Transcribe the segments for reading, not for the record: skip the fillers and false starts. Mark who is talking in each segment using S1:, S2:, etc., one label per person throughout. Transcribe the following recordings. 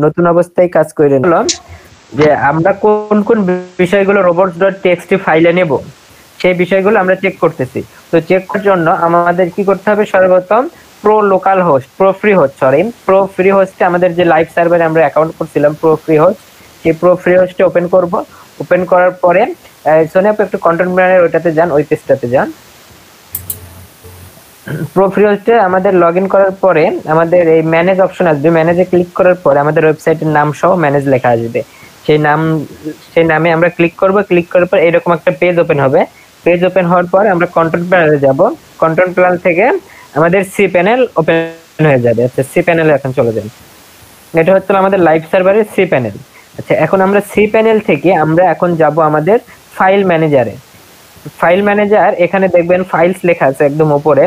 S1: নতুন অবস্থায় কাজ করে নিলাম যে আমরা কোন কোন বিষয়গুলো robots.txt ফাইলে নেব সেই বিষয়গুলো আমরা চেক করতেছি। তো চেক করার জন্য আমাদের কি করতে হবে, সর্বপ্রথম প্রো ফ্রি হোস্টে আমাদের যে লাইভ সার্ভারে আমরা অ্যাকাউন্ট করছিলাম প্রো ফ্রি হোস্ট, সেই প্রো ফ্রি হোস্টে ওপেন করব। ওপেন করার পরে সোনি আপনি একটু কন্টেন্ট প্ল্যানার ওইটাতে যান, ওই পেজটাতে যান। প্রো ফ্রি হোস্টে আমাদের লগইন করার পরে আমাদের এই ম্যানেজ অপশন আসবে। ম্যানেজে ক্লিক করার পরে আমাদের ওয়েবসাইটের নাম সহ ম্যানেজ লেখা আসবে। সেই নামে আমরা ক্লিক করব। ক্লিক করার পর এরকম একটা পেজ ওপেন হবে। পেজ ওপেন হওয়ার পর আমরা কন্ট্রোল প্যানেলে যাব। কন্ট্রোল প্যানেল থেকে আমাদের সি প্যানেল ওপেন হয়ে যাবে। আচ্ছা, সি প্যানেলে এখন চলে যান। এটা হচ্ছে আমাদের লাইভ সার্ভারের সি প্যানেল। আচ্ছা, এখন আমরা সি প্যানেল থেকে আমরা এখন যাব আমাদের ফাইল ম্যানেজারে। ফাইল ম্যানেজার এখানে দেখবেন ফাইলস লেখা আছে একদম উপরে,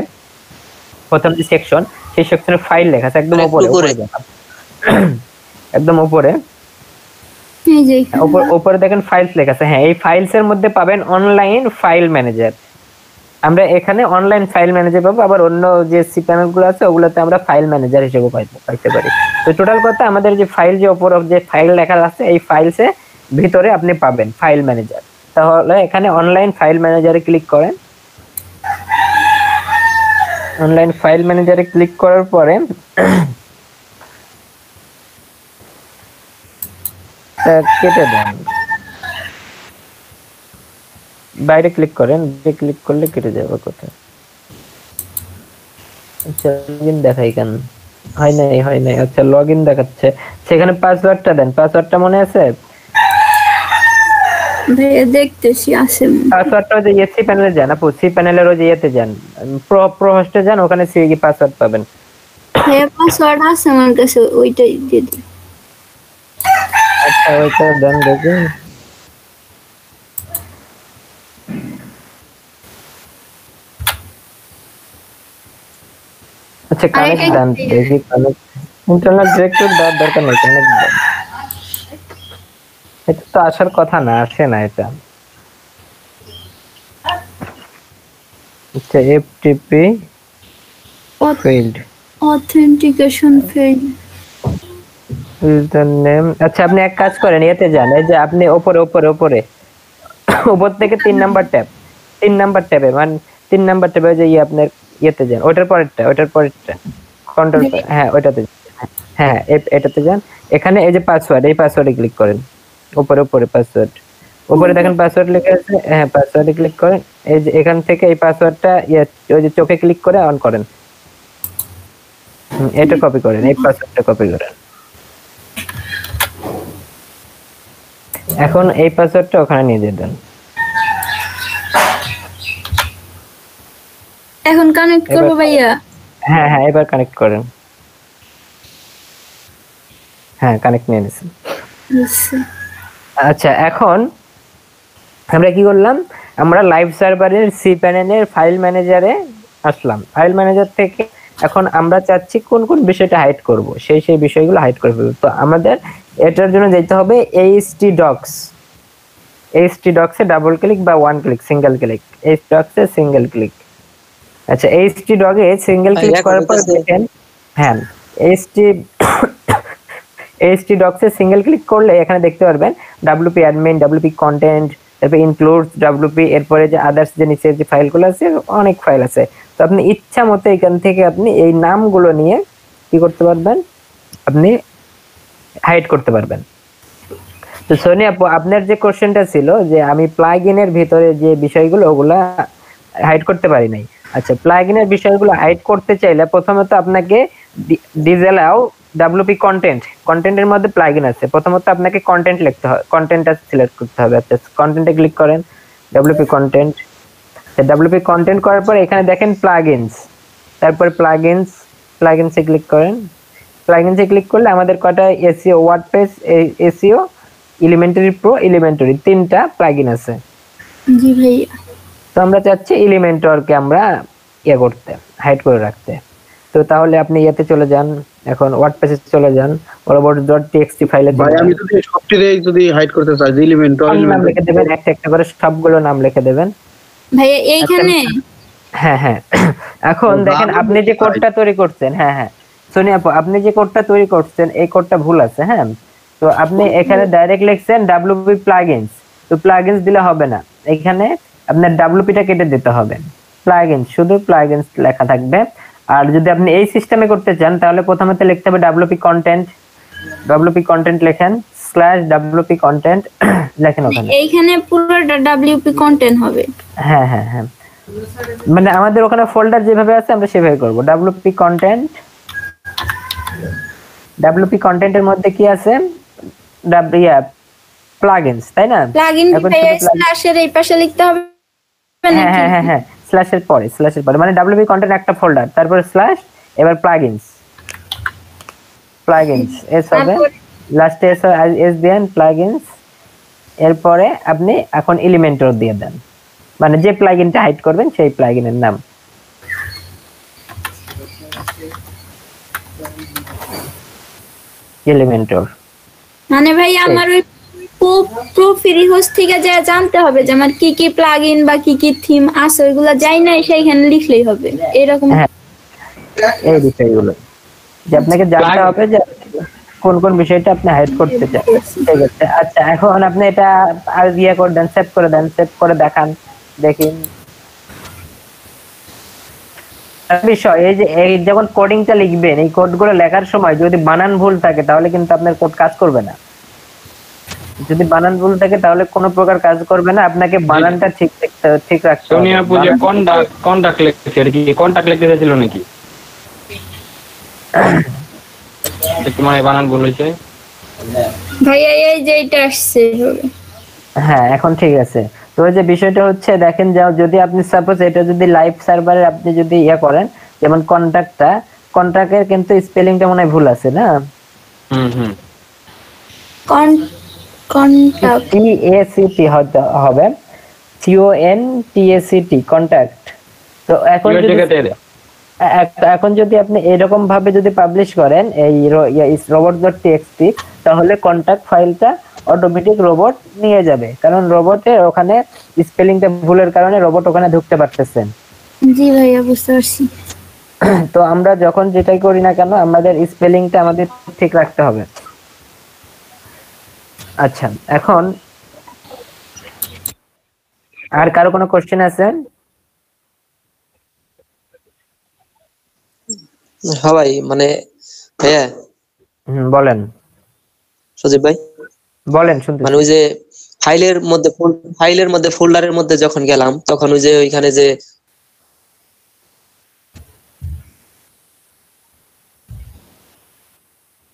S1: প্রথম যে সেকশন সেই সেকশনে ফাইল লেখা আছে একদম উপরে একদম উপরে
S2: এই যে
S1: উপরে দেখেন ফাইলস লেখা আছে। হ্যাঁ, এই ফাইলস এর মধ্যে পাবেন অনলাইন ফাইল ম্যানেজার। আমরা এখানে অনলাইন ফাইল ম্যানেজার পাবো, আবার অন্য যে সি প্যানেল গুলো আছে ওগুলোতে আমরা ফাইল ম্যানেজার হিসেবে পাইতে পারি। তো টোটাল কথা আমাদের যে ফাইল যে উপরে যে ফাইল লেখা আছে এই ফাইলসে ভিতরে আপনি পাবেন ফাইল ম্যানেজার। তাহলে এখানে অনলাইন ফাইল ম্যানেজারে ক্লিক করেন। অনলাইন ফাইল ম্যানেজারে ক্লিক করার পরে কেটে দেন, বাইরে ক্লিক করেন। ক্লিক করলে কেটে যাবে কোথায়। আচ্ছা, লগইন দেখাই কেন? হয় নাই। আচ্ছা, লগইন দেখাচ্ছে, সেখানে পাসওয়ার্ডটা দেন। পাসওয়ার্ডটা মনে আছে?
S2: ভাইয়া দেখতেছি আছে।
S1: পাসওয়ার্ডটা যে সি প্যানেলে যান, আপু সি প্যানেলের ওই যে ইয়েতে যান, প্রো হোস্টে যান, ওখানে সি পাসওয়ার্ড পাবেন।
S2: ভাইয়া পাসওয়ার্ড আছে আমার কাছে, ওইটাই দিয়ে দিন।
S1: আচ্ছা, ওইটা দেন দেখি। আচ্ছা, কানেক্ট দেন দেখি। কানেক্ট ইন্টারনেট ডিরেক্টর দেওয়ার দরকার নেই, কানেক্ট দেন। এটা তো আসার কথা না, আসে না এটা। আচ্ছা, FTP failed,
S2: authentication fail,
S1: user name. আচ্ছা, আপনি এক কাজ করেন, এতে যান, এই যে আপনি উপরে উপর থেকে 3 নাম্বার ট্যাবে মানে 3 নাম্বার ট্যাবে যে আপনার ইয়েতে যান, ওটার পরেরটা কন্ট্রোল, হ্যাঁ ওইটাতে, হ্যাঁ এটাতে যান। এখানে এই যে পাসওয়ার্ড, এই পাসওয়ার্ডে ক্লিক করেন। উপরে পাসওয়ার্ড, উপরে দেখেন পাসওয়ার্ড লেখা আছে। হ্যাঁ, পাসওয়ার্ডে ক্লিক করেন। এই যে এখান থেকে এই পাসওয়ার্ডটা ওই যে চোখে ক্লিক করে অন করেন। এটা কপি করেন, এই পাসওয়ার্ডটা কপি করেন। এখন এই পাসওয়ার্ডটা ওখানে নিয়ে দেন।
S2: এখন কানেক্ট করব ভাইয়া।
S1: হ্যাঁ, এবার কানেক্ট করেন। হ্যাঁ, কানেক্ট নিয়ে নিয়েছেন। আচ্ছা, এখন আমরা কি করলাম, আমরা লাইভ সার্ভারের সি প্যানেলের ফাইল ম্যানেজারে আসলাম। ফাইল ম্যানেজার থেকে এখন আমরা চাচ্ছি কোন কোন বিষয়টা হাইড করব, সেই বিষয়গুলো হাইড করে ফেলব। তো আমাদের এটার জন্য যেতে হবে htdocs এ ডাবল ক্লিক বা one click, single click, htdocs a single click. আচ্ছা, htdocs এ সিঙ্গেল ক্লিক করার পর দেখেন, হ্যাঁ htdocs এ সিঙ্গেল ক্লিক করলে এখানে দেখতে পারবেন wp admin, wp content, তারপর includes wp, এরপরে যে আদার্স যে নিচে যে ফাইলগুলো আছে অনেক ফাইল আছে। তো আপনি ইচ্ছা মতো এখান থেকে আপনি এই নামগুলো নিয়ে কি করতে পারবেন, আপনি হাইড করতে পারবেন। তো সোনি আপু, আপনার যে কোশ্চেনটা ছিল যে আমি প্লাগইনের ভিতরে যে বিষয়গুলো ওগুলা হাইড করতে পারি নাই। আচ্ছা, প্লাগইনের বিষয়গুলো হাইড করতে চাইলে প্রথমত আপনাকে ডিসঅ্যালাউ wp কন্টেন্টের মধ্যে প্লাগইন আছে। প্রথমত আপনাকে কন্টেন্ট লিখতে হবে, কন্টেন্টটা সিলেক্ট করতে হবে। আচ্ছা, কন্টেন্টে ক্লিক করেন, wp কন্টেন্ট করার পর এখানে দেখেন প্লাগইনস, তারপর প্লাগইনসে ক্লিক করেন। প্লাগইনসে ক্লিক করলে আমাদের কয়টা SEO, WordPress, SEO, elementary pro, elementary, 3টা প্লাগইন আছে।
S2: জি ভাইয়া।
S1: তো আমরা চাচ্ছি এলিমেন্টরকে আমরা করতে, হাইড করে রাখতে। তো তাহলে আপনি ইয়েতে চলে যান, এখন ওয়ার্ডপ্রেসে চলে যান, robots.txt ফাইলে।
S3: ভাই আমি যদি হাইড করতে চাই, এলিমেন্টর
S1: নাম লিখে দেবেন, একটা করে সবগুলো নাম লিখে দেবেন
S2: ভাইয়া এইখানে।
S1: হ্যাঁ, এখন দেখেন আপনি যে কোডটা তৈরি করছেন, হ্যাঁ সোনিয়া আপু, আপনি যে কোডটা তৈরি করছেন এই কোডটা ভুল আছে, হ্যাঁ। তো আপনি এখানে ডাইরেক্ট লিখছেন WP প্লাগইনস, তো প্লাগইনস দিলে হবে না, এখানে আপনার WP টা কেটে দিতে হবে, প্লাগইনস, শুধু প্লাগইনস লেখা থাকবে। আর যদি আপনি এই সিস্টেমে করতে চান তাহলে প্রথমে লিখতে হবে WP কন্টেন্ট লেখেন /WP কন্টেন্ট লেখেন ওখানে।
S2: এইখানে পুরোটা WP কন্টেন্ট হবে।
S1: হ্যাঁ হ্যাঁ হ্যাঁ, মানে আমাদের ওখানে ফোল্ডার যেভাবে আছে আমরা সেভাবে করব। WP কন্টেন্টের মধ্যে কি আছে, প্লাগইনস, তাই না?
S2: প্লাগইন
S1: এখন শুধু
S2: স্ল্যাশের এই পাশে লিখতে হবে
S1: হ্যাঁ
S2: নাকি?
S1: হ্যাঁ হ্যাঁ হ্যাঁ, স্ল্যাশের পরে মানে WP কন্টেন্ট একটা ফোল্ডার, তারপরে স্ল্যাশ, এবার প্লাগইনস এস হবে, লাস্টে এস দেন প্লাগইনস, এরপরে আপনি এখন এলিমেন্টর দিয়ে দেন, মানে যে প্লাগইনটা হাইড করবেন সেই প্লাগইনের নাম। এলিমেন্টর
S2: মানে ভাই আমার ওই প্রো ফ্রি হোস্ট থেকে যা জানতে হবে যে আমার কি কি প্লাগইন বা কি কি থিম আছে ওইগুলো যাই না সেইখানে লিখলেই হবে এরকম।
S1: হ্যাঁ, এই বিষয়গুলো যে আপনাকে জানতে হবে যে কোন কোন বিষয়টা আপনি হাইড করতে চান। ঠিক আছে, আচ্ছা এখন আপনি এটা আর করে দেন, সেভ করে দেখান, দেখি বিষয় এই যে এই যখন কোডিংটা লিখবেন, এই কোডগুলো লেখার সময় যদি বানান ভুল থাকে তাহলে কিন্তু আপনার কোড কাজ করবে না। যদি বানান ভুল থাকে তাহলে কোনো প্রকার কাজ করবে না, আপনাকে বানানটা ঠিক রাখতে হবে।
S4: সোনিয়া আপু যে কন্টাক্ট লিখছে, এটা কি কন্টাক্ট লিখতে চাইছিল নাকি? তোমার বানান ভুল হয়েছে
S2: ভাইয়া এই যে এটা আসছে
S1: হ্যাঁ এখন ঠিক আছে। তো যে বিষয়টা হচ্ছে দেখেন, যদি আপনি সাপোজ এটা যদি লাইভ সার্ভারে আপনি যদি করেন, যেমন কন্ট্রাক্টের কিন্তু স্পেলিংটা মনে হয় ভুল আছে না?
S2: কন্টাক্ট
S1: TACT হবে, CONTACT কন্টাক্ট। তো এখন যদি আপনি এরকম ভাবে যদি পাবলিশ করেন এই robot.txt, তাহলে কন্টাক্ট ফাইলটা অটোমেটিক রোবট নিয়ে যাবে, কারণ রোবটে ওখানে স্পেলিংটা ভুলের কারণে রোবট ওখানে ঢুকতে পারতেছে।
S2: জি ভাইয়া বুঝতে পারছি।
S1: তো আমরা যখন যেটাই করি না কেন আমাদের স্পেলিংটা আমাদের ঠিক রাখতে হবে। আচ্ছা, এখন আর কারো কোনো কোশ্চেন আছে?
S5: হ্যাঁ ভাই, মানে হ্যাঁ
S1: বলেন
S5: সজীব ভাই,
S1: বলেন, শুনতে
S5: মানে ওই যে ফাইলের মধ্যে ফোল্ডারের মধ্যে যখন গেলাম তখন ওই যে ওইখানে যে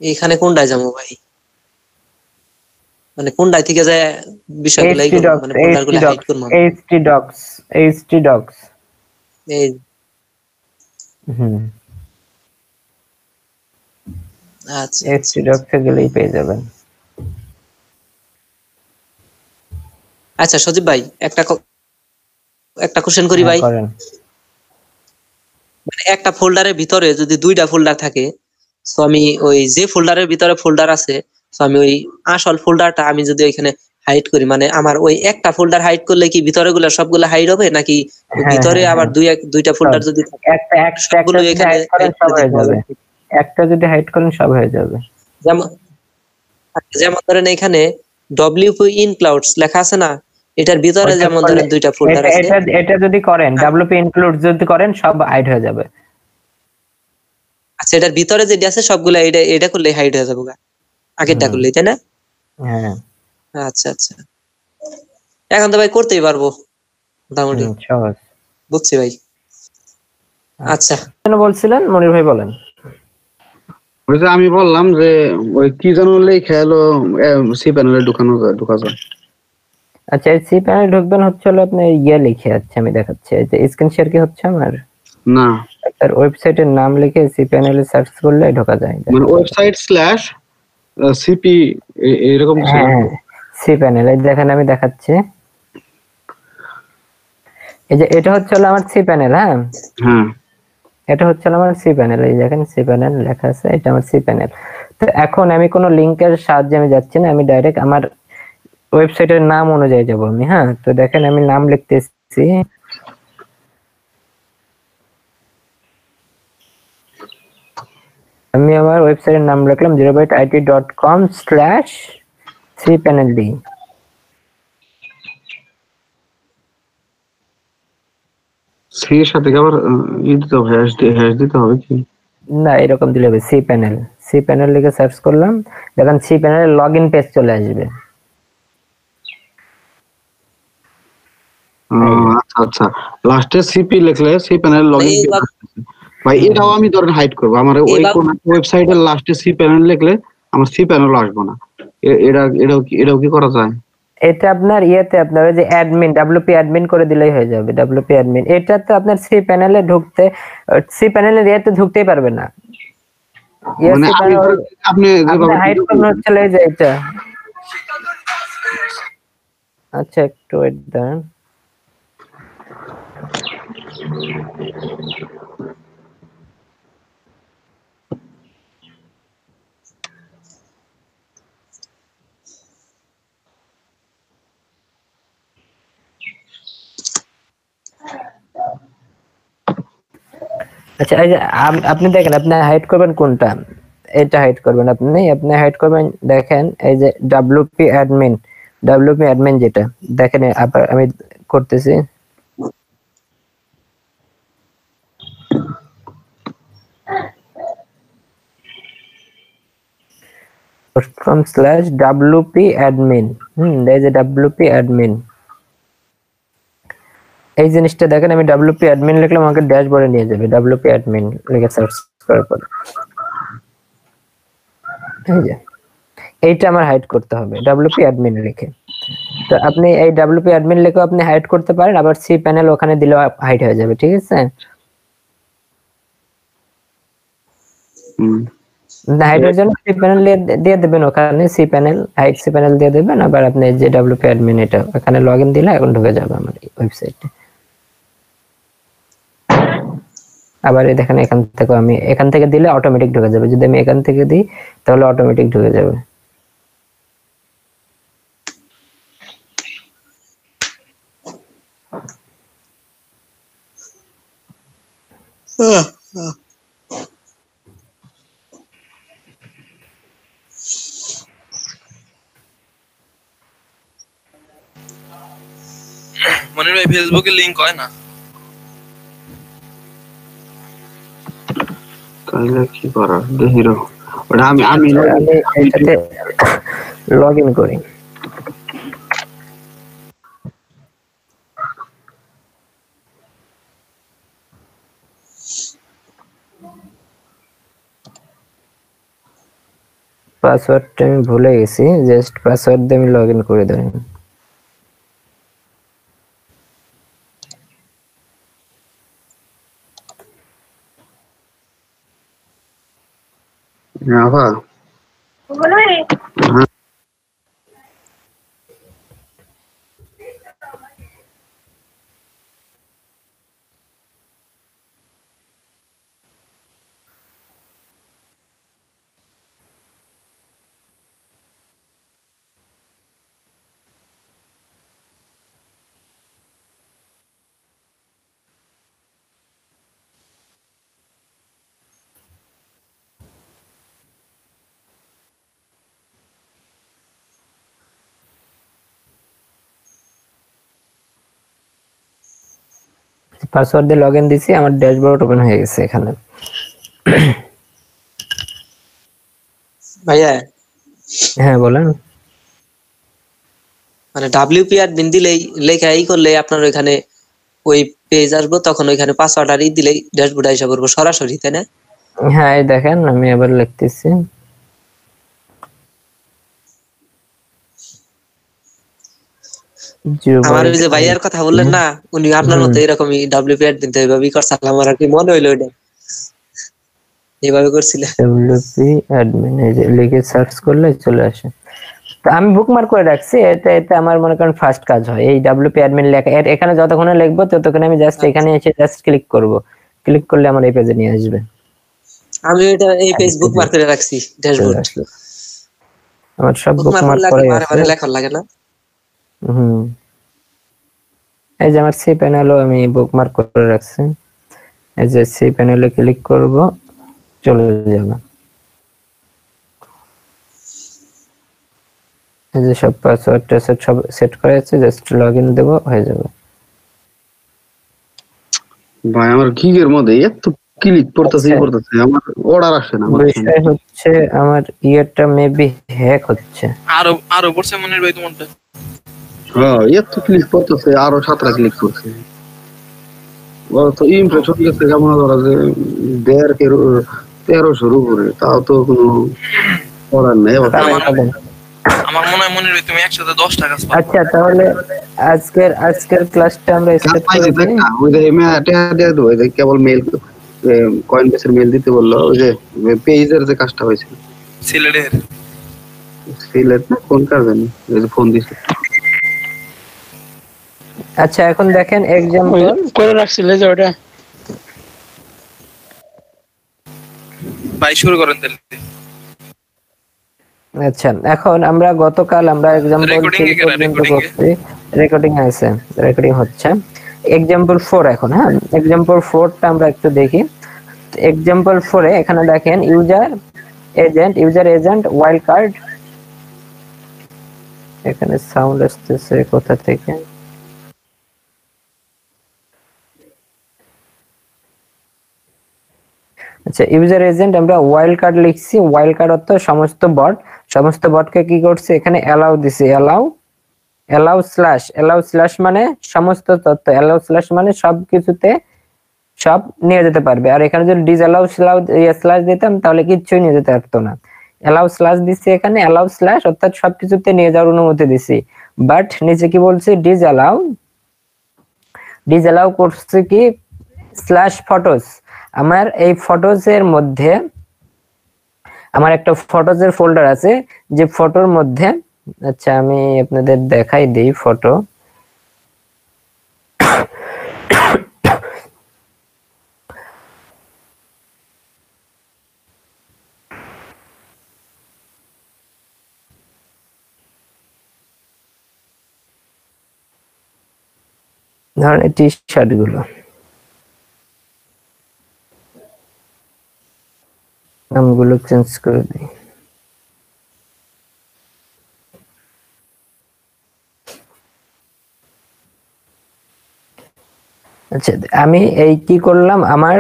S5: এইখানে কোনটায় যাবো ভাই, মানে কোনটায় থেকে যায় বিষয়গুলো মানে ফোল্ডারগুলো হাইড করব।
S1: htdocs
S5: এই আচ্ছা
S1: htdocs এ গেলেই পেয়ে যাবেন।
S5: আচ্ছা সজীব ভাই, একটা কোশ্চেন করি ভাই। মানে একটা ফোল্ডারের ভিতরে যদি দুইটা ফোল্ডার থাকে, তো আমি ওই যে ফোল্ডারের ভিতরে ফোল্ডার আছে, তো আমি ওই আসল ফোল্ডারটা আমি যদি ওইখানে হাইড করি, মানে আমার ওই একটা ফোল্ডার হাইড করলে কি ভিতরে গুলো সবগুলো হাইড হবে, নাকি ভিতরে আবার দুইটা ফোল্ডার যদি থাকে সবগুলো এখানে
S1: একটা যদি হাইড করেন সব হয়ে যাবে।
S5: যেমন ধরেন এখানে WP includes লেখা আছে না, এটার ভিতরে যেমন ধরেন দুইটা ফোল্ডার আছে,
S1: এটা যদি করেন WP includes যদি করেন সব হাইড হয়ে যাবে।
S5: আচ্ছা, এটার ভিতরে যেটা আছে সবগুলা এটা করলে হাইড হয়ে যাবে আগেরটা করলে, তাই না?
S1: হ্যাঁ
S5: আচ্ছা আচ্ছা, এখন তো ভাই করতেই পারবো মোটামুটি,
S1: সহজ।
S5: বুঝছি ভাই। আচ্ছা
S1: কেন বলছিলেন মনির ভাই, বলেন।
S3: আমি বললাম যে ওই কি যেন লেখা হলো সি প্যানেলে ঢোকা যায়।
S1: আচ্ছা, সি প্যানেলে ঢুকবেন হচ্ছে হলো আপনি লিখে আছে, আমি দেখাচ্ছি, এই যে স্ক্রিন শেয়ার কি হচ্ছে আমার?
S3: না,
S1: তার ওয়েবসাইটের নাম লিখে সি প্যানেলে সার্চ করলে ঢোকা যায়,
S3: মানে ওয়েবসাইট /cp এরকম কিছু।
S1: হ্যাঁ সি প্যানেল, এই দেখেন আমি দেখাচ্ছি, এই যে এটা হচ্ছে হলো আমার সি প্যানেল। হ্যাঁ
S3: হ্যাঁ,
S1: এটা হচ্ছে আমার সি প্যানেল, এই দেখেন সি প্যানেল লেখা আছে, এটা আমার সি প্যানেল। তো এখন আমি কোনো লিংকের সাহায্যে আমি যাচ্ছি না, আমি ডাইরেক্ট আমার ওয়েবসাইটের নাম অনুযায়ী যাব আমি। হ্যাঁ, তো দেখেন আমি নাম লিখতেছি, আমি আমার ওয়েবসাইটের নাম লিখলাম zerobyteit.com/cpaneld।
S3: সি এর সাথে কি আবার দিতে হবে, হ্যাশ দিতে হবে কি?
S1: না, এরকম দিলে হবে সি প্যানেল লিখে সার্চ করলাম, দেখেন সি প্যানেলের লগইন পেজ চলে আসবে।
S3: আচ্ছা আচ্ছা, লাস্টে সিপি লিখলে সি প্যানেল লগইন ভাই, এটাও আমি ধরেন হাইড করব। আমার ওই কোন ওয়েবসাইটের লাস্টে সি প্যানেল লিখলে আমার সি প্যানেল আসবে না। এটাও কি করা যায়?
S1: এটা আপনার ইয়েতে আপনার ওই যে অ্যাডমিন ডব্লিউপি অ্যাডমিন করে দিলেই হয়ে যাবে। ডব্লিউপি অ্যাডমিন এটা তো আপনার সি প্যানেলে ঢুকতে, সি প্যানেলের ইয়েতে ঢুকতেই পারবে না।
S3: মানে আপনি যেভাবে
S1: হাইড করতে চলে যায় এটা। আচ্ছা একটু ওয়েট দেন। আচ্ছা এই যে আপনি দেখেন আপনি হাইড করবেন কোনটা, এটা হাইড করবেন। আপনি হাইড করবেন, দেখেন এই যে ডব্লিউপি অ্যাডমিন যেটা দেখেন, আবার আমি করতেছি। .com/wp admin, এই যে wp admin, এই জিনিসটা দেখেন আমি wp admin লিখলাম, আমাকে ড্যাশবোর্ডে নিয়ে যাবে। wp admin লিখে সার্চ করার পর এই যে এইটা আমার হাইড করতে হবে wp admin লিখে। তো আপনি এই wp admin লিখে আপনি হাইড করতে পারেন, আবার সি প্যানেল ওখানে দিলেও হাইড হয়ে যাবে, ঠিক আছে? হাইডের জন্য সি প্যানেল দিয়ে দেবেন, ওখানে C panel hide C panel দিয়ে দেবেন। আবার আপনি যে wp admin এটা ওখানে লগইন দিলে এখন ঢুকে যাবে আমার ওয়েবসাইটে। আবার এই দেখেন এখান থেকে দিলে অটোমেটিক ঢুকে যাবে। যদি আমি এখান থেকে দিই তাহলে অটোমেটিক ঢুকে যাবে।
S6: মনির ভাই ফেসবুকে লিংক হয় না,
S3: তাহলে কি করার হিরো? ওটা আমি
S1: এটাতে লগইন করি। পাসওয়ার্ডটা আমি ভুলে গেছি, জাস্ট পাসওয়ার্ড দিয়ে আমি লগইন করে দেব।
S3: আবার
S1: পাসওয়ার্ড দিয়ে লগইন দিছি, আমার ড্যাশবোর্ড ওপেন হয়ে গেছে এখানে।
S5: ভাইয়া
S1: হ্যাঁ বলেন।
S5: মানে ডব্লিউপি অ্যাডমিন দিলেই লেখা এই করলে আপনার ওইখানে ওই পেজ আসবো, তখন ওইখানে পাসওয়ার্ড আর দিলেই ড্যাশবোর্ড আইসা পড়বো সরাসরি, তাই না?
S1: হ্যাঁ এই দেখেন আমি আবার লিখতেছি।
S5: আমার ওই যে ভাইয়ার কথা বললেন না, উনি আপনার মতো এরকমই ডব্লিউপি অ্যাডমিন তো এইভাবেই করছিলাম। আমার আর কি মনে হইলো ওইটা এইভাবে করছিলেন।
S1: ডব্লিউপি অ্যাডমিন এই যে লিখে সার্চ করলে চলে আসে। তো আমি বুকমার্ক করে রাখছি, এটা আমার মনে করেন ফার্স্ট কাজ হয় এই ডব্লিউপি অ্যাডমিন লেখা। এখানে যতক্ষণে লিখবো ততক্ষণে আমি জাস্ট এখানে এসে জাস্ট ক্লিক করব, ক্লিক করলে আমার এই পেজে নিয়ে আসবে।
S5: আমি এটা এই পেজ বুকমার্ক করে রাখছি ড্যাশবোর্ড।
S1: আমার সব বুকমার্ক করা আছে,
S5: লেখা লাগে না।
S1: এই যে আমার সি প্যানেলও আমি বুকমার্ক করে রাখছি। এই যে সি প্যানেলে ক্লিক করব, চলে যাবে। এই যে সব পাসওয়ার্ড টাসওয়ার্ড সব সেট করা আছে, জাস্ট লগইন দেব, হয়ে যাবে।
S3: ভাই আমার গিগের মধ্যে এত ক্লিক করতেছে আমার অর্ডার আসে না।
S1: বিষয় হচ্ছে আমার ইয়েটা মেবি হ্যাক হচ্ছে।
S6: আরো পড়ছে মনির ভাই তোমারটা?
S3: হ্যাঁ এত ক্লিক করতেছে, আরো 7টা ক্লিক করছে। ও তো ইমপ্রেশন গেছে কেমন ধরা যে 1300 উপরে, তাও তো কোনো অর্ডার নেই।
S6: আমার মনে হয় মনির ভাই তুমি একসাথে 10টা কাজ পাবে।
S1: আচ্ছা তাহলে আজকের ক্লাসটা আমরা স্টার্ট করে দিই।
S3: ওই যে ওই যে কেবল মেল কয়েনবেসের মেল দিতে বললো, ওই যে পেজের যে কাজটা হয়েছিল সিলেট না কোন কাজ জানি, ওই যে ফোন দিছে।
S1: আচ্ছা এখন দেখেন एग्जांपल
S7: করে রাখছিল যে ওটা
S6: ভাই শুরু করেন তাহলে।
S1: আচ্ছা এখন আমরা গতকাল আমরা एग्जांपल রেকর্ডিং আছে, রেকর্ডিং হচ্ছে एग्जांपल 4 এখন। হ্যাঁ एग्जांपल 4 টা আমরা একটু দেখি। एग्जांपल 4 এ এখানে দেখেন ইউজার এজেন্ট ওয়াইল্ড কার্ড, এখানে সাউন্ড আসতেছে কোথা থেকে? আচ্ছা ইউজার এজেন্ট আমরা ওয়াইল্ড কার্ড লিখছি, ওয়াইল্ড কার্ড অর্থ সমস্ত বটকে কি করছে এখানে অ্যালাউ দিছি, অ্যালাউ স্ল্যাশ মানে সমস্ত তথ্য, অ্যালাউ স্ল্যাশ মানে সবকিছুতে সব নিয়ে যেতে পারবে। আর এখানে যদি ডিসঅ্যালাউ স্ল্যাশ দিতাম তাহলে কিচ্ছুই নিয়ে যেতে পারতো না। অ্যালাউ স্ল্যাশ দিছি এখানে, অ্যালাউ স্ল্যাশ অর্থাৎ সবকিছুতে নিয়ে যাওয়ার অনুমতি দিছি। বাট নিচে কি বলছি, ডিসঅ্যালাউ করছে কি স্ল্যাশ ফটোস। আমার এই ফটোজের মধ্যে আমার একটা ফটোজের ফোল্ডার আছে, যে ফটোর মধ্যে, আচ্ছা আমি আপনাদের দেখাই দেই ফটো। ধরেন এই টি শার্ট গুলো, নামগুলো চেঞ্জ করে দিই। আচ্ছা আমি এই কি করলাম, আমার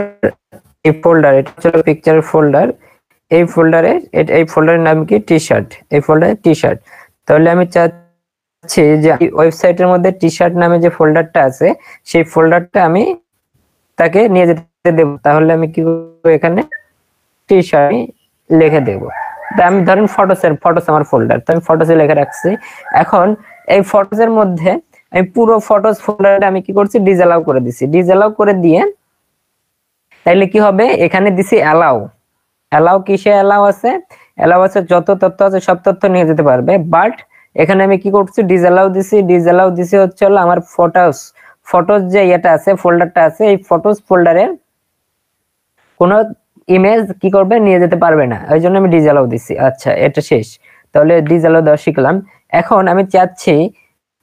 S1: এই ফোল্ডার, এটা হচ্ছে পিকচারের ফোল্ডার, এই ফোল্ডারের নাম কি টি শার্ট, এই ফোল্ডারে টি শার্ট। তাহলে আমি চাচ্ছি যে ওয়েবসাইটের মধ্যে টি শার্ট নামে যে ফোল্ডারটা আছে সেই ফোল্ডারটা আমি তাকে নিয়ে যেতে দেব। তাহলে আমি কি করব, এখানে টি শার্ট লিখে দেব। আমি ধরেন ফটোস আমার ফোল্ডার, তো আমি ফটোসে লিখে রাখছি। এখন এই ফটোসের মধ্যে আমি পুরো ফটোস ফোল্ডারটা আমি কি করছি, ডিসঅ্যালাউ করে দিছি। ডিসঅ্যালাউ করে দিয়ে তাইলে কি হবে, এখানে দিছি অ্যালাউ কিসে অ্যালাউ আছে যত তথ্য আছে সব তথ্য নিয়ে যেতে পারবে। বাট এখানে আমি কি করছি, ডিসঅ্যালাউ দিছি হচ্ছে হলো আমার ফটোস যে এটা আছে ফোল্ডারটা আছে, এই ফটোস ফোল্ডারের কোনো ইমেজ কি করবে, নিয়ে যেতে পারবে না, ওই জন্য আমি ডিসঅ্যালাউ দিছি। আচ্ছা এটা শেষ, তাহলে ডিসঅ্যালাউ দেওয়া শিখলাম। এখন আমি চাচ্ছি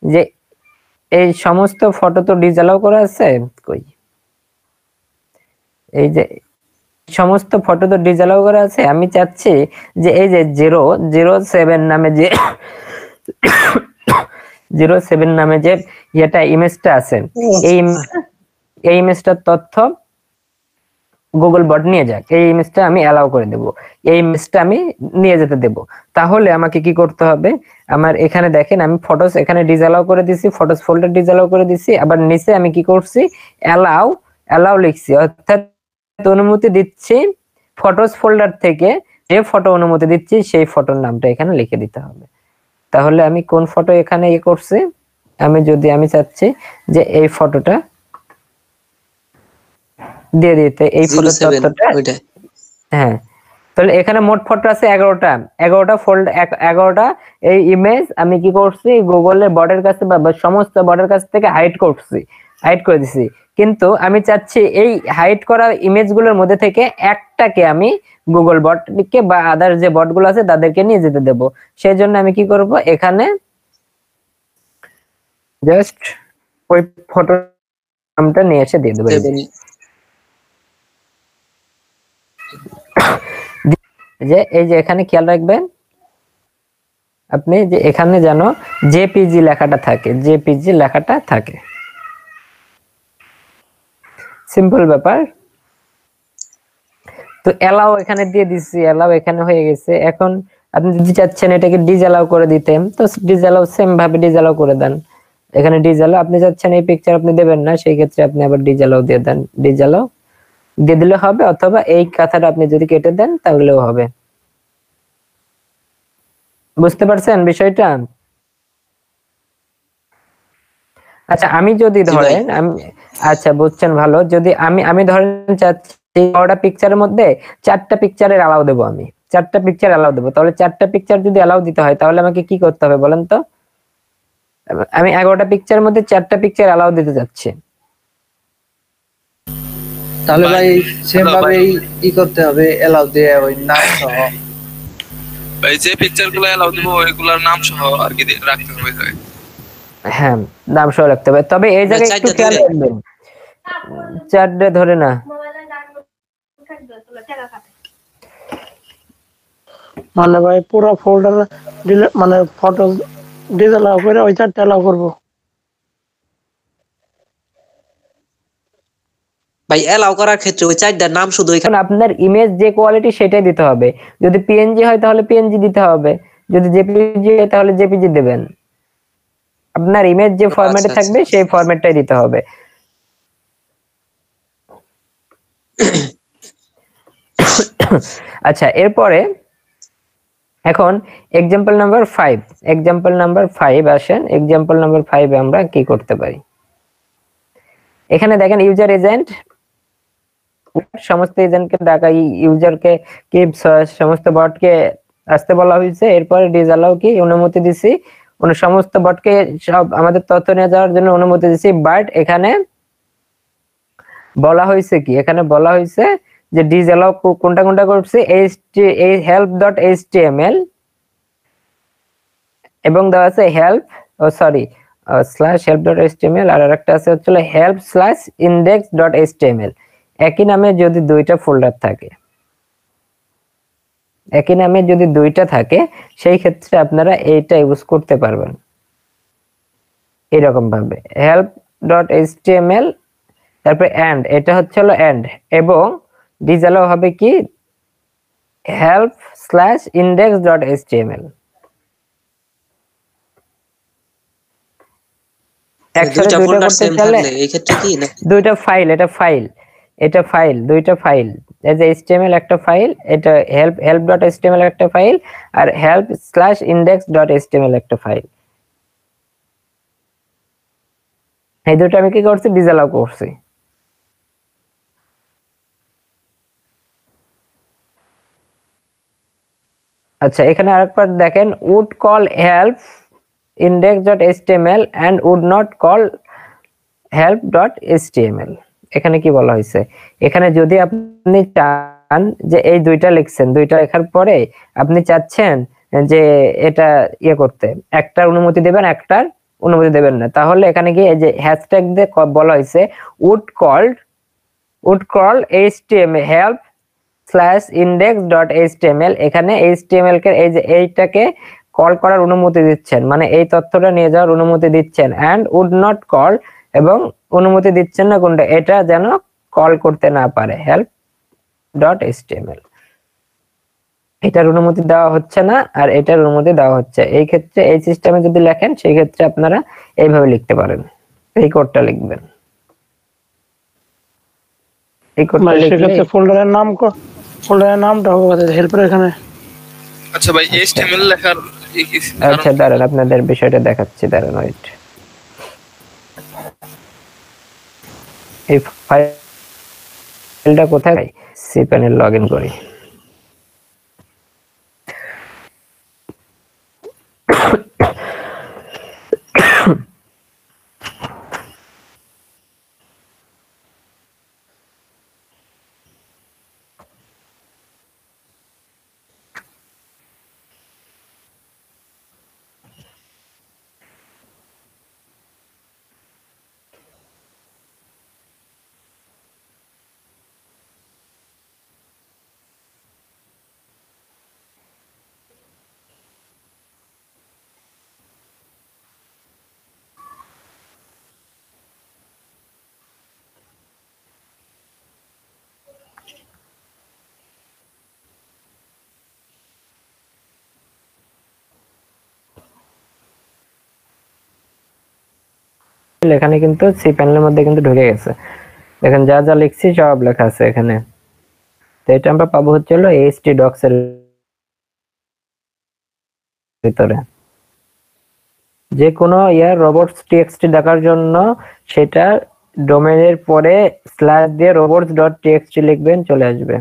S1: যে এই সমস্ত ফটো তো ডিসঅ্যালাউ করা আছে, কই এই যে সমস্ত ফটো তো ডিসঅ্যালাউ করা আছে, আমি চাচ্ছি যে এই যে 007 নামে যে 07 নামে যে এটা ইমেজটা আছে, এই ইমেজটার তথ্য গুগল বট নিয়ে যাক, এই ইমেজটা আমি অ্যালাউ করে দেব, এই ইমেজটা আমি নিয়ে যেতে দেব। তাহলে আমাকে কি করতে হবে, আমার এখানে দেখেন আমি ফটোস এখানে ডিসঅ্যালাউ করে দিছি, ফটোস ফোল্ডার ডিসঅ্যালাউ করে দিছি, আবার নিচে আমি কি করছি, অ্যালাউ লিখছি, অর্থাৎ অনুমতি দিচ্ছি ফটোস ফোল্ডার থেকে, যে ফটো অনুমতি দিচ্ছি সেই ফটোর নামটা এখানে লিখে দিতে হবে। তাহলে আমি কোন ফটো এখানে করছি, আমি চাচ্ছি যে এই ফটোটা দিয়ে দিতে, এই ফটোর তথ্যটা, হ্যাঁ তাহলে এখানে মোট ফটো আছে 11টা এই ইমেজ আমি কি করছি, গুগলের বটের কাছে বা সমস্ত বটের কাছ থেকে হাইড করে দিছি। কিন্তু আমি চাচ্ছি এই হাইড করা ইমেজগুলোর মধ্যে থেকে একটাকে আমি গুগল বটকে বা আদার যে বটগুলো আছে তাদেরকে নিয়ে যেতে দেব। সেই জন্য আমি কি করব, এখানে জাস্ট ওই ফটো নামটা নিয়ে এসে দিয়ে দেবো। যে এই যে এখানে খেয়াল রাখবেন, আপনি যে এখানে যেন জেপিজি লেখাটা থাকে, জেপিজি লেখাটা থাকে। সিম্পল ব্যাপার। তো এলাও এখানে দিয়ে দিচ্ছি, এলাও এখানে হয়ে গেছে। এখন আপনি যদি চাচ্ছেন এটাকে ডিসঅ্যালাউ করে দিতে, তো ডিসঅ্যালাউ সেম ভাবে ডিসঅ্যালাউ করে দেন। এখানে ডিসঅ্যালাউ, আপনি চাচ্ছেন এই পিকচার আপনি দেবেন না, সেই ক্ষেত্রে আপনি আবার ডিসঅ্যালাউ দিয়ে দেন, ডিসঅ্যালাউ দিয়ে দিলে হবে, অথবা এই কথাটা আপনি যদি কেটে দেন তাহলেও হবে। বুঝতে পারছেন বিষয়টা? আচ্ছা আমি যদি ধরেন আমি, আচ্ছা বুঝছেন ভালো, যদি আমি ধরেন চাচ্ছি 10টা পিকচারের মধ্যে 4টা পিকচারের অ্যালাউ দেবো, আমি 4টা পিকচার অ্যালাউ দেবো, তাহলে 4টা পিকচার যদি অ্যালাউ দিতে হয় তাহলে আমাকে কি করতে হবে বলেন তো? আমি 11টা পিকচারের মধ্যে 4টা পিকচার অ্যালাউ দিতে যাচ্ছি।
S7: তাহলে ভাই সেম ভাবে ই করতে হবে, এলাও দিয়ে ওই নাম সহ।
S6: ভাই যে পিকচার গুলো এলাও দিব ওইগুলোর নাম সহ আর কি রাখতে হবে ভাই।
S1: হ্যাঁ নাম সহ রাখতে হবে, তবে এই জায়গায় একটু খেয়াল রাখবেন, 4টা ধরে না।
S8: মানে ভাই পুরো ফোল্ডার মানে ফটো ডিসঅ্যালাউ করে ওই 4টা অ্যালাউ করব।
S5: ভাই এলাও করার ক্ষেত্রে ওই 4টার নাম শুধু
S1: এখন আপনার ইমেজ যে কোয়ালিটি সেটাই দিতে হবে, যদি পিএনজি হয় তাহলে পিএনজি দিতে হবে, যদি জেপিজি হয় তাহলে জেপিজি দেবেন। আপনার ইমেজ যে ফরম্যাটে থাকবে সেই ফরম্যাটটাই দিতে হবে। আচ্ছা এরপরে এখন এক্সাম্পল নাম্বার 5, এক্সাম্পল নাম্বার 5 আসেন, এক্সাম্পল নাম্বার 5 এ আমরা কি করতে পারি? এখানে দেখেন ইউজার এজেন্ট, সমস্ত এজেন্টকে ডাকা, ইউজারকে কি সমস্ত বটকে আসতে বলা হয়েছে, এরপরে ডিসঅ্যালাউ কি অনুমতি দিছি, সমস্ত বটকে সব আমাদের তথ্য নিয়ে যাওয়ার জন্য অনুমতি দিছি। বাট এখানে বলা হয়েছে কি, এখানে বলা হয়েছে যে ডিসঅ্যালাউ কোনটা কোনটা করছে, এই help.html এবং দেওয়া আছে হেল্প, ও সরি /help.html, আর আরেকটা আছে হচ্ছে help/index.html। একই নামে যদি দুইটা ফোল্ডার থাকে, একই নামে যদি দুইটা থাকে, সেই ক্ষেত্রে আপনারা এইটা ইউজ করতে পারবেন এরকম ভাবে, help.html তারপরে এন্ড, এটা হচ্ছে হলো এন্ড, এবং ডিসঅ্যালাউ হবে কি help/index.html। একসাথে দুইটা করতে চাইলে
S5: এই ক্ষেত্রে কি না
S1: দুইটা ফাইল, এটা ফাইল দুইটা ফাইল, এই যে html একটা ফাইল, এটা help.html একটা ফাইল, আর help/index.html একটা ফাইল। এই দুটো আমি কি করছি, ডিসঅ্যালাউ করছি। আচ্ছা এখানে আরেকবার দেখেন, would call help index.html and would not call help.html। এখানে কি বলা হয়েছে, এখানে যদি আপনি চান যে এই দুইটা লিখছেন, দুইটা লেখার পরে আপনি চাচ্ছেন যে এটা ইয়ে করতে, একটার অনুমতি দেবেন একটার অনুমতি দেবেন না, তাহলে এখানে গিয়ে এই যে হ্যাশট্যাগ দিয়ে বলা হয়েছে would call html help/index.html। এখানে html কে এই যে এইটাকে কল করার অনুমতি দিচ্ছেন, মানে এই তথ্যটা নিয়ে যাওয়ার অনুমতি দিচ্ছেন, and would not call, এবং অনুমতি দিচ্ছেন না কোনটা, এটা যেন কল করতে না পারে help.html। এটার অনুমতি দেওয়া হচ্ছে না আর এটার অনুমতি দেওয়া হচ্ছে। এই ক্ষেত্রে এই সিস্টেমে যদি লেখেন সেই ক্ষেত্রে আপনারা এইভাবে লিখতে পারেন, এই কোডটা লিখবেন, এই কোডটা লিখলে
S8: ফোল্ডারের নামটা হবে হেল্পের এখানে।
S6: আচ্ছা ভাই HTML লেখার
S1: আচ্ছা দাঁড়ান আপনাদের বিষয়টা দেখাচ্ছি, দাঁড়ান ওয়েট। এই ফাইলটা কোথায়, cpanel লগইন করি। এখানে কিন্তু সি প্যানেলের মধ্যে কিন্তু ঢুকে গেছে। দেখেন যা যা লিখছি সব লেখা আছে এখানে। তো এটা আমরা পাবো হচ্ছে হলো htdocs এর ভিতরে। যে কোনো রোবটস টিএক্সটি দেখার জন্য সেটা ডোমেনের পরে স্ল্যাশ দিয়ে robots.txt লিখবেন, চলে আসবে।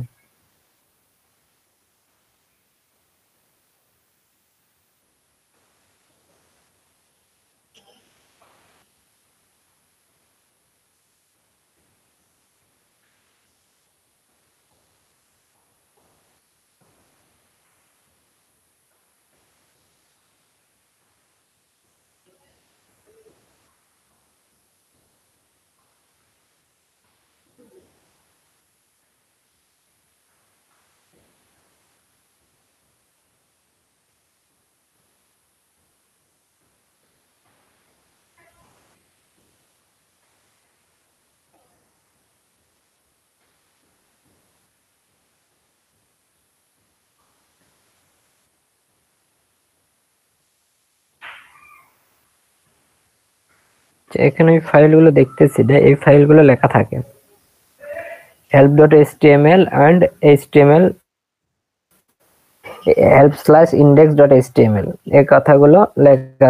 S1: এখানে এই ফাইলগুলো দেখতেছি, এই ফাইলগুলো লেখা থাকে help.html and html help/index.html এই কথাগুলো লেখা।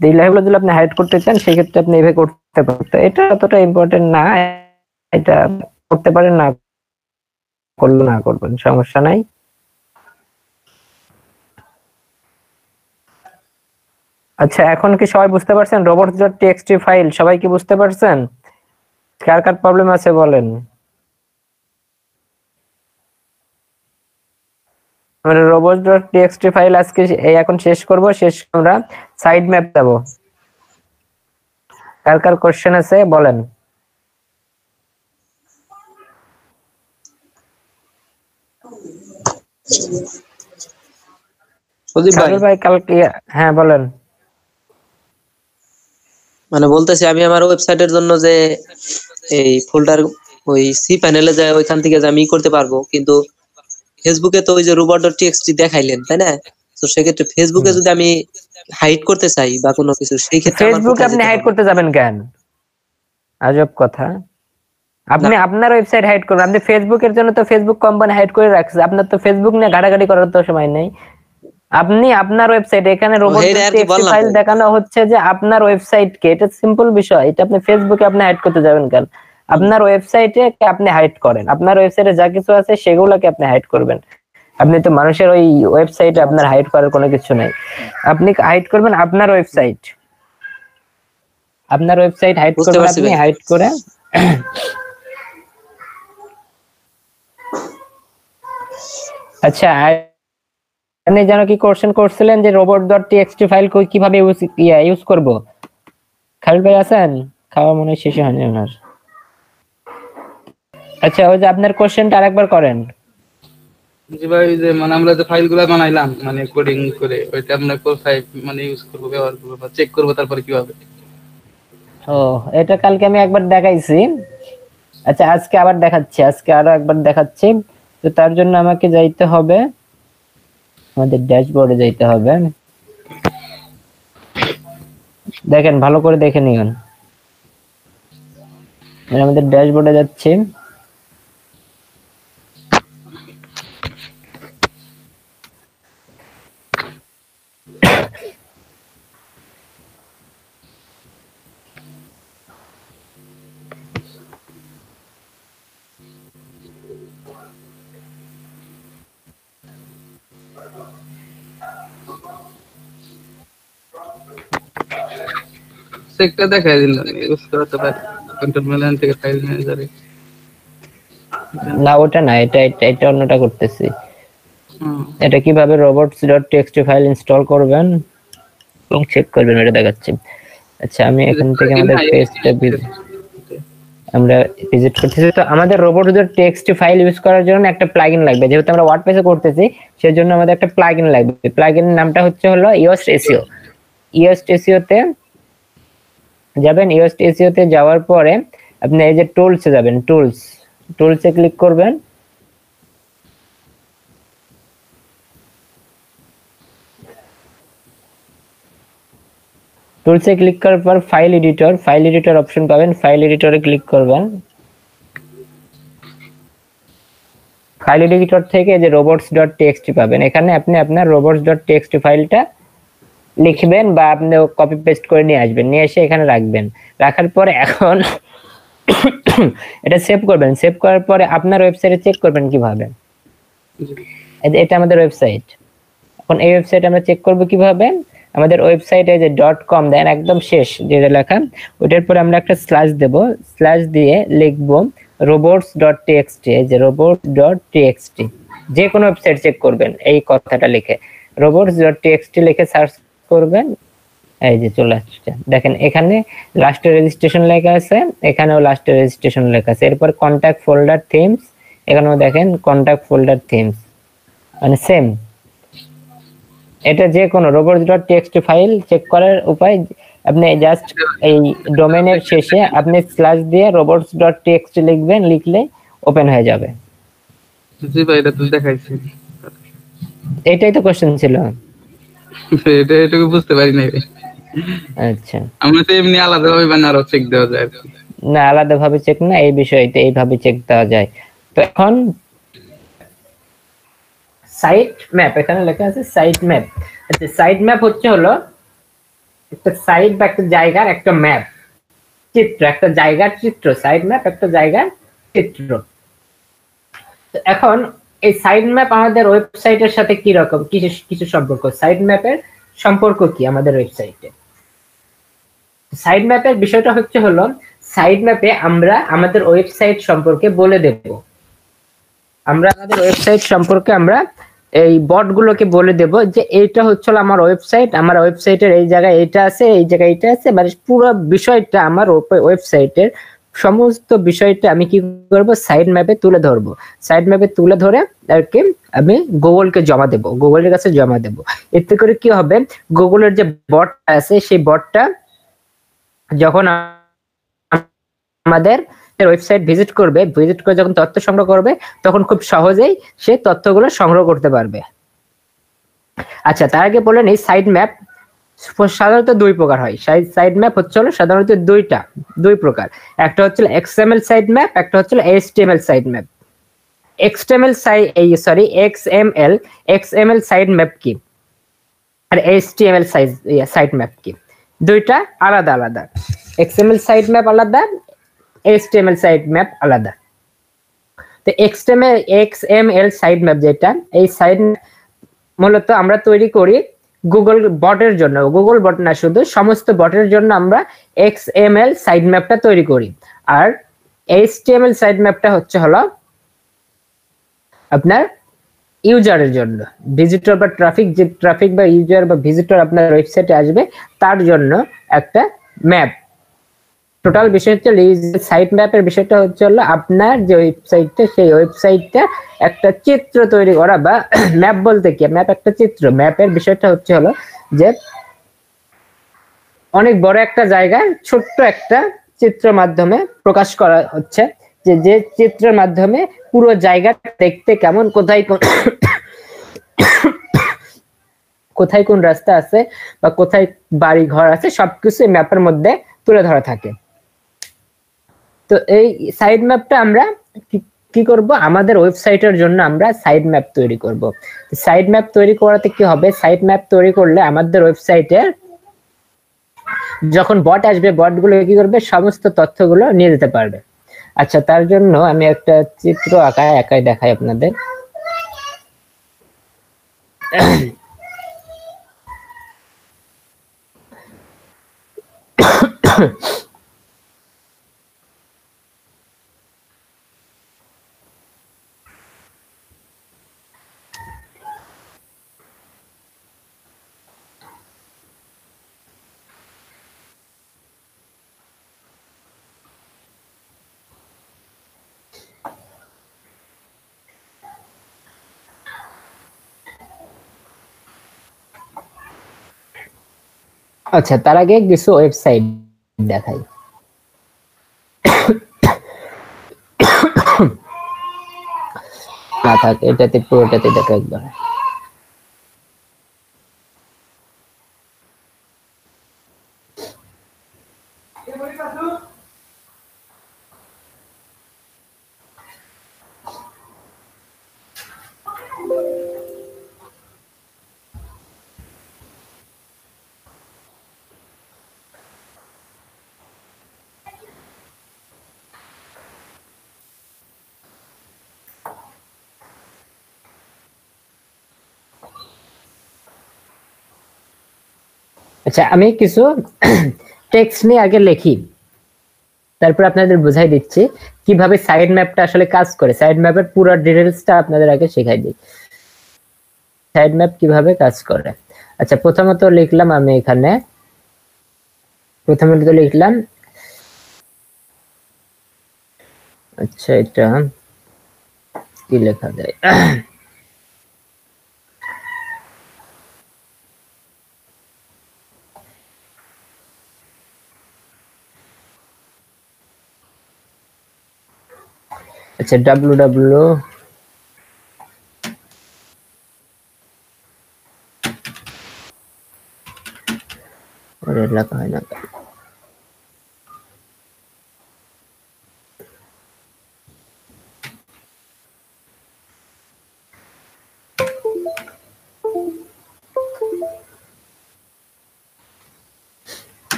S1: এই লাইনগুলো যদি আপনি হাইড করতে চান সেক্ষেত্রে আপনি এভাবে করতে পারেন। তো এটা অতটা ইম্পর্টেন্ট না, এটা করতে পারেন, না করলে না করবেন, সমস্যা নাই। আচ্ছা, এখন কি সবাই বুঝতে পারছেন robots.txt ফাইল? সবাই কি বুঝতে পারছেন? কার কার প্রবলেম আছে বলেন। আমরা robots.txt ফাইল আজকে এখন শেষ করব। শেষ আমরা সাইড ম্যাপ দেব। কার কার কোশ্চেন আছে বলেন। ভাই কালকে, হ্যাঁ বলেন।
S5: মানে বলতেছি আমি আমার ওয়েবসাইটের জন্য যে এই ফোল্ডার ওই সি প্যানেলে যায় ওইখান থেকে যে আমি করতে পারবো, কিন্তু ফেসবুকে তো ওই যে robot.txt দেখাইলেন, তাই না? তো সেক্ষেত্রে ফেসবুকে যদি আমি হাইড করতে চাই বা কোনো কিছু, সেই ক্ষেত্রে
S1: ফেসবুকে আপনি হাইড করতে যাবেন কেন? আজব কথা। আপনি আপনার ওয়েবসাইট হাইড করবেন। আপনি ফেসবুকের জন্য তো ফেসবুক কোম্পানি হাইড করে রাখছে, আপনার তো ফেসবুক নিয়ে ঘাটাঘাটি করার তো সময় নেই। আপনি আপনার ওয়েবসাইট, এখানে robots.txt ফাইল দেখানো হচ্ছে যে আপনার ওয়েবসাইট কে, এটা সিম্পল বিষয়। এটা আপনি ফেসবুকে আপনি হাইড করতে যাবেন কেন? আপনার ওয়েবসাইটে আপনি হাইড করেন, আপনার ওয়েবসাইটে যা কিছু আছে সেগুলোকে আপনি হাইড করবেন। আপনি তো মানুষের ওই ওয়েবসাইটে আপনার হাইড করার কোনো কিছু নাই। আপনি হাইড করবেন আপনার ওয়েবসাইট, আপনার ওয়েবসাইট হাইড করবেন আপনি, হাইড করে আচ্ছা আপনি জানো কি কোশ্চেন করছিলেন যে robot.txt ফাইল কিভাবে ইউজ করব? খালিদ ভাই আছেন? খাওয়া মনে হয় শেষ হয়নি ওনার। আচ্ছা ওই যে আপনার কোশ্চেনটা আরেকবার করেন।
S9: জি ভাই, যে মানে আমরা যে ফাইলগুলো বানাইলাম মানে কোডিং করে, ওইটা আমরা কোথায় মানে ইউজ করব, ব্যবহার করব বা চেক করব, তারপরে কিভাবে?
S1: ও এটা কালকে আমি একবার দেখাইছি। আচ্ছা আজকে আবার দেখাচ্ছি, আজকে আরো একবার দেখাচ্ছি। তো তার জন্য আমাকে যাইতে হবে আমাদের ড্যাশবোর্ডে যাইতে হবে। দেখেন ভালো করে দেখে নিন, আমাদের ড্যাশবোর্ডে যাচ্ছি।
S9: চেকটা দেখাই দিন, ইউজ করতে পারি কন্ট্রোল মেনু থেকে ফাইল ম্যানেজারে।
S1: না ওটা না, এটা এটা এটা অন্যটা করতেছি। এটা কিভাবে robots.txt ফাইল ইনস্টল করবেন এবং চেক করবেন এটা দেখাচ্ছি। আচ্ছা আমি এখান থেকে আমাদের পেজটা আমরা ভিজিট করতেছি। তো আমাদের robots.txt ফাইল ইউজ করার জন্য একটা প্লাগইন লাগবে, যেহেতু আমরা ওয়ার্ডপ্রেসে করতেছি সেজন্য আমাদের একটা প্লাগইন লাগবে। প্লাগইনের নামটা হচ্ছে হলো yoast SEO। yoast SEO তে যাবেন, yoast SEO তে যাওয়ার পরে আপনি এই যে টুলসে যাবেন, টুলসে ক্লিক করবেন। টুলসে ক্লিক করার পর ফাইল এডিটর অপশন পাবেন, ফাইল এডিটরে ক্লিক করবেন। ফাইল এডিটর থেকে যে robots.txt পাবেন, এখানে আপনি আপনার robots.txt ফাইলটা লিখবেন বা আপনি কপি পেস্ট করে নিয়ে আসবেন, নিয়ে এসে এখানে রাখবেন। রাখার পরে এখন এটা সেভ করবেন। সেভ করার পরে আপনার ওয়েবসাইটে চেক করবেন কিভাবে। এটা আমাদের ওয়েবসাইট। এখন এই ওয়েবসাইট আমরা চেক করব কিভাবে। আমাদের ওয়েবসাইটে যে .com দেন একদম শেষ যেটা লেখা, ওটার পরে আমরা একটা স্ল্যাশ দেব, স্ল্যাশ দিয়ে লিখব robots.txt, এই যে robots.txt। যে কোনো ওয়েবসাইট চেক করবেন এই কথাটা লিখে robots.txt লিখে সার্চ করবেন, এই যে চলে আসছে। দেখেন এখানে লাস্টে রেজিস্ট্রেশন লেখা আছে, এখানেও লাস্টে রেজিস্ট্রেশন লেখা আছে। এরপর কন্টাক্ট ফোল্ডার থিমস, এখানেও দেখেন কন্টাক্ট ফোল্ডার থিমস, মানে সেম। এটা যে কোনো robots.txt ফাইল চেক করার উপায়, আপনি জাস্ট এই ডোমেনের শেষে আপনি স্ল্যাশ দিয়ে robots.txt লিখবেন, লিখলে ওপেন হয়ে যাবে।
S9: জি ভাই, এটা তুই দেখাইছিস।
S1: এটাই তো কোশ্চেন ছিল।
S9: এটুকু বুঝতে পারি নাই।
S1: আচ্ছা,
S9: আমরা তো এমনি আলাদাভাবে বানারও চেক দেওয়া যায়।
S1: না আলাদাভাবে চেক না, এই বিষয়টা এইভাবে চেক দেওয়া যায়। তো এখন সাইট ম্যাপ, এখানে লেখা আছে সাইট ম্যাপ। আচ্ছা, সাইট ম্যাপ হলো একটা সাইট বা একটা জায়গার একটা ম্যাপ, চিত্র, একটা জায়গার চিত্র। সাইট ম্যাপ একটা জায়গার চিত্র। তো এখন এই সাইট ম্যাপ আমাদের ওয়েবসাইটের সাথে কি রকম কিছু সম্পর্ক, সাইট ম্যাপের সম্পর্ক কি আমাদের ওয়েবসাইটে। সাইট ম্যাপের বিষয়টা হলো সাইট ম্যাপে আমরা আমাদের ওয়েবসাইট সম্পর্কে বলে দেব। আমরা আমাদের ওয়েবসাইট সম্পর্কে আমরা এই বটগুলোকে বলে দেব যে এইটা হলো আমার ওয়েবসাইট, আমার ওয়েবসাইটের এই জায়গায় এটা আছে, এই জায়গায় এটা আছে, মানে পুরো বিষয়টা আমার ওয়েবসাইটের সমস্ত বিষয়টা আমি কি করব, সাইট ম্যাপে তুলে ধরবো। সাইট ম্যাপে তুলে ধরে আর কি আমি গুগলকে জমা দেব, গুগলের কাছে জমা দেব। এতে করে কি হবে, গুগলের যে বট আছে সেই বটটা যখন আমাদের ওয়েবসাইট ভিজিট করে যখন তথ্য সংগ্রহ করবে, তখন খুব সহজেই সে তথ্যগুলো সংগ্রহ করতে পারবে। আচ্ছা, তার আগে বলেন এই সাইট ম্যাপ সাধারণত দুই প্রকার হয়। সাইট ম্যাপ হলো সাধারণত দুই প্রকার। একটা হচ্ছে XML সাইট ম্যাপ, একটা হচ্ছে HTML site map. XML site map কি আর HTML সাইট ম্যাপ কি, দুইটা আলাদা আলাদা। XML সাইট ম্যাপ আলাদা, HTML সাইট ম্যাপ আলাদা। তো XML সাইট ম্যাপ যেটা, এই সাইট মূলত আমরা তৈরি করি গুগল বটের জন্য। গুগল বট না, শুধু সমস্ত বটের জন্য আমরা XML সাইট ম্যাপটা তৈরি করি। আর HTML সাইট ম্যাপটা হলো আপনার ইউজারের জন্য, ভিজিটর বা ট্রাফিক বা ইউজার বা ভিজিটর আপনার ওয়েবসাইটে আসবে তার জন্য একটা ম্যাপ। টোটাল বিষয় সাইট ম্যাপের বিষয়টা হলো আপনার যে ওয়েবসাইটটা, সেই ওয়েবসাইটটা একটা চিত্র তৈরি করা, বা ম্যাপ বলতে কি, ম্যাপ একটা চিত্র। ম্যাপের বিষয়টা হলো যে অনেক বড় একটা জায়গায় ছোট্ট একটা চিত্র মাধ্যমে প্রকাশ করা হচ্ছে, যে চিত্রের মাধ্যমে পুরো জায়গাটা দেখতে কেমন, কোথায় কোন রাস্তা আছে বা কোথায় বাড়ি ঘর আছে, সবকিছু ম্যাপের মধ্যে তুলে ধরা থাকে। তো এই সাইট ম্যাপটা আমরা কি করব, আমাদের ওয়েবসাইটের জন্য আমরা সাইট ম্যাপ তৈরি করব। সাইট ম্যাপ তৈরি করাতে কি হবে, সাইট ম্যাপ তৈরি করলে আমাদের ওয়েবসাইটে যখন বট আসবে, বটগুলো কি করবে, সমস্ত তথ্যগুলো নিয়ে যেতে পারবে। আচ্ছা, তার জন্য আমি একটা চিত্র একাই দেখাই আপনাদের। আচ্ছা, তার আগে কিছু ওয়েবসাইট দেখাই। না থাক, এটাতে পুরোটাতে দেখা একবার। আচ্ছা আমি কিছু টেক্সট নিয়ে আগে লিখি, তারপর আপনাদের বুঝাই দিচ্ছি কিভাবে সাইড ম্যাপটা আসলে কাজ করে। সাইড ম্যাপের পুরো ডিটেইলসটা আপনাদের আগে শেখাই দিই, সাইড ম্যাপ কিভাবে কাজ করে। আচ্ছা প্রথমত লিখলাম আমি এখানে, প্রথমত লিখলাম, আচ্ছা এটা কি লেখা যায়, আচ্ছা www ওরে লেখা হয় না,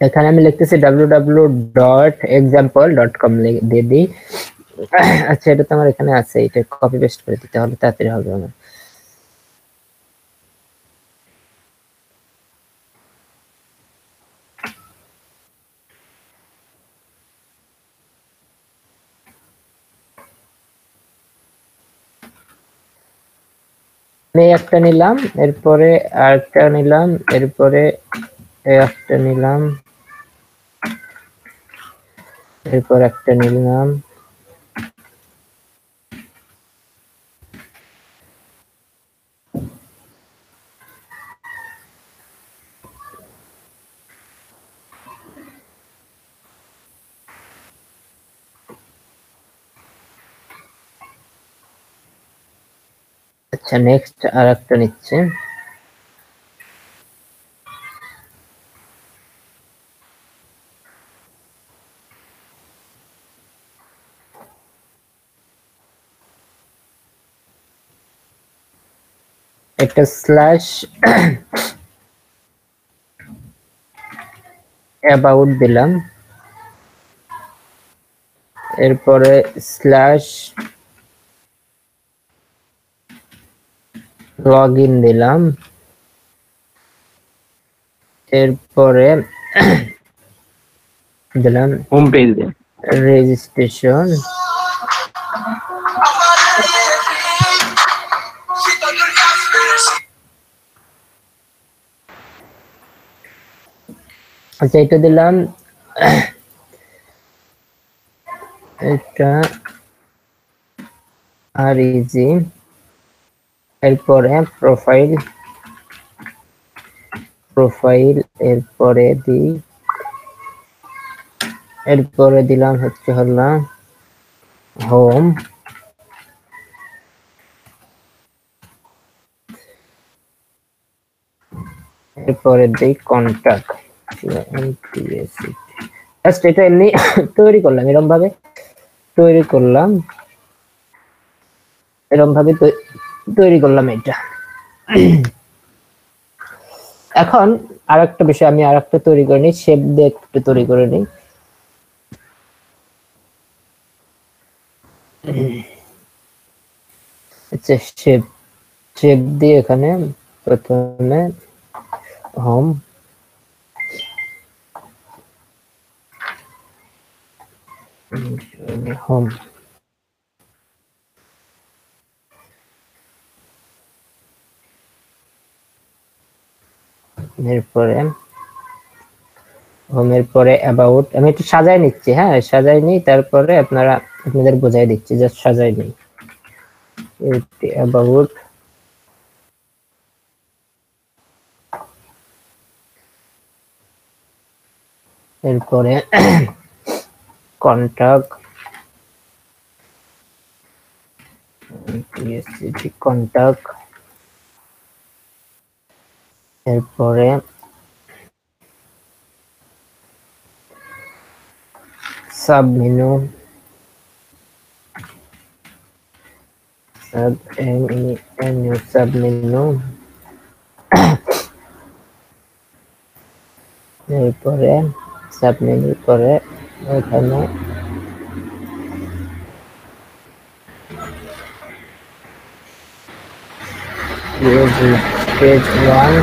S1: এখানে আমি লিখতেছি www.example.com দিয়ে দিই। আচ্ছা এটা তো আমার এখানে আছে, এটা কপি পেস্ট করে দিতে হবে, তাড়াতাড়ি হবে আমার। আমি একটা নিলাম, এরপরে আরেকটা নিলাম, এরপরে একটা নিলাম, এরপর একটা নিলাম, আচ্ছা নেক্সট আরেকটা নিচ্ছে, একটা স্ল্যাশ অ্যাবাউট দিলাম, এরপরে স্ল্যাশ লগইন দিলাম, এরপরে দিলাম
S4: হোম পেজ
S1: রেজিস্ট্রেশন, আচ্ছা এটা দিলাম, এটা আর ইজি, এরপরে প্রোফাইল, প্রোফাইল এরপরে দিই, এরপরে দিলাম হচ্ছে হলো হোম, এরপরে দিই কন্টাক্ট। জাস্ট এটা এমনি তৈরি করলাম, এরকম ভাবে তৈরি করলাম, এরকম ভাবে তৈরি করলাম এটা। এখন আরেকটা বিষয়, আমি আরেকটা তৈরি করে নিই, শেপ দিয়ে একটু তৈরি করে নিই। আচ্ছা শেপ, শেপ দিয়ে এখানে প্রথমে হোম, হোম, এরপরে হোমের পরে অ্যাবাউট, আমি একটু সাজাই নিচ্ছি, হ্যাঁ সাজাই নিই, তারপরে আপনাদের বোঝাই দিচ্ছি, জাস্ট সাজাই নিই। অ্যাবাউট, এরপরে কন্টাক্ট, কন্টাক্ট, এরপরে সাব মেনু, সাব মেনু, এরপরে সাব মেনুর পরে এখানে পেজ 1,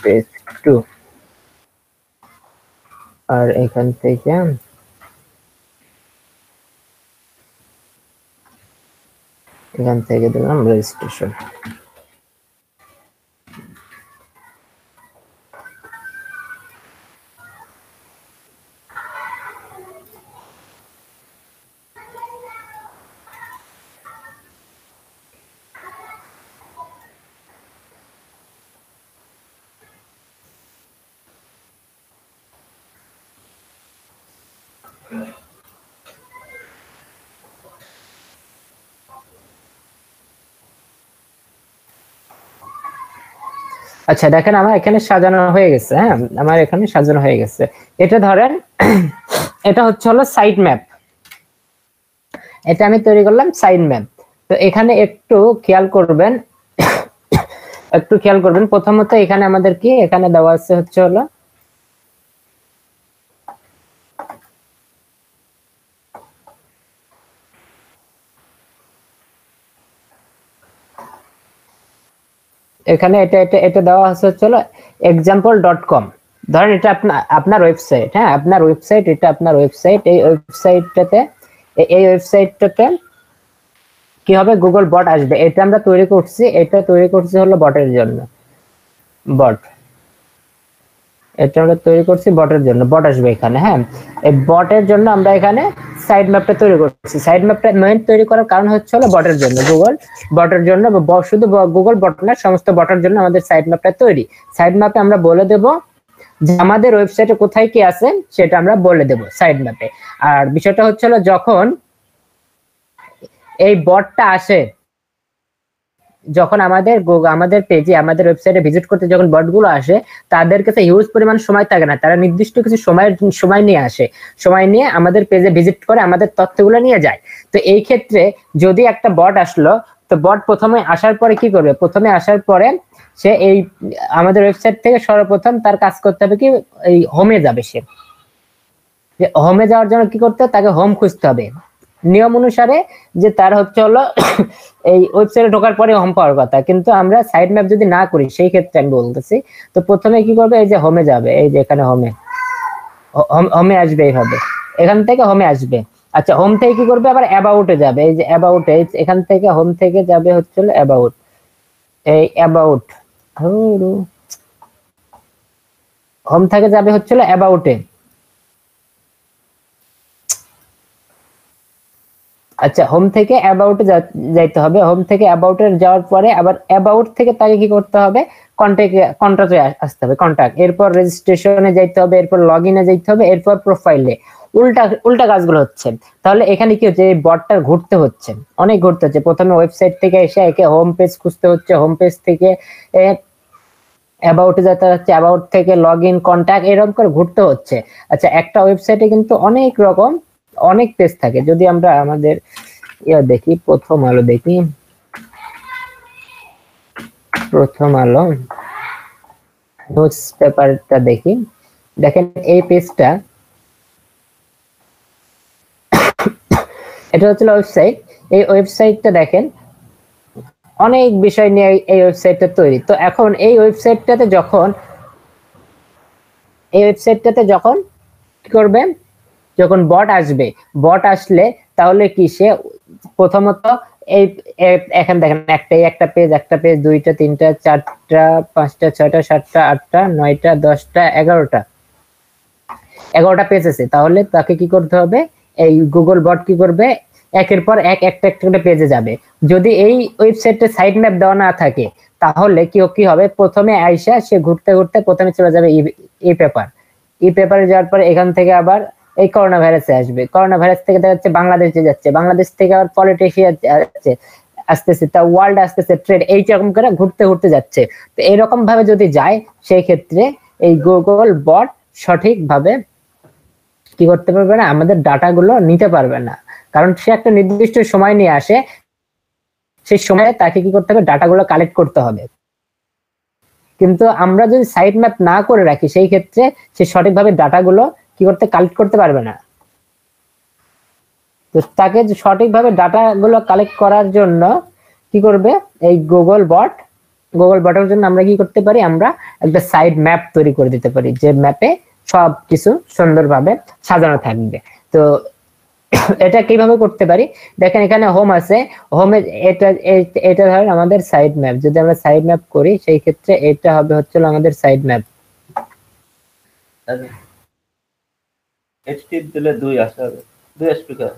S1: পেজ 2 আর এখান থেকে দিলাম রেজিস্ট্রেশন। আচ্ছা দেখেন আমার এখানে সাজানো হয়ে গেছে। হ্যাঁ, আমার এখানে সাজানো হয়ে গেছে। এটা ধরেন এটা হচ্ছে হলো সাইট ম্যাপ, এটা আমি তৈরি করলাম সাইট ম্যাপ। তো এখানে একটু খেয়াল করবেন প্রথমত এখানে আমাদের কি এখানে দেওয়া আছে হচ্ছে হলো এখানে এটা দেওয়া হচ্ছে হলো example.com। ধরেন এটা আপনার ওয়েবসাইট। হ্যাঁ, আপনার ওয়েবসাইট, এটা আপনার ওয়েবসাইট। এই ওয়েবসাইটটাতে কি হবে, গুগল বট আসবে। এটা আমরা তৈরি করছি হলো বটের জন্য। বট আসবে এখানে। হ্যাঁ, এই বটের জন্য আমরা এখানে সাইড ম্যাপটা তৈরি করছি। সাইড ম্যাপটা মেইন তৈরি করার কারণ হচ্ছে হলো বটের জন্য, গুগল বটের জন্য, শুধু গুগল বট না, সমস্ত বটের জন্য আমাদের সাইড ম্যাপটা তৈরি। সাইড ম্যাপে আমরা বলে দেব যে আমাদের ওয়েবসাইটে কোথায় কি আছে সেটা আমরা বলে দেব সাইড ম্যাপে। আর বিষয়টা হচ্ছে হলো যখন এই বটটা আসে, যখন আমাদের পেজে, আমাদের ওয়েবসাইটে ভিজিট করতে যখন বটগুলো আসে, তাদের কাছে হিউজ পরিমাণ সময় থাকে না, তারা নির্দিষ্ট কিছু সময় নিয়ে আসে, সময় নিয়ে আমাদের পেজে ভিজিট করে আমাদের তথ্যগুলো নিয়ে যায়। তো এই ক্ষেত্রে যদি একটা বট আসলো, তো বট প্রথমে আসার পরে কি করবে, প্রথমে আসার পরে সে এই আমাদের ওয়েবসাইট থেকে সর্বপ্রথম তার কাজ করতে হবে কি, এই হোমে যাবে। সে হোমে যাওয়ার জন্য কি করতে হবে, তাকে হোম খুঁজতে হবে নিয়ম অনুসারে, যে তার হচ্ছে হলো এই ওয়েবসাইটে ঢোকার পরে হোম পাওয়ার কথা। কিন্তু আমরা সাইড ম্যাপ যদি না করি, সেই ক্ষেত্রে আমি বলতেছি, তো প্রথমে কি করবে, এই যে হোমে যাবে, এই যে এখানে হোমে আসবে, এইভাবে এখান থেকে হোমে আসবে। আচ্ছা, হোম থেকে কি করবে, আবার অ্যাবাউটে যাবে। এই যে অ্যাবাউটে, এখান থেকে হোম থেকে যাবে হচ্ছে হলো অ্যাবাউট। এই অ্যাবাউট হোম থেকে যাবে হচ্ছে হলো অ্যাবাউটে। আচ্ছা, হোম থেকে অ্যাবাউটে যাইতে হবে। হোম থেকে অ্যাবাউটে যাওয়ার পরে আবার অ্যাবাউট থেকে তাকে কি করতে হবে, কন্ট্যাক্টে আসতে হবে, কন্ট্যাক্ট। এরপর রেজিস্ট্রেশনে যাইতে হবে, এরপর লগইনে যাইতে হবে, এরপর প্রোফাইলে। উল্টা কাজগুলো হচ্ছে। তাহলে এখানে কি হচ্ছে, এই বটটা অনেক ঘুরতে হচ্ছে। প্রথমে ওয়েবসাইট থেকে এসে একে হোম পেজ খুঁজতে হচ্ছে, হোম পেজ থেকে অ্যাবাউটে যেতে হচ্ছে, অ্যাবাউট থেকে লগইন, কন্ট্যাক্ট, এরকম করে ঘুরতে হচ্ছে। আচ্ছা, একটা ওয়েবসাইটে কিন্তু অনেক পেজ থাকে। যদি আমরা আমাদের দেখি, প্রথম আলো নিউজ পেপারটা দেখি, দেখেন এই পেজটা, এটা হচ্ছে ওয়েবসাইট। এই ওয়েবসাইটটা দেখেন অনেক বিষয় নিয়ে এই ওয়েবসাইটটা তৈরি। তো এখন এই ওয়েবসাইটটাতে যখন কি করবে, যখন বট আসলে তাহলে কি, সে প্রথমত এখানে দেখেন একটা পেজ, দুইটা, তিনটা, চারটা, পাঁচটা, ছয়টা, সাতটা, আটটা, নয়টা, 10টা, 11টা পেজ আছে। তাহলে তাকে কি করতে হবে, এই গুগল বট কি করবে, একের পর একটা করে পেজে যাবে। যদি এই ওয়েবসাইটে সাইড ম্যাপ দেওয়া না থাকে, তাহলে কি হবে, প্রথমে আইসা সে ঘুরতে প্রথমে চলে যাবে ই পেপারে যাওয়ার পরে এখান থেকে আবার এই করোনা ভাইরাসে আসবে। করোনা ভাইরাস থেকে দেখা যাচ্ছে বাংলাদেশে যাচ্ছে, বাংলাদেশ থেকে আবার পলিটিশিয়ান আসতেছে, তা ওয়ার্ল্ড আসতেছে, ট্রেড, এইরকম করে ঘুরতে যাচ্ছে। তো এইরকম ভাবে যদি যায়, সেই ক্ষেত্রে এই গুগল বট সঠিকভাবে কি করতে পারবে না, আমাদের ডাটাগুলো নিতে পারবে না। কারণ সে একটা নির্দিষ্ট সময় নিয়ে আসে, সেই সময়ে তাকে কি করতে হবে, ডাটাগুলো কালেক্ট করতে হবে। কিন্তু আমরা যদি সাইট ম্যাপ না করে রাখি, সেই ক্ষেত্রে সে সঠিকভাবে ডাটাগুলো কি করতে, কালেক্ট করতে পারবে না। তো তাকে সঠিকভাবে ডাটাগুলো কালেক্ট করার জন্য কি করবে, এই গুগল বট গুগল বটের জন্য আমরা কি করতে পারি, আমরা একটা সাইড ম্যাপ তৈরি করে দিতে পারি, যে ম্যাপে সবকিছু সুন্দরভাবে সাজানো থাকবে। তো এটা কিভাবে করতে পারি, দেখেন এখানে হোম আছে, হোমে এটা ধরেন আমাদের সাইড ম্যাপ। যদি আমরা সাইড ম্যাপ করি সেই ক্ষেত্রে এটা হবে হচ্ছে আমাদের সাইড ম্যাপ।
S10: এইচটি দিলে 2 আসে হবে, 2 স্পিকার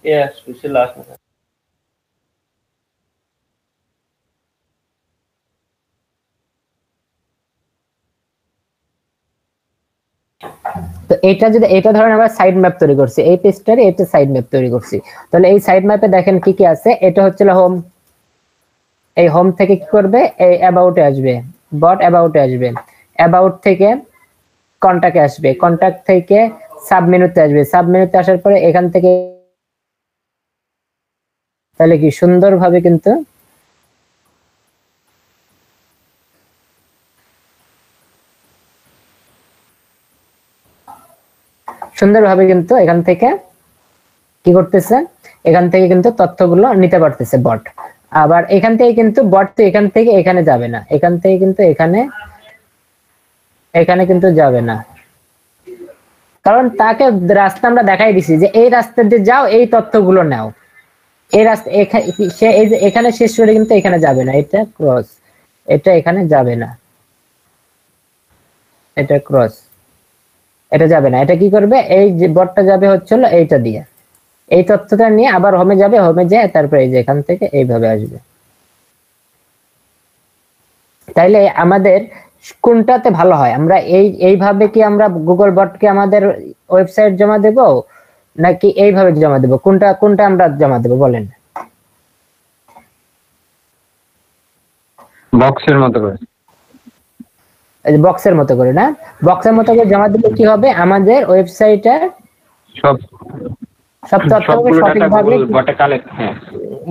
S10: এ স্পেশাল আসে।
S1: তো এটা ধরেন আমরা সাইড ম্যাপ তৈরি করছি, এই পেজটারে এটা সাইড ম্যাপ তৈরি করছি। তাহলে এই সাইড ম্যাপে দেখেন কি কি আছে, এটা হচ্ছে হোম। এই হোম থেকে কি করবে, এই অ্যাবাউটে আসবে, বট অ্যাবাউটে আসবে, অ্যাবাউট থেকে কন্টাক্টে আসবে, কন্টাক্ট থেকে সাব মেনুতে আসবে, সাব মেনুতে আসার পরে এখান থেকে তাহলে কি সুন্দরভাবে কিন্তু এখান থেকে কি করতেছে, এখান থেকে কিন্তু তথ্যগুলো নিতে পারতেছে বট। আবার এখান থেকে কিন্তু বট তো এখান থেকে এখানে যাবে না, এখান থেকে কিন্তু এখানে কিন্তু যাবে না, কারণ তাকে রাস্তা আমরা দেখাই দিছি যে এই রাস্তা দিয়ে যাও, এই তথ্যগুলো নাও। এই রাস্তা সে এই যে এখানে শেষ করে কিন্তু এখানে যাবে না, এটা ক্রস, এটা এখানে যাবে না, এটা ক্রস, এটা যাবে না। এটা কি করবে, এই যে বটটা যাবে হচ্ছে এইটা দিয়ে, এই তথ্যটা নিয়ে আবার হোমে যাবে, হোমে যায় তারপরে এই যে এখান থেকে এইভাবে আসবে। তাইলে আমাদের কোনটাতে ভালো হয়, আমরা এইভাবে কি আমরা গুগল বটকে আমাদের ওয়েবসাইট জমা দেব, নাকি এইভাবে জমা দেব, কোনটা আমরা জমা দেব বলেন?
S4: বক্সের মতো করে,
S1: বক্সের মতো করে না, বক্সের মতো করে জমা দিলে কি হবে, আমাদের ওয়েবসাইটের সব তথ্যগুলো সঠিকভাবে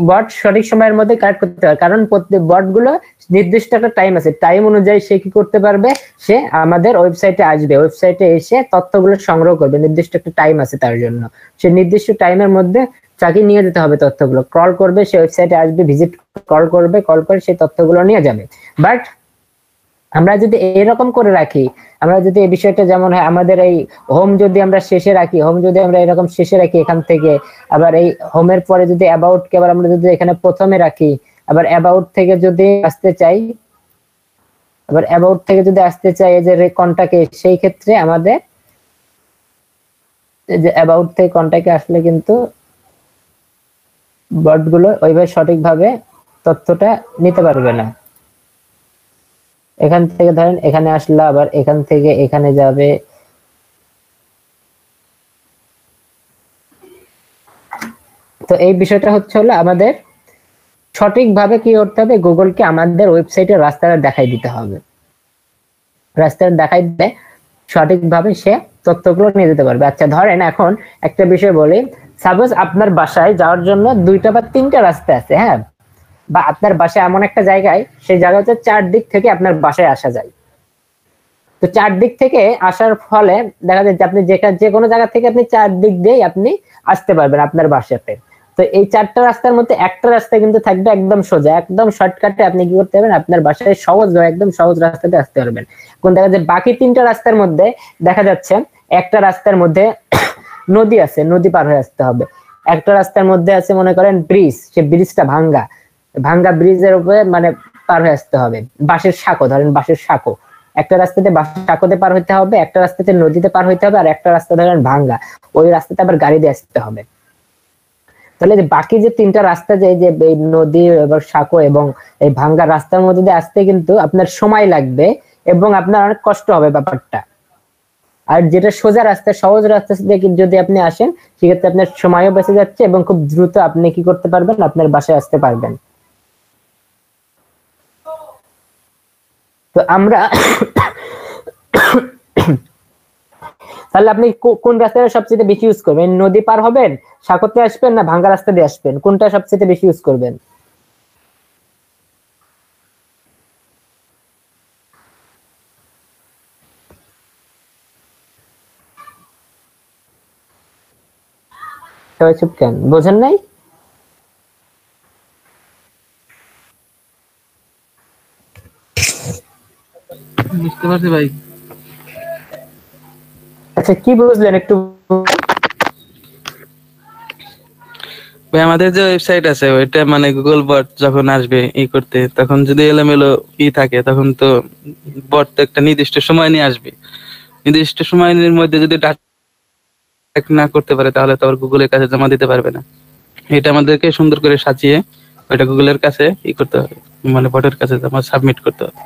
S1: বট সঠিক সময়ের মধ্যে কালেক্ট করতে পারে। কারণ প্রত্যেক বটগুলো নির্দিষ্ট একটা টাইম আছে, টাইম অনুযায়ী সে কি করতে পারবে, সে আমাদের ওয়েবসাইটে আসবে, ওয়েবসাইটে এসে তথ্যগুলো সংগ্রহ করবে, নির্দিষ্ট একটা টাইম আছে তার জন্য। সে নির্দিষ্ট টাইমের মধ্যে তাকে নিয়ে যেতে হবে তথ্যগুলো, ক্রল করবে, সে ওয়েবসাইটে আসবে, ভিজিট কল করবে, কল করে সেই তথ্যগুলো নিয়ে যাবে। বাট আমরা যদি এরকম করে রাখি, আমরা যদি এই বিষয়টা যেমন হয়, আমাদের এই হোম যদি আমরা শেষে রাখি, হোম যদি আমরা এরকম শেষে রাখি এখান থেকে, আবার এই হোমের পরে যদি অ্যাবাউট কে আবার আমরা যদি এখানে প্রথমে রাখি, আবার অ্যাবাউট থেকে যদি আসতে চাই, আবার অ্যাবাউট থেকে যদি আসতে চাই এই যে কন্টাক্টে, সেই ক্ষেত্রে আমাদের এই যে অ্যাবাউট থেকে কন্টাক্টে আসলে কিন্তু বটগুলো ওইভাবে সঠিকভাবে তথ্যটা নিতে পারবে না। এখান থেকে ধরেন এখানে আসলে আবার এখান থেকে এখানে যাবে, তো এই বিষয়টা হচ্ছে আমাদের সঠিকভাবে কি করতে হবে, গুগলকে আমাদের ওয়েবসাইটের রাস্তাটা দেখাই দিতে হবে, রাস্তাটা দেখাই দিলে সঠিকভাবে সে তথ্যগুলো নিয়ে যেতে পারবে। আচ্ছা ধরেন এখন একটা বিষয় বলি, সাপোজ আপনার বাসায় যাওয়ার জন্য 2টা বা 3টা রাস্তা আছে, হ্যাঁ, বা আপনার বাসায় এমন একটা জায়গায়, সেই জায়গা হচ্ছে 4 দিক থেকে আপনার বাসায় আসা যায়। তো 4 দিক থেকে আসার ফলে দেখা যায় যে আপনি যে কোনো জায়গা থেকে আপনি 4 দিক দিয়ে আপনি আসতে পারবেন আপনার বাসাতে। তো এই 4টা রাস্তার মধ্যে একটা রাস্তা কিন্তু থাকবে একদম সোজা, একদম শর্টকাটে আপনি কি করতে পারবেন, আপনার বাসায় একদম সহজ রাস্তাতে আসতে পারবেন। কোন দেখা যায় বাকি 3টা রাস্তার মধ্যে দেখা যাচ্ছে একটা রাস্তার মধ্যে নদী আছে, নদী পার হয়ে আসতে হবে। একটা রাস্তার মধ্যে আছে মনে করেন ব্রিজ, সে ব্রিজটা ভাঙ্গা ব্রিজের উপরে মানে পার হয়ে আসতে হবে। বাঁশের সাঁকো, ধরেন বাঁশের সাঁকো, একটা রাস্তাতে বাঁশের সাঁকোতে পার হইতে হবে, একটা রাস্তাতে নদীতে পার হইতে হবে, আর একটা রাস্তা ধরেন ভাঙ্গা, ওই রাস্তাতে আবার গাড়ি দিয়ে আসতে হবে। তাহলে যে বাকি যে 3টা রাস্তা, যে এই নদী এবং সাঁকো এবং এই ভাঙ্গা রাস্তার মধ্যে দিয়ে আসতে কিন্তু আপনার সময় লাগবে এবং আপনার অনেক কষ্ট হবে ব্যাপারটা। আর যেটা সোজা রাস্তা, সহজ রাস্তা থেকে যদি আপনি আসেন, সেক্ষেত্রে আপনার সময়ও বেঁচে যাচ্ছে এবং খুব দ্রুত আপনি কি করতে পারবেন, আপনার বাসায় আসতে পারবেন। তো আমরা তাহলে আপনি কোন রাস্তাটা সবচেয়ে বেশি ইউজ করবেন, নদী পার হবেন, সাঁকোতে আসবেন, না ভাঙ্গা রাস্তা দিয়ে আসবেন, কোনটা সবচেয়ে বেশি ইউজ করবেন? সবাই চুপ কেন, বোঝেন নাই?
S9: বুঝতে পারছি ভাই।
S1: আচ্ছা কি বুঝলেন একটু?
S9: ভাই আমাদের যে ওয়েবসাইট আছে ওইটা মানে গুগল বট যখন আসবে করতে, তখন যদি এলোমেলো থাকে তখন তো বট তো একটা নির্দিষ্ট সময় নিয়ে আসবে। নির্দিষ্ট সময়ের মধ্যে যদি ডাটা না করতে পারে তাহলে তো আর গুগলের কাছে জমা দিতে পারবে না। এটা আমাদেরকে সুন্দর করে সাজিয়ে ওইটা গুগলের কাছে করতে হবে, মানে বটের কাছে জমা সাবমিট করতে হবে।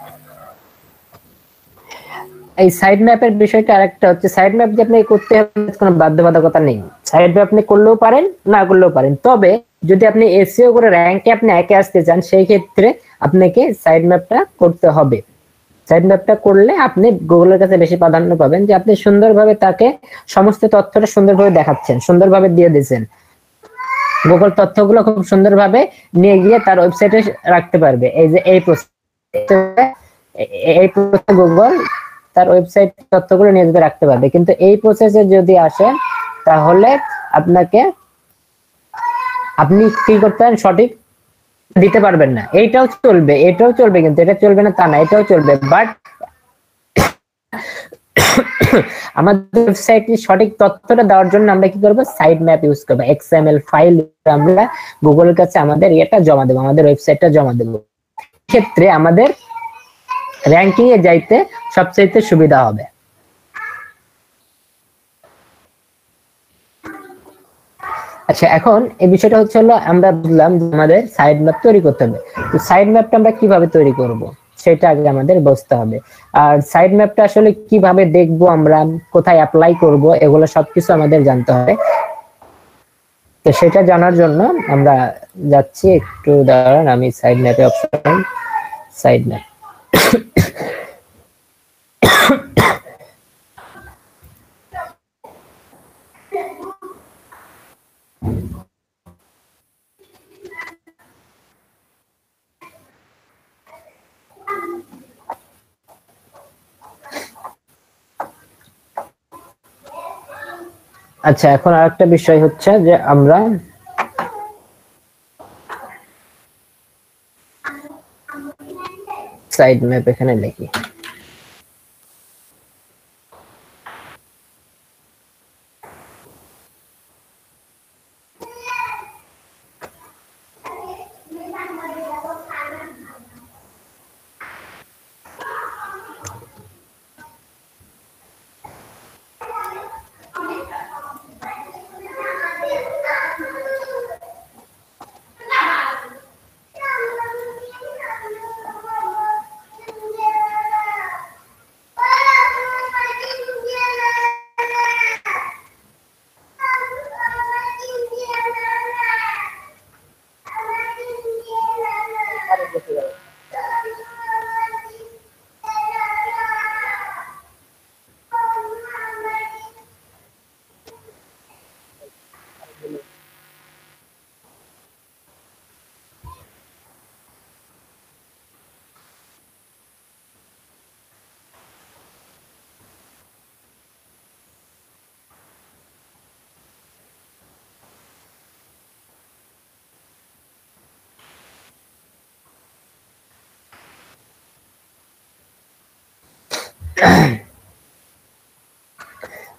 S1: এই সাইড ম্যাপের বিষয়টা আরেকটা হচ্ছে, সাইড ম্যাপ যে আপনি করতে হবে কোনো বাধ্যবাধকতা নেই। সাইড ম্যাপ আপনি করলেও পারেন, না করলেও পারেন। তবে যদি আপনি এসইও করে র‍্যাঙ্কে আপনি একে আসতে চান, সেই ক্ষেত্রে আপনাকে সাইড ম্যাপটা করতে হবে। সাইড ম্যাপটা করলে আপনি গুগলের কাছে বেশি প্রাধান্য পাবেন, যে আপনি সুন্দরভাবে তাকে সমস্ত তথ্যটা সুন্দরভাবে দেখাচ্ছেন, সুন্দরভাবে দিয়ে দিয়েছেন। গুগল তথ্যগুলো খুব সুন্দরভাবে নিয়ে গিয়ে তার ওয়েবসাইটে রাখতে পারবে। এই যে এই প্রসেসে গুগল তার ওয়েবসাইট তথ্যগুলো নিয়ে যেতে রাখতে পারবে। কিন্তু এই প্রসেসে যদি আসে তাহলে আপনি কি করতে পারেন, সঠিক দিতে পারবেন না। এটাও চলবে, কিন্তু এটা চলবে না তা না, এটাও চলবে। বাট আমাদের ওয়েবসাইটে সঠিক তথ্যটা দেওয়ার জন্য আমরা কি করব, সাইড ম্যাপ ইউজ করব। এক্সএমএল ফাইল আমরা গুগলের কাছে আমাদের এটা জমা দেব, আমাদের ওয়েবসাইটটা জমা দেব। ক্ষেত্রে আমাদের র‍্যাঙ্কিং এ যাইতে সবচেয়ে সুবিধা হবে। আচ্ছা এখন এই বিষয়টা হচ্ছে হলো, আমরা বুঝলাম যে আমাদের সাইড ম্যাপ তৈরি করতে হবে। তো সাইড ম্যাপটা আমরা কিভাবে তৈরি করব সেটা আগে আমাদের বুঝতে হবে। আর সাইড ম্যাপটা আসলে কিভাবে দেখবো, আমরা কোথায় অ্যাপ্লাই করব, এগুলো সবকিছু আমাদের জানতে হবে। তো সেটা জানার জন্য আমরা যাচ্ছি, একটু দাঁড়ান, আমি সাইড ম্যাপে অপশন সাইড ম্যাপ। আচ্ছা এখন আরেকটা বিষয় হচ্ছে যে আমরা সাইড ম্যাপ এখানে লিখি।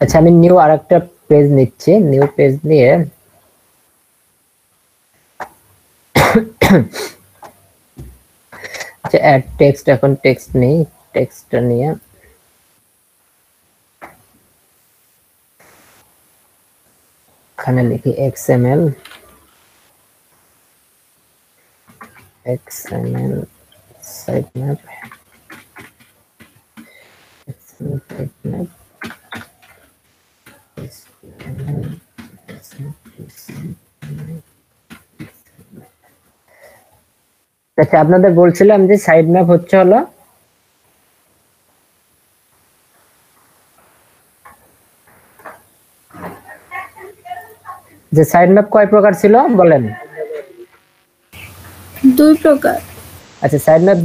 S1: আচ্ছা আমি নিউ আরেকটা পেজ নিচ্ছি, নিউ পেজ নিয়ে আচ্ছা অ্যাড টেক্সট, এখন টেক্সট নেই, টেক্সটটা নিয়ে এখানে লিখি XML sitemap sitemap আচ্ছা আপনাদের বলছিলাম যে সাইড ম্যাপ হচ্ছে হলো যে সাইড ম্যাপ কয় প্রকার ছিল বলেন?
S2: দুই প্রকার।
S1: আচ্ছা সাইড ম্যাপ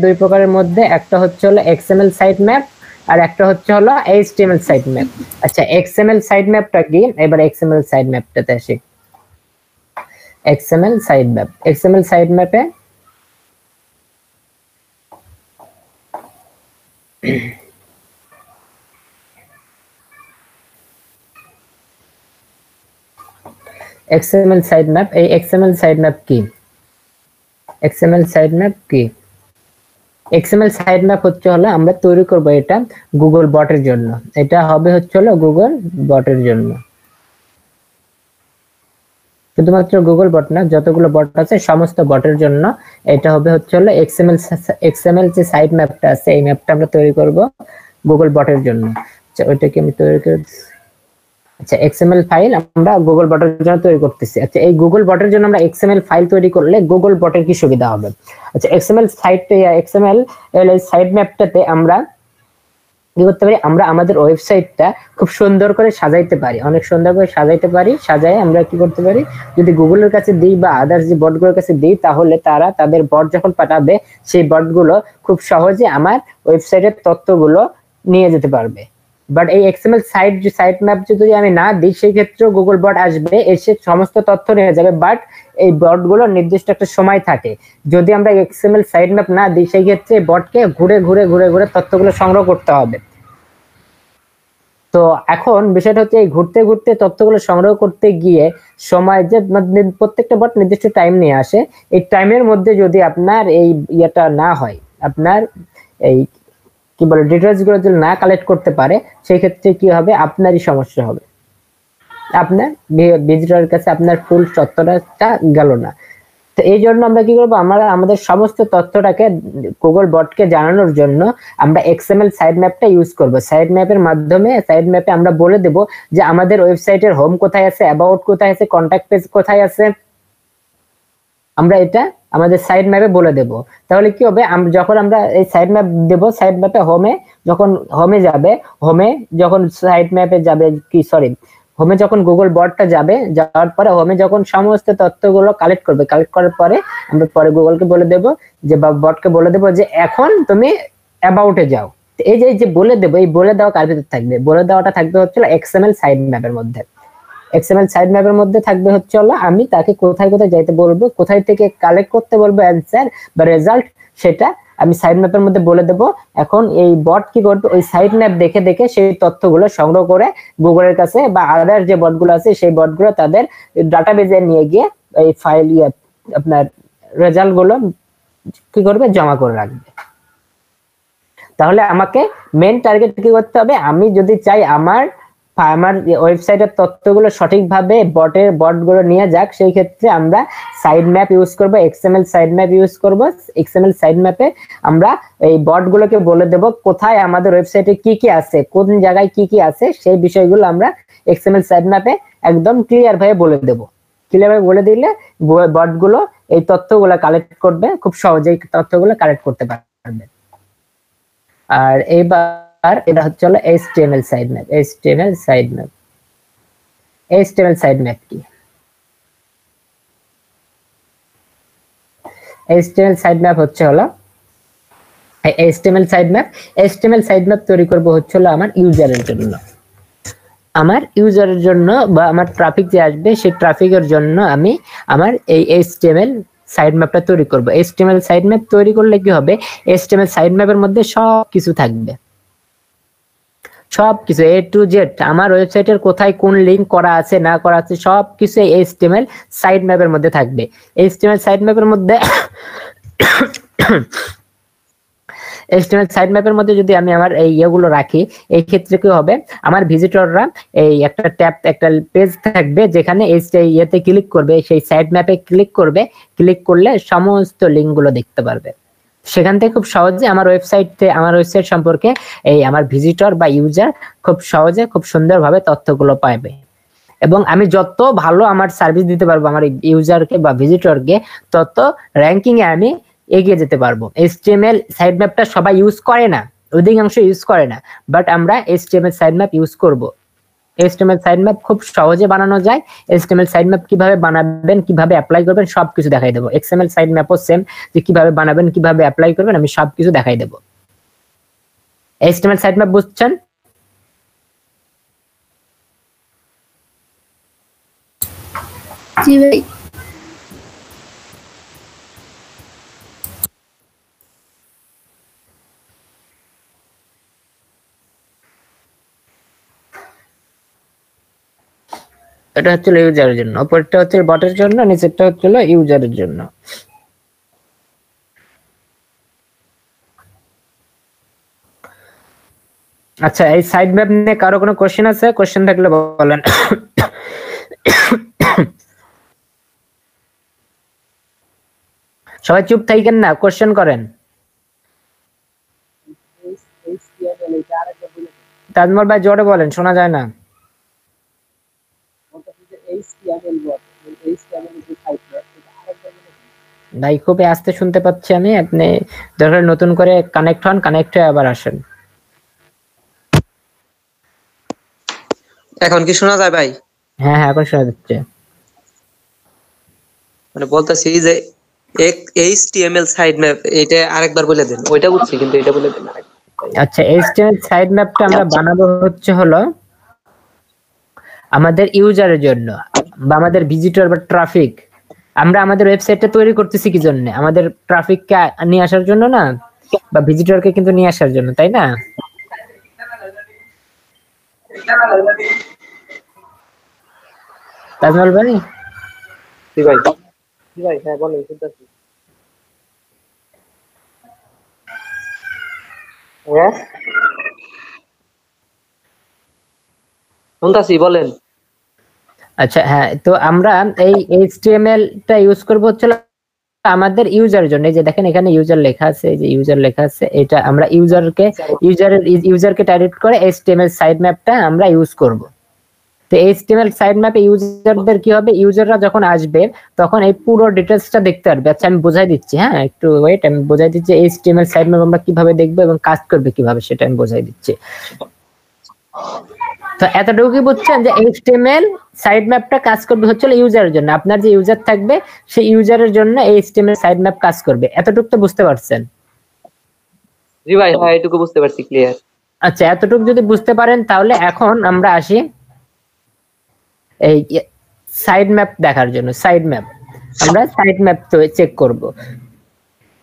S1: দুই প্রকারের মধ্যে একটা হচ্ছে হলো XML সাইড ম্যাপ আর একটা হচ্ছে হলো HTML সাইড ম্যাপ। আচ্ছা XML সাইড ম্যাপটা কি, এবার XML সাইড ম্যাপটাতে আসি। XML সাইড ম্যাপে XML সাইড ম্যাপ, এই XML সাইড ম্যাপ কি? XML সাইড ম্যাপ কি? XML সাইড ম্যাপ হচ্ছে হলো আমরা তৈরি করব এটা গুগল বটের জন্য। এটা হবে হচ্ছে হলো গুগল বটের জন্য, শুধুমাত্র গুগল বট না, যতগুলো বট আছে সমস্ত বটের জন্য এটা হবে হচ্ছে হলো XML যে সাইড ম্যাপটা আছে এই ম্যাপটা আমরা তৈরি করব গুগল বটের জন্য। আচ্ছা ওইটাকে আমি তৈরি করে, আচ্ছা XML ফাইল আমরা গুগল বটের জন্য তৈরি করতেছি। আচ্ছা এই গুগল বটের জন্য আমরা XML ফাইল তৈরি করলে গুগল বটের কি সুবিধা হবে? আচ্ছা XML সাইড ম্যাপটাতে আমরা কি করতে পারি, আমরা আমাদের ওয়েবসাইটটা খুব সুন্দর করে সাজাইতে পারি, অনেক সুন্দর করে সাজাইতে পারি। সাজায় আমরা কি করতে পারি, যদি গুগলের কাছে দিই বা আদার্স যে বটগুলোর কাছে দিই তাহলে তারা তাদের বট যখন পাঠাবে সেই বটগুলো খুব সহজে আমার ওয়েবসাইটের তথ্যগুলো নিয়ে যেতে পারবে। বাট এই XML সাইট ম্যাপ যদি আমি না দিই সেই ক্ষেত্রেও গুগল বট আসবে, এসে সমস্ত তথ্য নিয়ে যাবে। বাট এই বটগুলো নির্দিষ্ট একটা সময় থাকে, যদি আমরা XML সাইট ম্যাপ না দিই সেই ক্ষেত্রে বটকে ঘুরে ঘুরে ঘুরে ঘুরে তথ্যগুলো সংগ্রহ করতে হবে। তো এখন বিষয়টা হচ্ছে এই ঘুরতে ঘুরতে তথ্যগুলো সংগ্রহ করতে গিয়ে সময় যে প্রত্যেকটা বট নির্দিষ্ট টাইম নিয়ে আসে, এই টাইমের মধ্যে যদি আপনার এই ইয়েটা না হয়, আপনার এই কি বলে ডিটেলস গুলো যদি না কালেক্ট করতে পারে সেই ক্ষেত্রে কি হবে, আপনারই সমস্যা হবে, আপনার ভিজিটরের কাছে আপনার ফুল তথ্যটা গেল না। তো এই জন্য আমরা কি করবো, আমরা আমাদের সমস্ত তথ্যটাকে গুগল বটকে জানানোর জন্য আমরা XML সাইড ম্যাপটা ইউজ করব। সাইড ম্যাপের মাধ্যমে সাইড ম্যাপে আমরা বলে দেব যে আমাদের ওয়েবসাইটের হোম কোথায় আছে, অ্যাবাউট কোথায় আছে, কন্ট্যাক্ট পেজ কোথায় আছে, আমরা এটা আমাদের সাইড ম্যাপে বলে দেব। তাহলে কি হবে, যখন আমরা এই সাইড ম্যাপ দেব, সাইড ম্যাপে যখন হোমে যাবে, হোমে যখন সাইড ম্যাপে যাবে কি সরি হোমে যখন গুগল বটটা যাবে, যাওয়ার পরে হোমে যখন সমস্ত তথ্যগুলো কালেক্ট করবে, কালেক্ট করার পরে আমরা পরে গুগলকে বলে দেব যে বা বটকে বলে দেব যে এখন তুমি অ্যাবাউটে যাও। এই যে বলে দেব, এই বলে দেওয়া কার ভিতর থাকবে, বলে দেওয়াটা থাকবে হচ্ছে XML সাইড ম্যাপের মধ্যে। XML সাইড ম্যাপের মধ্যে থাকবে হচ্ছে হলো আমি তাকে কোথায় কোথায় যাইতে বলবো, কোথায় থেকে কালেক্ট করতে বলবো অ্যান্সার বা রেজাল্ট, সেটা আমি সাইড ম্যাপের মধ্যে বলে দেব। এখন এই বট কি করবে, ওই সাইড ম্যাপ দেখে দেখে সেই তথ্যগুলো সংগ্রহ করে গুগলের কাছে বা আদার যে বটগুলো আছে সেই বটগুলো তাদের ডাটাবেজে নিয়ে গিয়ে এই ফাইল আপনার রেজাল্ট গুলো কি করবে, জমা করে রাখবে। তাহলে আমাকে মেন টার্গেট কি করতে হবে, আমি যদি চাই আমার ওয়েবসাইটের তথ্যগুলো সঠিকভাবে বটগুলো নিয়ে যাক, সেই ক্ষেত্রে আমরা সাইড ম্যাপ ইউজ করব, XML সাইড ম্যাপ ইউজ করব। XML সাইড ম্যাপে আমরা এই বটগুলোকে বলে দেব কোথায় আমাদের ওয়েবসাইটে কি কি আছে, কোন জায়গায় কি কি আছে, সেই বিষয়গুলো আমরা XML সাইড ম্যাপে একদম ক্লিয়ার ভাবে বলে দেব। ক্লিয়ার ভাবে বলে দিলে বটগুলো এই তথ্যগুলো কালেক্ট করবে, খুব সহজেই তথ্যগুলো কালেক্ট করতে পারবে। আর এইবার এটা হচ্ছে হলো HTML side map. HTML side map, HTML side map কি? HTML সাইড ম্যাপ হচ্ছে হলো HTML side map. HTML side map তৈরি করব হচ্ছে হলো আমার ইউজারের জন্য, আমার ইউজারের জন্য বা আমার ট্রাফিক যে আসবে সেই ট্রাফিকের জন্য আমি আমার এই HTML সাইড ম্যাপটা তৈরি করব। HTML সাইড ম্যাপ তৈরি করলে কি হবে, HTML সাইড ম্যাপের মধ্যে সব কিছু থাকবে, সবকিছু A to Z, আমার ওয়েবসাইটের কোথায় কোন লিংক করা আছে না করা আছে সবকিছু এই HTML সাইড ম্যাপের মধ্যে থাকবে। HTML সাইড ম্যাপের মধ্যে HTML সাইড ম্যাপের মধ্যে যদি আমি আমার এই ইয়েগুলো রাখি, এই ক্ষেত্রে কি হবে, আমার ভিজিটররা এই একটা ট্যাব একটা পেজ থাকবে যেখানে ইয়েতে ক্লিক করবে, সেই সাইড ম্যাপে ক্লিক করবে, ক্লিক করলে সমস্ত লিঙ্কগুলো দেখতে পারবে। সেখান থেকে খুব সহজে আমার ওয়েবসাইট সম্পর্কে এই আমার ভিজিটর বা ইউজার খুব সহজে খুব সুন্দরভাবে তথ্যগুলো পাবে। এবং আমি যত ভালো আমার সার্ভিস দিতে পারবো আমার ইউজারকে বা ভিজিটরকে, তত র্যাঙ্কিং এ আমি এগিয়ে যেতে পারবো। HTML সাইড ম্যাপটা সবাই ইউজ করে না, অধিকাংশ ইউজ করে না, বাট আমরা HTML সাইড ম্যাপ ইউজ করব। HTML সাইড ম্যাপ খুব সহজে বানানো যায়। HTML সাইড ম্যাপ কিভাবে বানাবেন, কিভাবে অ্যাপ্লাই করবেন সবকিছু দেখাই দেবো। XML সাইড ম্যাপও সেম, যে কিভাবে বানাবেন কিভাবে অ্যাপ্লাই করবেন আমি সবকিছু দেখাই দেবো। HTML সাইড ম্যাপ বুঝছেন?
S2: জি ভাই।
S1: এটা হচ্ছে ইউজারের জন্য, উপরটা হচ্ছে বটের জন্য, নিচেরটা হচ্ছে ইউজারের জন্য। আচ্ছা, এই সাইড ম্যাপ নিয়ে কারো কোনো কোশ্চেন আছে? কোশ্চেন থাকলে বলেন। সবাই চুপ থাকেন না, কোশ্চেন করেন। তাজমল ভাই জোরে বলেন, শোনা যায় না। ভাই খুবই আস্তে শুনতে পাচ্ছি আমি, আপনি দরকার নতুন করে কানেক্ট হন, কানেক্ট হয়ে আবার আসেন।
S5: এখন কি শোনা যায় ভাই?
S1: হ্যাঁ হ্যাঁ, এখন শোনা যাচ্ছে।
S5: মানে বলতেছি যে HTML সাইড ম্যাপ, এটা আরেকবার বলে দেন। ওইটা বুঝছি, কিন্তু এটা বলে দেন।
S1: আচ্ছা, HTML সাইড ম্যাপটা আমরা বানাবো হচ্ছে আমাদের ইউজারের জন্য, বা আমাদের ভিজিটর বা ট্রাফিক। আমরা আমাদের ওয়েবসাইটটা তৈরি করতেছি কি জন্য? আমাদের ট্রাফিককে নিয়ে আসার জন্য না, বা ভিজিটরকে কিন্তু নিয়ে আসার জন্য, তাই না? তাজমল ভাই,
S5: জি ভাই, জি ভাই, হ্যাঁ বলেন, শুনতেছি। হ্যাঁ শুনতেছি, বলেন।
S1: আচ্ছা হ্যাঁ, তো আমরা এই HTML টা ইউজ করব হচ্ছে আমাদের ইউজারের জন্য। এই যে দেখেন এখানে ইউজার লেখা আছে, এই যে ইউজার লেখা আছে, এটা আমরা ইউজারকে টার্গেট করে HTML সাইড ম্যাপটা আমরা ইউজ করব। তো HTML সাইড ম্যাপে ইউজারদের কি হবে, ইউজাররা যখন আসবে তখন এই পুরো ডিটেইলসটা দেখতে পারবে। আচ্ছা আমি বোঝাই দিচ্ছি, হ্যাঁ একটু ওয়েট, আমি বোঝাই দিচ্ছি HTML সাইড ম্যাপ আমরা কিভাবে দেখবো এবং কাজ করবে কিভাবে, সেটা আমি বোঝাই দিচ্ছি। তো এতটুকু কি বুঝছেন যে HTML সাইড ম্যাপটা কাজ করবে হচ্ছে ইউজারের জন্য। আপনার যে ইউজার থাকবে সেই ইউজারের জন্য HTML সাইড ম্যাপ কাজ করবে। এতটুকু তো বুঝতে পারছেন?
S5: জি ভাই, হ্যাঁ এটুকু বুঝতে পারছি, ক্লিয়ার।
S1: আচ্ছা, এতটুকু যদি বুঝতে পারেন তাহলে এখন আমরা আসি এই সাইড ম্যাপ দেখার জন্য। সাইড ম্যাপ, আমরা সাইড ম্যাপ তো চেক করব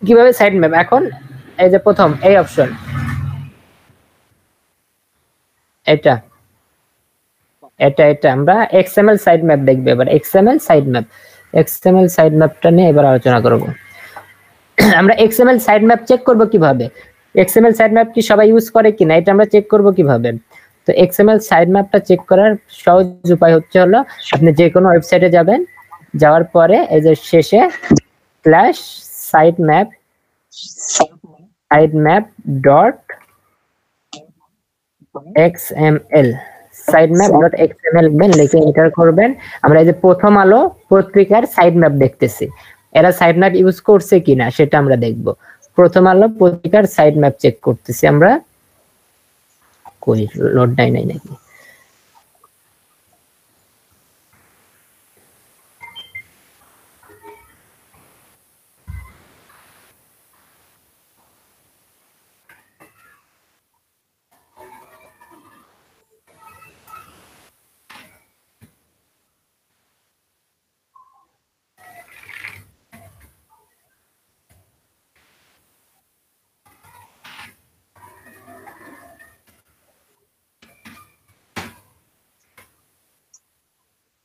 S1: কিভাবে। সাইড ম্যাপ এখন এই যে প্রথম এই অপশন, এটা আমরা XML সাইড ম্যাপ দেখব। এবার XML সাইড ম্যাপটা নিয়ে এবার আলোচনা করব। আমরা XML সাইড ম্যাপ চেক করব কিভাবে, XML সাইড ম্যাপ কি সবাই ইউজ করে কিনা এটা আমরা চেক করব কিভাবে। তো XML সাইড ম্যাপটা চেক করার সহজ উপায় হচ্ছে আপনি যে কোনো ওয়েবসাইটে যাবেন, যাওয়ার পরে এই যে শেষে sitemap.xml sitemap.xml লিখে এন্টার করবেন। আমরা এই যে প্রথম আলো পত্রিকার সাইড ম্যাপ দেখতেছি, এরা সাইড ম্যাপ ইউজ করছে কিনা সেটা আমরা দেখব। প্রথম আলো পত্রিকার সাইড ম্যাপ চেক করতেছি আমরা। কই লোড নাই নাকি?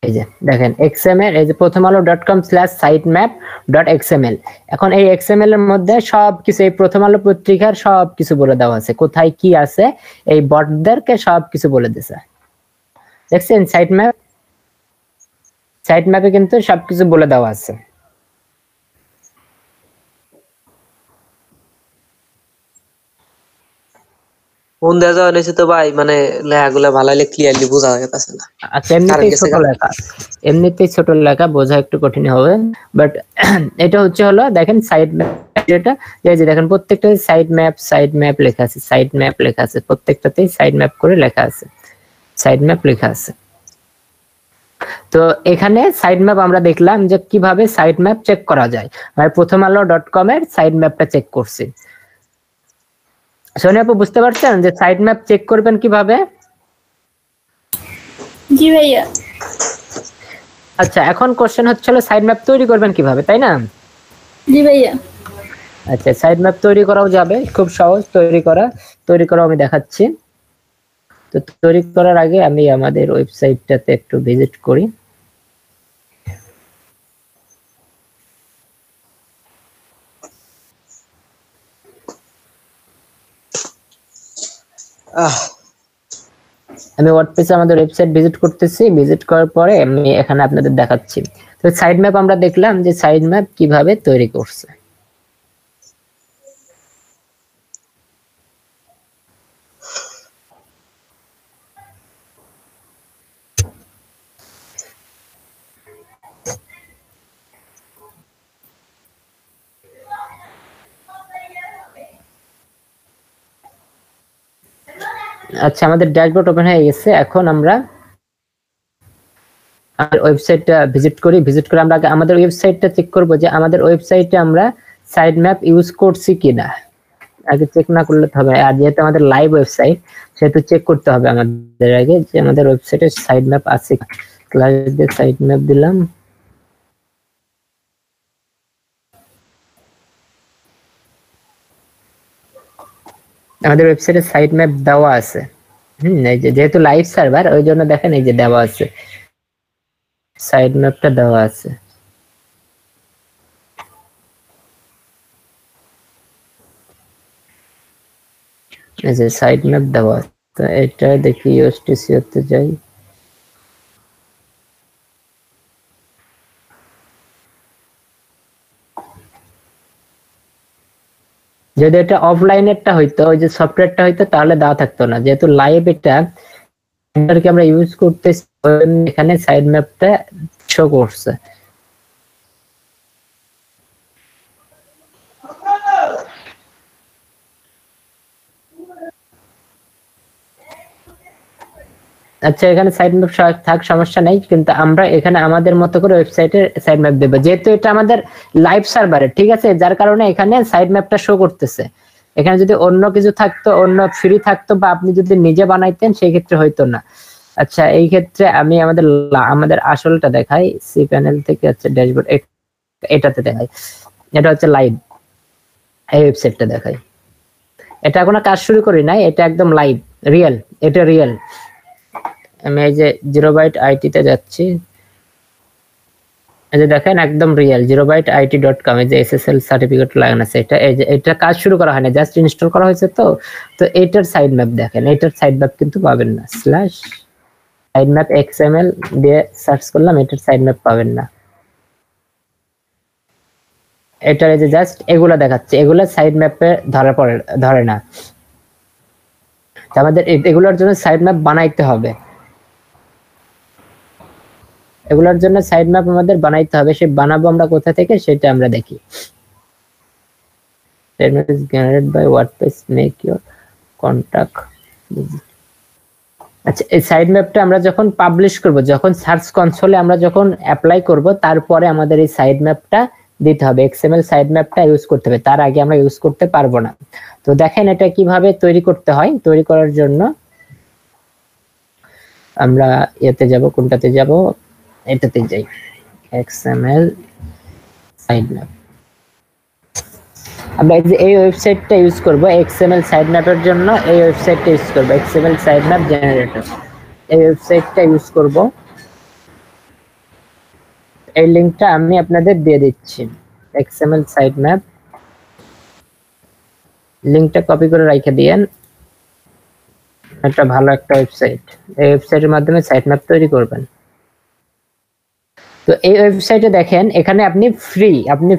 S1: এই যে দেখেন XML, এই যে প্রথম aalo.com/sitemap.xml। এখন এই XML এর মধ্যে সবকিছু, এই প্রথম আলো পত্রিকার সবকিছু বলে দেওয়া আছে, কোথায় কি আছে, এই বটদেরকে সবকিছু বলে দিয়েছে। দেখছেন সাইট ম্যাপে কিন্তু সবকিছু বলে দেওয়া আছে।
S5: ফোন দেওয়া যাওয়া হয়েছে তো ভাই, মানে লেখাগুলো ভালো হলে ক্লিয়ারলি বোঝা যাচ্ছে না।
S1: আচ্ছা, এমনিতেই ছোট লেখা বোঝা একটু কঠিন হবে, বাট এটা হচ্ছে দেখেন সাইড ম্যাপ, যেটা এই যে দেখেন প্রত্যেকটা সাইড ম্যাপ লেখা আছে, প্রত্যেকটাতেই সাইড ম্যাপ করে লেখা আছে, সাইড ম্যাপ লেখা আছে। তো এখানে সাইড ম্যাপ আমরা দেখলাম যে কিভাবে সাইড ম্যাপ চেক করা যায়। আমি প্রথম আলো.com এর সাইড ম্যাপটা চেক করছি। সোনিয়া আপু বুঝতে পারছেন যে সাইড ম্যাপ চেক করবেন কিভাবে?
S2: জি ভাইয়া।
S1: আচ্ছা, এখন কোশ্চেন হচ্ছে সাইড ম্যাপ তৈরি করবেন কিভাবে, তাই না?
S2: জি ভাইয়া।
S1: আচ্ছা, সাইড ম্যাপ তৈরি করাও যাবে, খুব সহজ তৈরি করা আমি দেখাচ্ছি। তো তৈরি করার আগে আমি আমাদের ওয়েবসাইটটাতে একটু ভিজিট করি। আমি ওয়ার্ডপ্রেসে আমাদের ওয়েবসাইট ভিজিট করতেছি। ভিজিট করার পরে আমি এখানে আপনাদের দেখাচ্ছি। তো সাইড ম্যাপ আমরা দেখলাম যে সাইড ম্যাপ কিভাবে তৈরি করছে। আচ্ছা, আমাদের ড্যাশবোর্ড ওপেন হয়ে গেছে। এখন আমরা আমাদের ওয়েবসাইটটা ভিজিট করি। ভিজিট করে আমরা আমাদের ওয়েবসাইটটা চেক করব যে আমাদের ওয়েবসাইটে আমরা সাইড ম্যাপ ইউজ করছি কিনা। আগে চেক না করলে হবে, আর যেহেতু আমাদের লাইভ ওয়েবসাইট সেহেতু চেক করতে হবে আমাদের আগে যে আমাদের ওয়েবসাইটে সাইড ম্যাপ আছে। ক্লাস দিয়ে সাইড ম্যাপ দিলাম। আমাদের ওয়েবসাইটে সাইড ম্যাপ দেওয়া আছে। এই যে যেহেতু লাইভ সার্ভার ওই জন্য দেখেন এই যে দেওয়া আছে, সাইড ম্যাপটা দেওয়া আছে। এই যে সাইড ম্যাপ দেওয়া আছে। তো এটা দেখি ইউএসটিসি হতে যাই। যদি এটা অফলাইনেরটা হইতো, ওই যে সফটওয়্যারটা হইতো তাহলে দেওয়া থাকতো না। যেহেতু লাইভ এটা আমরা ইউজ করতেছি এখানে সাইড ম্যাপটা শো করছে। আচ্ছা, এখানে সাইড ম্যাপ থাক সমস্যা নেই, কিন্তু আমরা এখানে আমাদের মতো করে ওয়েবসাইটের সাইড ম্যাপ দেব। যেহেতু এটা আমাদের লাইভ সার্ভারে, ঠিক আছে, যার কারণে এখানে সাইড ম্যাপটা শো করতেছে। এখানে যদি অন্য কিছু থাকতো, অন্য ফ্রি থাকতো বা আপনি যদি নিজে বানাইতেন সেই ক্ষেত্রে হয়তো না। আচ্ছা, এই ক্ষেত্রে আমি আমাদের আসলটা দেখাই। সি প্যানেল থেকে হচ্ছে ড্যাশবোর্ড, এটাতে দেখাই। এটা হচ্ছে লাইভ, এই ওয়েবসাইটটা দেখাই। এটা এখনো কাজ শুরু করি নাই, এটা একদম লাইভ, রিয়েল, এটা রিয়েল। আমি এই যে 0byte IT তে যাচ্ছি। এই যে দেখেন একদম রিয়েল 0byte-it.com, এই যে SSL সার্টিফিকেট লাগানো আছে। এটা কাজ শুরু করা হয়নি, জাস্ট ইনস্টল করা হয়েছে। তো এটার সাইড ম্যাপ দেখেন, এটার সাইড ম্যাপ কিন্তু পাবেন না। /sitemap XML দিয়ে সার্চ করলাম, এটার সাইড ম্যাপ পাবেন না। এটার এই যে জাস্ট এগুলা দেখাচ্ছে, এগুলা সাইড ম্যাপে ধরে না। আমাদের এগুলোর জন্য সাইড ম্যাপ বানাইতে হবে। এগুলোর জন্য সাইড ম্যাপ আমাদের বানাইতে হবে। সে বানাবো আমরা কোথা থেকে সেটা আমরা দেখি। Generate by WordPress, make your contact. আচ্ছা, এই সাইড ম্যাপটা আমরা যখন পাবলিশ করব, যখন সার্চ কনসোলে আমরা যখন অ্যাপ্লাই করব, তারপরে আমাদের এই সাইড ম্যাপটা দিতে হবে। XML সাইড ম্যাপটা ইউজ করতে হবে, তার আগে আমরা ইউজ করতে পারবো না। তো দেখেন এটা কিভাবে তৈরি করতে হয়। তৈরি করার জন্য আমরা এতে যাব, কোনটাতে যাব, এটাতে যাই, XML সাইড ম্যাপ। আমরা এই ওয়েবসাইটটা ইউজ করব XML সাইড ম্যাপের জন্য। এই ওয়েবসাইটটা ইউজ করব, XML সাইড ম্যাপ জেনারেটর। এই ওয়েবসাইটটা ইউজ করব। এই লিংকটা আমি আপনাদের দিয়ে দিচ্ছি। XML সাইড ম্যাপ লিংকটা কপি করে রেখে দিয়েন। এটা ভালো একটা ওয়েবসাইট। এই ওয়েবসাইটের মাধ্যমে সাইড ম্যাপ তৈরি করবেন। তো এই ওয়েবসাইটে দেখেন এখানে আপনি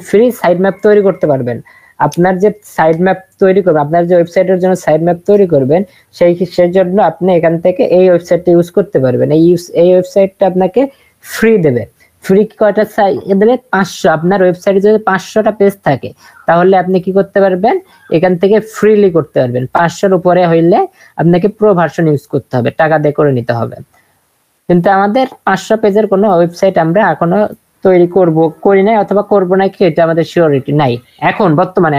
S1: ফ্রি সাইড ম্যাপ তৈরি করতে পারবেন। আপনার যে সাইড ম্যাপ তৈরি করবেন, আপনার যে ওয়েবসাইটের জন্য সাইড ম্যাপ তৈরি করবেন, সেই জন্য আপনি এখান থেকে এই ওয়েবসাইটটা ইউজ করতে পারবেন। এই ওয়েবসাইটটা আপনাকে ফ্রি দেবে। ফ্রি কয়টা দেবে? 500। আপনার ওয়েবসাইটে যদি 500টা পেজ থাকে তাহলে আপনি কি করতে পারবেন, এখান থেকে ফ্রিলি করতে পারবেন। 500-র উপরে হইলে আপনাকে প্রো ভার্সন ইউজ করতে হবে, টাকা দিয়ে করে নিতে হবে। কিন্তু আমাদের 500 পেজের কোনো ওয়েবসাইট আমরা এখনো তৈরি করি নাই, অথবা করবো না কি এটা আমাদের সিওরিটি নাই বর্তমানে।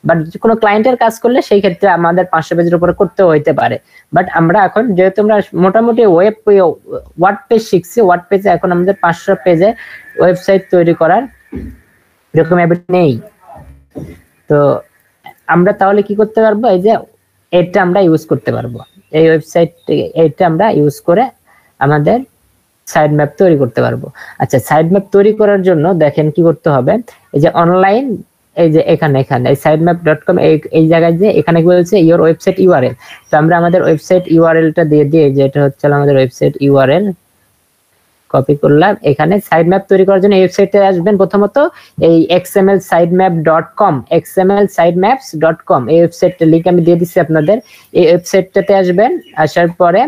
S1: বাট কোনো ক্লায়েন্টের কাজ করলে সেই ক্ষেত্রে আমাদের 500 পেজের উপরে করতেও হইতে পারে। বাট আমরা এখন যেহেতু আমরা মোটামুটি ওয়ার্ডপ্রেস শিখছি, ওয়ার্ডপ্রেসে এখন আমাদের 500 পেজে ওয়েবসাইট তৈরি করার এরকম অ্যাবিলিটি নেই। তো আমরা তাহলে কি করতে পারবো, এই যে এটা আমরা ইউজ করতে পারবো। এই ওয়েবসাইট এইটা আমরা ইউজ করে আমাদের সাইড ম্যাপ তৈরি করতে পারবো। আচ্ছা, সাইড ম্যাপ তৈরি করার জন্য দেখেন কি করতে হবে, এই যে অনলাইন, এই যে এখানে এই sitemap.com এই জায়গায় যে এখানে কি বলছে ইওর ওয়েবসাইট ইউআরএল। তো আমরা আমাদের ওয়েবসাইট ইউআরএলটা দিয়ে দিই, যে এটা হচ্ছে আমাদের ওয়েবসাইট ইউআরএল, কপি করলাম। এখানে সাইড ম্যাপ তৈরি করার জন্য এই ওয়েবসাইটে আসবেন, প্রথমত এই xmlsitemap.com xmlsitemaps.com এই ওয়েবসাইটটার লিংক আমি দিয়ে দিচ্ছি আপনাদের। এই ওয়েবসাইটটাতে আসবেন, আসার পরে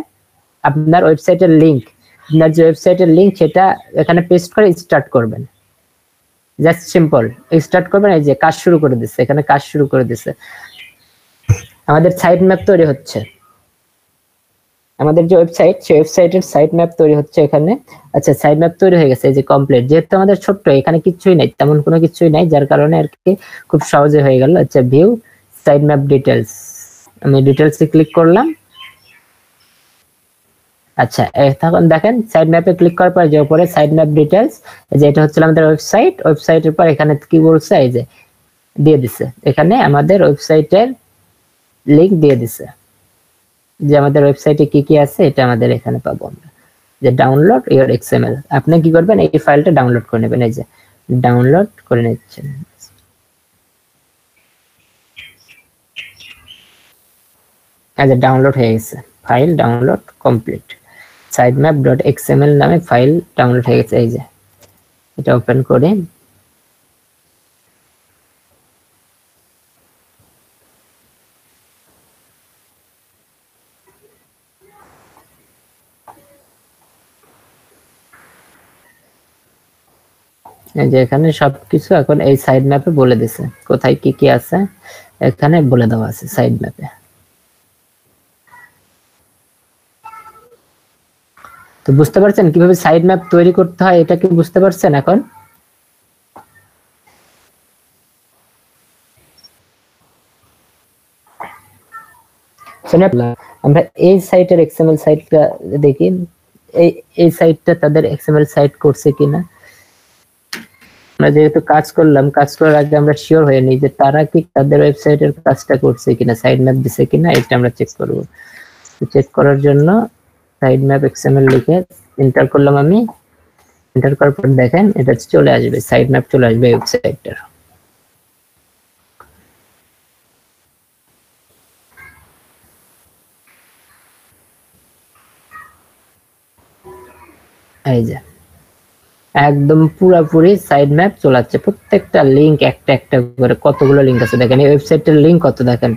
S1: আপনার ওয়েবসাইটের লিংক, আপনার যে ওয়েবসাইটের লিংক সেটা এখানে পেস্ট করে স্টার্ট করবেন। জাস্ট সিম্পল স্টার্ট করবেন। এই যে কাজ শুরু করে দিচ্ছে, এখানে কাজ শুরু করে দিচ্ছে, আমাদের সাইড ম্যাপ তৈরি হচ্ছে। আমাদের যে ওয়েবসাইট, সেই ওয়েবসাইটের সাইড ম্যাপ তৈরি হচ্ছে এখানে। আচ্ছা, সাইড ম্যাপ তৈরি হয়ে গেছে, এই যে কমপ্লিট। যেহেতু আমাদের ছোট্ট, এখানে কিছুই নাই, তেমন কোনো কিছুই নাই, যার কারণে আর কি খুব সহজে হয়ে গেল। আচ্ছা, ভিউ সাইড ম্যাপ ডিটেলস, আমি ডিটেলসে ক্লিক করলাম। আচ্ছা, এখন দেখেন সাইড ম্যাপে ক্লিক করার পর যে উপরে সাইড ম্যাপ ডিটেলস, যে এটা হচ্ছে আমাদের ওয়েবসাইট। ওয়েবসাইটের পর এখানে কি বলছে, এই যে দিয়ে দিছে, এখানে আমাদের ওয়েবসাইটের লিংক দিয়ে দিছে, যে আমাদের ওয়েবসাইটে কি কি আছে এটা আমাদের এখানে পাবো আমরা। যে ডাউনলোড ইওর এক্সএমএল, আপনি কি করবেন, এই ফাইলটা ডাউনলোড করে নেবেন। এই যে ডাউনলোড করে নিচ্ছেন, এই যে ডাউনলোড হয়ে গেছে, ফাইল ডাউনলোড কমপ্লিট। sitemap.xml নামে ফাইল ডাউনলোড হয়ে গেছে। এই যে এটা ওপেন করে এই যে এখানে সবকিছু এখন এই সাইড ম্যাপে বলে দিছে, কোথায় কি কি আছে এখানে বলে দেওয়া আছে সাইড ম্যাপে। তো বুঝতে পারছেন কিভাবে সাইড ম্যাপ তৈরি করতে হয়, এটা কি বুঝতে পারছেন এখন? আমরা এই সাইটের এক্সএমএল সাইটটা দেখি, এই সাইটটা তাদের এক্সএমএল সাইট করছে কিনা। আমরা যেহেতু কাজ করলাম, কাজ করার আগে আমরা শিওর হয়ে নিই যে তারা কি তাদের ওয়েবসাইটের কাজটা করছে কিনা, সাইড ম্যাপ দিছে কিনা, এটা আমরা চেক করব। চেক করার জন্য সাইড ম্যাপ এক্সএমএল লিখে এন্টার করলাম আমি। এন্টার করার পর দেখেন এটা চলে আসবে, সাইড ম্যাপ চলে আসবে ওয়েবসাইটটার। এই যে একদম পুরোপুরি সাইড ম্যাপ চলে যাচ্ছে, প্রত্যেকটা লিংক একটা একটা করে, কতগুলো লিংক আছে দেখেন। এই ওয়েবসাইটের লিংক কত দেখেন,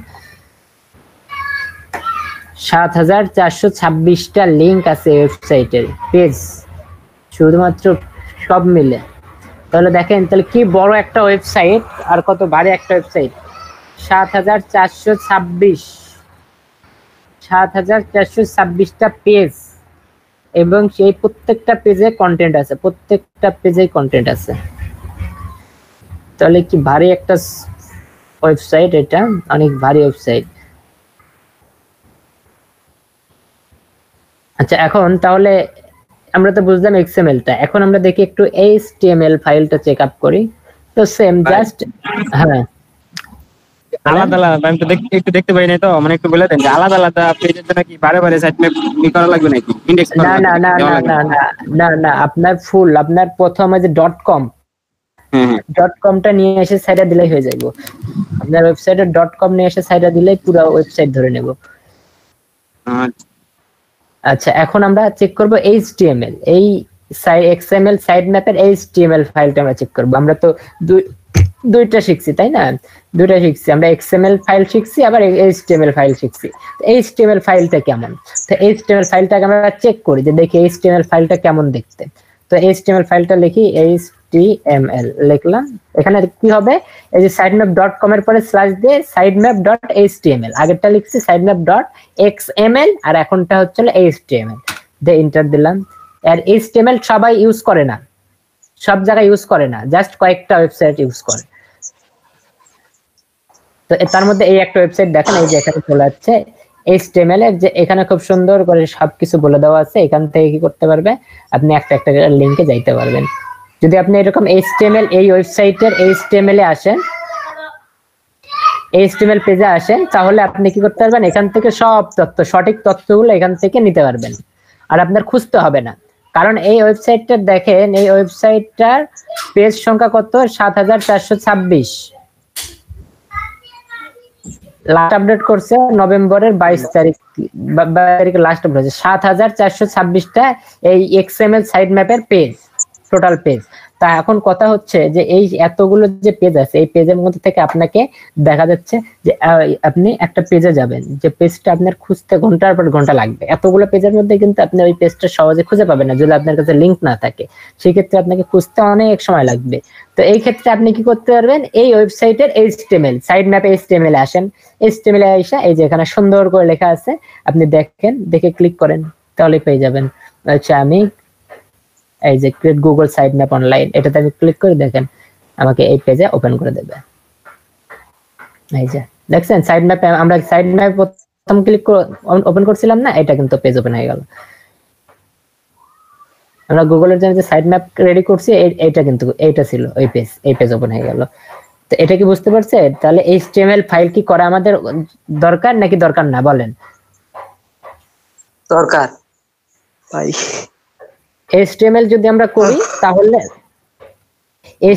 S1: ৭৪২৬টা লিংক আছে ওয়েবসাইটের পেজ, শুধুমাত্র সব মিলে। তাহলে দেখেন তাহলে কি বড় একটা ওয়েবসাইট আর কত ভারী একটা ওয়েবসাইট। ৭৪২৬টা পেজ, এবং সেই প্রত্যেকটা পেজে কন্টেন্ট আছে, প্রত্যেকটা পেজে কন্টেন্ট আছে। তাহলে কি ভারী একটা ওয়েবসাইট, এটা অনেক ভারী ওয়েবসাইট। আচ্ছা, এখন তাহলে আমরা তো বুঝলাম এক্সএমএলটা, এখন আমরা দেখি একটু এইচটিএমএল ফাইলটা চেক আপ করি। তো সেম জাস্ট, হ্যাঁ
S11: আলাদা আলাদা আমি তো একটু দেখতে পাই না, তো মানে একটু বলে দেন যে আলাদা আলাদা পেজের জন্য কি বারে বারে সাইট ম্যাপ করা লাগবে নাকি, ইনডেক্স করা লাগবে?
S1: না না না না না না না, আপনার ফুল, আপনার প্রথমে যে .com.টা নিয়ে এসে সাইডে দিলেই হয়ে যাবে। আপনার ওয়েবসাইটে .com নিয়ে এসে সাইডে দিলেই পুরো ওয়েবসাইট ধরে নেব। আচ্ছা, এখন আমরা চেক করব এইচটিএমএল, এই এক্সএমএল সাইড ম্যাপের এইচটিএমএল ফাইলটা আমরা চেক করব। আমরা তো দুইটা শিখছি তাই না, দুইটা শিখছি আমরা, এক্সএমএল ফাইল শিখছি আবার এইচটিএমএল ফাইল শিখছি। এইচটিএমএল ফাইলটা কেমন, তো এইচটিএমএল ফাইলটাকে আমরা চেক করি যে দেখি এইচটিএমএল ফাইলটা কেমন দেখতে। তো এইচটিএমএল ফাইলটা লিখি, এইচটিএমএল লিখলাম। এখানে কি হবে, এই যে sitemap.com এর পরে স্ল্যাশ দিয়ে sitemap.html, আগেরটা লিখছি sitemap.xml আর এখনটা হচ্ছে html দিয়ে এন্টার দিলাম। আর html সবাই ইউজ করে না, সব জায়গায় ইউজ করে না, জাস্ট কয়েকটা ওয়েবসাইট ইউজ করে। তো তার মধ্যে এই একটা ওয়েবসাইট দেখেন, এই যে এখানে চলে যাচ্ছে HTML এর, যে এখানে খুব সুন্দর করে সবকিছু বলে দেওয়া আছে। এখান থেকে কি করতে পারবে, আপনি একটা একটা লিংকে যাইতে পারবেন। যদি আপনি এরকম HTML এই ওয়েবসাইটের HTML এ আসেন, HTML পেজে আসেন, তাহলে আপনি কি করতে পারবেন, এখান থেকে সব তথ্য, সঠিক তথ্যগুলো এখান থেকে নিতে পারবেন, আর আপনার খুঁজতে হবে না। কারণ এই ওয়েবসাইটটা দেখেন, এই ওয়েবসাইটটার পেজ সংখ্যা কত, ৭৪২৬। লাস্ট আপডেট করছে নভেম্বরের 22 তারিখে লাস্ট আপডেট হয়েছে। ৭৪২৬টা এই XML সাইড ম্যাপের পেজ, টোটাল পেজ। তা এখন কথা হচ্ছে যে এই এতগুলো যে পেজ আছে, এই পেজের মধ্যে থেকে আপনাকে দেখা যাচ্ছে যে আপনি একটা পেজে যাবেন, যে পেজটা আপনার খুঁজতে ঘন্টার পর ঘন্টা লাগবে। এতগুলো পেজের মধ্যে কিন্তু আপনি ওই পেজটা সহজে খুঁজে পাবেন না যদি আপনার কাছে লিঙ্ক না থাকে, সেই ক্ষেত্রে আপনাকে খুঁজতে অনেক সময় লাগবে। তো এই ক্ষেত্রে আপনি কি করতে পারবেন, এই ওয়েবসাইটের HTML সাইড ম্যাপে HTML আসেন, HTML এ আইসা এই যে এখানে সুন্দর করে লেখা আছে, আপনি দেখেন, দেখে ক্লিক করেন, তাহলে পেয়ে যাবেন। আচ্ছা, আমি এই যে create Google side map online, এটাতে আমি ক্লিক করে দেখেন আমাকে এই পেজে ওপেন করে দেবে। এই যে দেখছেন সাইড ম্যাপে, আমরা সাইড ম্যাপ প্রথম ক্লিক করে ওপেন করছিলাম না, এটা কিন্তু পেজ ওপেন হয়ে গেল। আমরা গুগলের জন্য যে সাইড ম্যাপ রেডি করছি, এইটা কিন্তু এইটা ছিল ওই পেজ, এই পেজ ওপেন হয়ে গেল। তো এটা কি বুঝতে পারছে? তাহলে HTML ফাইল কি করা আমাদের দরকার নাকি দরকার না, বলেন?
S5: দরকার ভাই।
S1: HTML যদি আমরা করি, তাহলে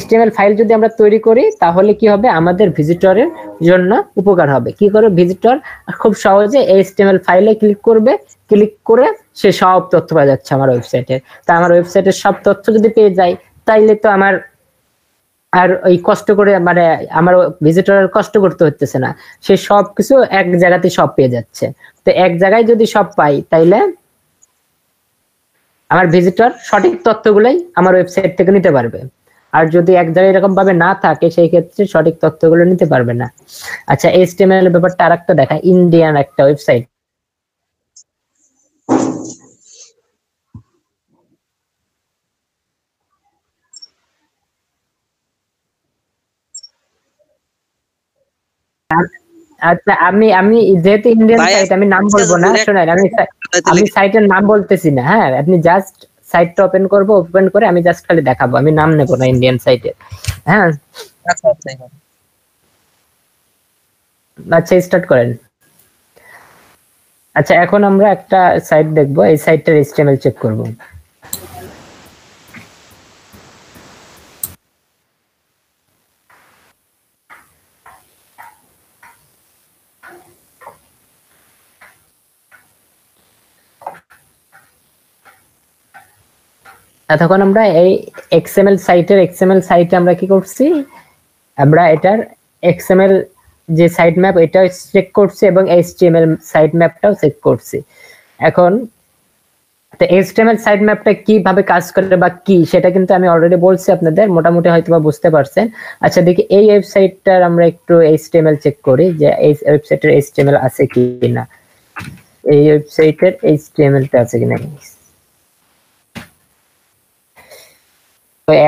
S1: HTML ফাইল যদি আমরা তৈরি করি, তাহলে কি হবে, আমাদের ভিজিটরের জন্য উপকার হবে। কি করে, ভিজিটর খুব সহজে HTML ফাইলে ক্লিক করবে, ক্লিক করে সে সব তথ্য পাওয়া যাচ্ছে আমার ওয়েবসাইটে। তা আমার ওয়েবসাইটের সব তথ্য যদি পেয়ে যায়, তাইলে তো আমার আর ওই কষ্ট করে, মানে আমার ভিজিটরের কষ্ট করতে হচ্ছে না, সে সব কিছু এক জায়গাতে সব পেয়ে যাচ্ছে। তো এক জায়গায় যদি সব পাই, তাইলে আমার ভিজিটর সঠিক তথ্যগুলোই আমার ওয়েবসাইট থেকে নিতে পারবে। আর যদি এক জায়গায় এরকম ভাবে না থাকে, সেই ক্ষেত্রে সঠিক তথ্যগুলো নিতে পারবে না। আচ্ছা, HTML এর ব্যাপারটা আরেকটা দেখা, ইন্ডিয়ান একটা ওয়েবসাইট, আচ্ছা আমি যেহেতু ইন্ডিয়ান সাইট, আমি নাম বলবো না, শোনেন, আমি সাইটের নাম বলতেছি না, হ্যাঁ, আপনি জাস্ট সাইটটা ওপেন করবো, ওপেন করে আমি জাস্ট খালি দেখাবো, আমি নাম নেবো না ইন্ডিয়ান সাইটের। হ্যাঁ, আচ্ছা স্টার্ট করেন। আচ্ছা, এখন আমরা একটা সাইট দেখবো, এই সাইটটার HTML চেক করবো। এতক্ষণ আমরা এই XML সাইটে আমরা কি করছি, আমরা এটার XML যে সাইট ম্যাপ, এটা চেক করছি এবং HTML সাইট ম্যাপটাও চেক করছি। এখন তো HTML সাইট ম্যাপটা কিভাবে কাজ করে বা কি, সেটা কিন্তু আমি অলরেডি বলছি আপনাদের, মোটামুটি হয়তো বা বুঝতে পারছেন। আচ্ছা, দেখি এই ওয়েবসাইটটার আমরা একটু HTML চেক করি, যে এই ওয়েবসাইটের HTML আছে কি না, এই ওয়েবসাইটের HTML টা আছে কিনা।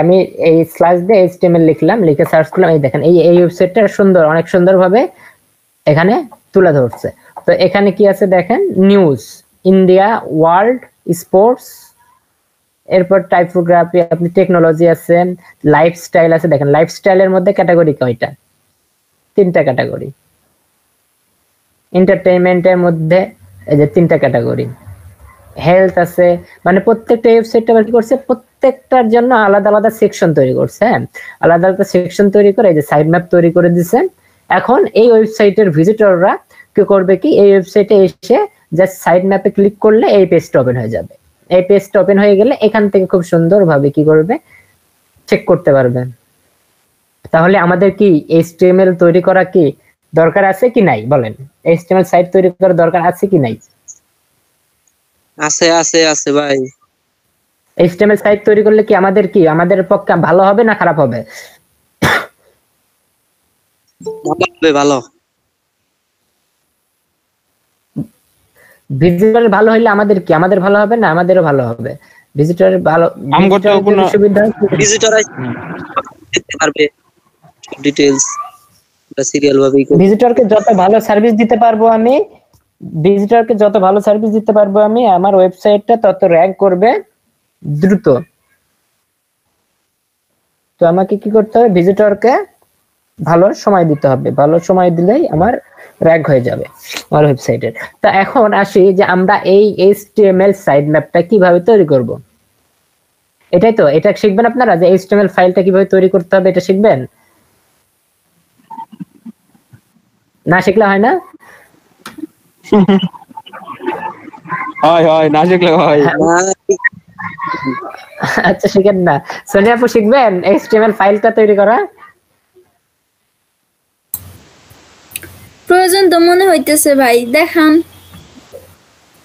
S1: আমি এই স্ল্যাশ দিয়ে HTML লিখলাম, লিখে সার্চ করলাম, এই দেখেন এই ওয়েবসাইটটা সুন্দর, অনেক সুন্দরভাবে এখানে তুলে ধরছে। তো এখানে কি আছে দেখেন, নিউজ, ইন্ডিয়া, ওয়ার্ল্ড, স্পোর্টস, এরপর টাইপোগ্রাফি, আপনি টেকনোলজি আছে, লাইফস্টাইল আছে। দেখেন লাইফস্টাইলের মধ্যে ক্যাটাগরি কয়টা, 3টা ক্যাটাগরি। এন্টারটেইনমেন্টের মধ্যে এই যে 3টা ক্যাটাগরি। হেলথ আছে, মানে প্রত্যেকটা ওয়েবসাইটটা কি করছে, প্রত্যেকটার জন্য আলাদা আলাদা সেকশন তৈরি করছে। হ্যাঁ, আলাদা আলাদা সেকশন তৈরি করে এই যে সাইড ম্যাপ তৈরি করে দিছে। এখন এই ওয়েবসাইটের ভিজিটররা কি করবে, কি এই ওয়েবসাইটে এসে জাস্ট সাইড ম্যাপে ক্লিক করলে এই পেজটা ওপেন হয়ে যাবে। এই পেজটা ওপেন হয়ে গেলে এখান থেকে খুব সুন্দরভাবে কি করবে, চেক করতে পারবে। তাহলে আমাদের কি HTML তৈরি করা কি দরকার আছে কি নাই, বলেন? HTML সাইট তৈরি করার দরকার আছে কি নাই?
S5: আছে আছে আছে ভাই।
S1: HTML সাইট তৈরি করলে কি আমাদের পক্ষে ভালো হবে না খারাপ হবে?
S5: ভালো।
S1: ভিজিটর ভালো হইলে আমাদের ভালো হবে না? আমাদেরও ভালো হবে। ভিজিটর ভালো, সুবিধা
S5: ভিজিটর দেখতে পারবে ডিটেইলস বা সিরিয়াল ভাবে।
S1: ভিজিটরকে যত ভালো সার্ভিস দিতে পারবো আমি, আমার ওয়েবসাইটটা তত র‍্যাঙ্ক করবে দ্রুত। তো আমাকে কি করতে হবে, ভিজিটরকে ভালো সময় দিতে হবে, ভালো সময় দিলেই আমার র্যাঙ্ক হয়ে যাবে আমার ওয়েবসাইটের। তা এখন আসি যে আমরা এই HTML সাইড ম্যাপটা কিভাবে তৈরি করব। এটাই তো, এটা শিখবেন আপনারা যে HTML ফাইলটা কিভাবে তৈরি করতে হবে, এটা শিখবেন না? শিখলে হয় না?
S11: হয় না শিখলে হয়।
S1: আচ্ছা শিখেন না। সোনিয়া আপু শিখবেন HTML ফাইলটা তৈরি করা?
S2: প্রয়োজন তো মনে হইতেছে ভাই, দেখান।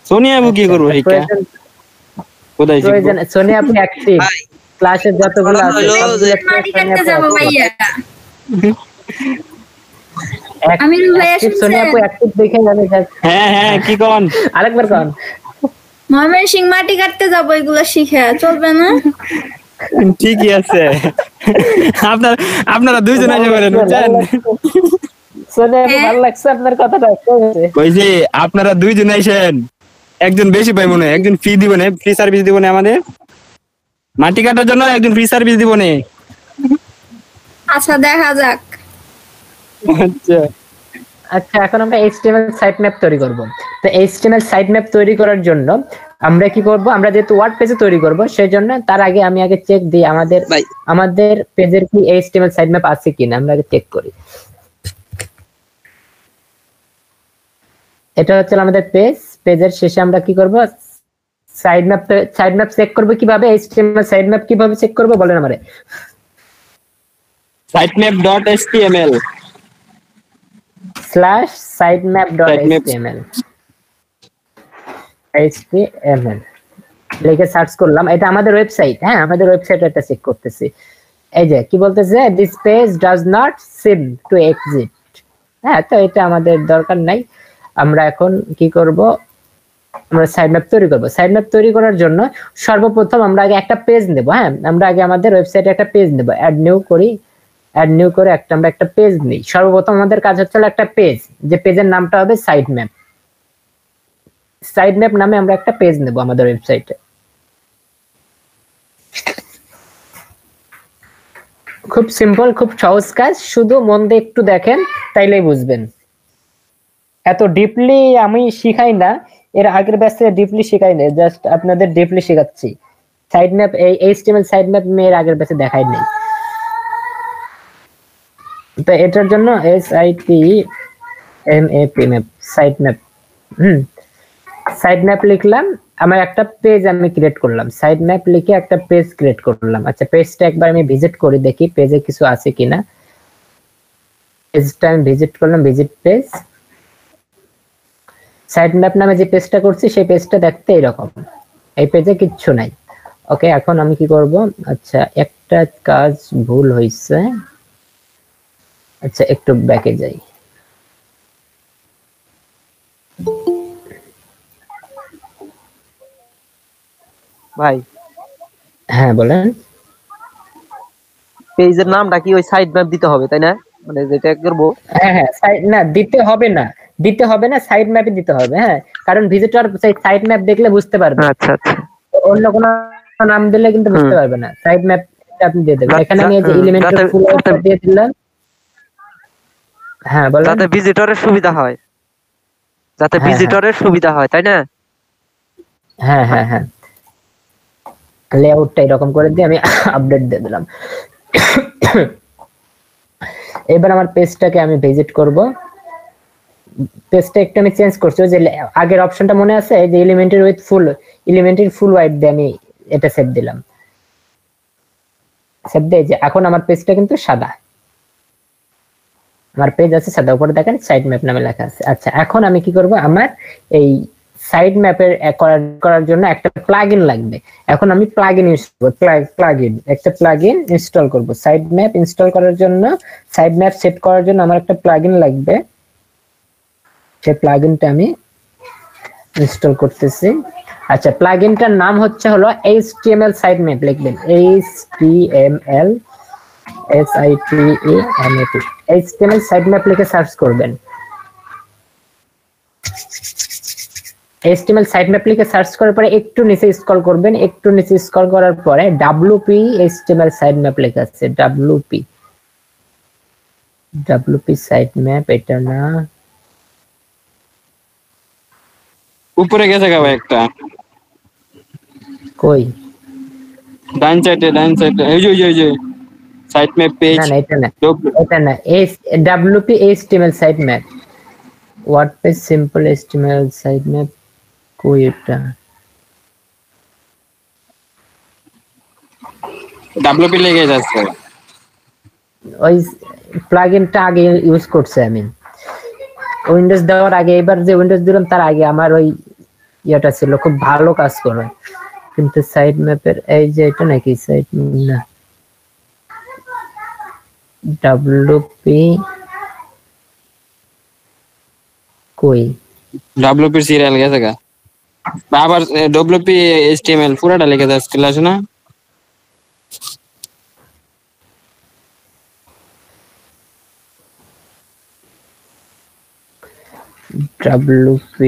S11: সোনিয়া আপু কি করবো শিক্ষা? কোথায় শিখবো?
S1: প্রয়োজন সোনিয়া আপু অ্যাক্টিভ ক্লাসে যতগুলো আছে
S2: মাটি কাটতে যাব ভাইয়া।
S1: আমি ভাইয়া সোনিয়া আপু অ্যাক্টিভ দেখে জানি।
S11: হ্যাঁ কি কোন?
S1: আরেকবার কোন।
S2: ময়মন সিং মাটি কাটতে যাব, এগুলো শিখে চলবে না?
S11: ঠিকই আছে। আপনারা দুইজন এসে বলেন, বুঝছেন?
S1: সোনিয়া আপু ভালো লাগছে আপনার কথাটা।
S11: কইছি আপনারা দুইজন আইছেন, একজন বেশি পাই মনে, একজন ফ্রি দিব না, ফ্রি সার্ভিস দিব না আমাদের মাটি কাটার জন্য, একজন ফ্রি সার্ভিস দিব না।
S2: আচ্ছা দেখা যাক।
S1: আচ্ছা এখন আমরা HTML সাইট ম্যাপ তৈরি করব। তো HTML সাইট ম্যাপ তৈরি করার জন্য আমরা কি করব, আমরা যেহেতু ওয়ার্ডপ্রেসে তৈরি করব সেই জন্য তার আগে আমি চেক দিই আমাদের পেজের কি HTML সাইট ম্যাপ আছে কিনা, আমরা আগে চেক করি। এটা হচ্ছে আমাদের পেজের শেষে আমরা কি করব, সাইড ম্যাপ চেক করব কিভাবে, HTML সাইড ম্যাপ কিভাবে চেক করব বলেন আমারে।
S11: sitemap.html
S1: /sitemap.html লিখে সার্চ করলাম। এটা আমাদের ওয়েবসাইট। হ্যাঁ আমাদের ওয়েবসাইট এটা চেক করতেছি। এই যে কি বলতেছে, this page does not seem to exist. হ্যাঁ তো এটা আমাদের দরকার নাই। আমরা এখন কি করব, আমরা সাইড ম্যাপ তৈরি করব। সাইড ম্যাপ তৈরি করার জন্য সর্বপ্রথম আমরা আগে একটা পেজ নেব। হ্যাঁ আমরা আগে আমাদের ওয়েবসাইটে একটা পেজ নেব, অ্যাড নিউ করে আমরা একটা পেজ নেই। সর্বপ্রথম আমাদের কাজ হচ্ছে একটা পেজ, যে পেজের নামটা হবে সাইড ম্যাপ। সাইড ম্যাপ নামে আমরা একটা পেজ নেব আমাদের ওয়েবসাইটে। খুব সিম্পল, খুব সহজ কাজ, শুধু মন দিয়ে একটু দেখেন তাইলেই বুঝবেন। এত ডিপলি আমি শিখাই না, এর আগের ব্যাচে ডিপলি শিখাই না, জাস্ট আপনাদের ডিপলি শেখাচ্ছি। সাইড ম্যাপ এই HTML সাইড ম্যাপ এর আগের ব্যাচে দেখাই নাই। তো এটার জন্য SITMAP map, side map. Side map লিখলাম, আমার একটা পেজ আমি ক্রিয়েট করলাম, সাইড ম্যাপ লিখে একটা পেজ ক্রিয়েট করলাম। আচ্ছা পেজটা একবার আমি ভিজিট করি, দেখি পেজে কিছু আছে কিনা। পেজটা আমি ভিজিট করলাম, ভিজিট পেজ। সাইড ম্যাপ নামে যে পেজটা করছি সেই পেজটা দেখতে এরকম, এই পেজে কিচ্ছু নাই। ওকে এখন আমি কি করব, আচ্ছা একটা কাজ ভুল হয়েছে। আচ্ছা একটু ব্যাকে যাই।
S5: ভাই
S1: হ্যাঁ বলেন।
S5: পেজের নামটা কি ওই সাইড ম্যাপ দিতে হবে তাই না, মানে যেটা করব?
S1: হ্যাঁ সাইড না দিতে হবে না, সাইড ম্যাপই দিতে হবে। হ্যাঁ কারণ ভিজিটর সাইড ম্যাপ দেখলে বুঝতে পারবে।
S5: আচ্ছা
S1: অন্য কোনো নাম দিলে কিন্তু বুঝতে পারবে না। সাইড ম্যাপ আপনি দিয়ে দেবেন। এখানে আমি এই যে এলিমেন্টাল ফুল দিয়ে দিলাম। হ্যাঁ বলেন।
S5: যাতে ভিজিটরের সুবিধা হয়, তাই না?
S1: হ্যাঁ লেআউটটা এরকম করে দিয়ে আমি আপডেট দিয়ে দিলাম। এবার আমার পেজটাকে আমি ভিজিট করব। পেজটা একটু আমি চেঞ্জ করছি, যে আগের অপশনটা মনে আছে, এই যে এলিমেন্টের ফুল হোয়াইট দিয়ে আমি এটা সেভ দিলাম। সেভ দিয়ে যে এখন আমার পেজটা কিন্তু সাদা, আমার পেজ আছে সাদা, উপরে দেখেন সাইড ম্যাপ নামে লেখা আছে। আচ্ছা এখন আমি কি করব, আমার এই সাইড ম্যাপের করার জন্য একটা প্লাগইন লাগবে। এখন আমি প্লাগইন ইউজ করব, একটা প্লাগইন ইনস্টল করব। সাইড ম্যাপ ইনস্টল করার জন্য, সাইড ম্যাপ সেট করার জন্য আমার একটা প্লাগইন লাগবে। সেই প্লাগইনটা আমি ইনস্টল করতেছি। আচ্ছা প্লাগইনটার নাম হচ্ছে হলো HTML সাইড ম্যাপ। লিখবেন HTML SITEMAP, HTML side map লিখে সার্চ করবেন। HTML সাইড ম্যাপ লিখে সার্চ করার পরে একটু নিচে স্ক্রল করবেন, একটু নিচে স্ক্রল করার পরে WP HTML সাইড ম্যাপ লেখা আছে, WP WP সাইট ম্যাপ এটা না,
S11: উপরে গেছে গা ভাই একটা,
S1: কই?
S11: ডান সাইডে এই যে সাইট ম্যাপ পেজ।
S1: না এটা না, এটা না, WP HTML site map, WordPress simple HTML site map, কই এটা?
S11: WP লেগে যাচ্ছে,
S1: ওই প্লাগইনটা আগে ইউজ করছে আমি উইন্ডোজ দেওয়ার আগে। এবার যে উইন্ডোজ দিলাম তার আগে আমার ওই ইয়েটা ছিল, খুব ভালো কাজ করে। কিন্তু সাইট ম্যাপের এই যে এটা নাকি সাইট না, WP কই?
S11: WP সিরিয়াল গেছে গা, আবার WP HTML পুরাটা লেগে যাচ্ছে, ক্লাস না?
S1: WP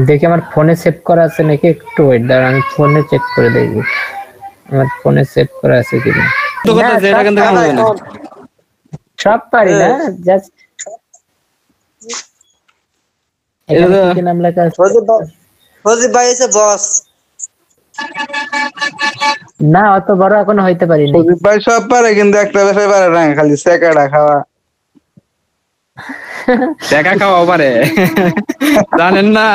S1: দেখি আমার ফোনে সেভ করা আছে নাকি, একটু ওয়েট দাঁড়া, আমি ফোনে চেক করে দেখি আমার ফোনে সেভ করা আছে কিনা। সব পারি না, জাস্ট কি নাম লেখা আছে?
S5: ফজিব ভাই এসে বস
S1: না, অত বড় এখনো হইতে পারি না।
S12: ফজিব ভাই সব পারে, কিন্তু একটা বিষয় পারে না, খালি সেকাটা খাওয়া।
S11: টাকা খাওয়া পারে, জানেন না?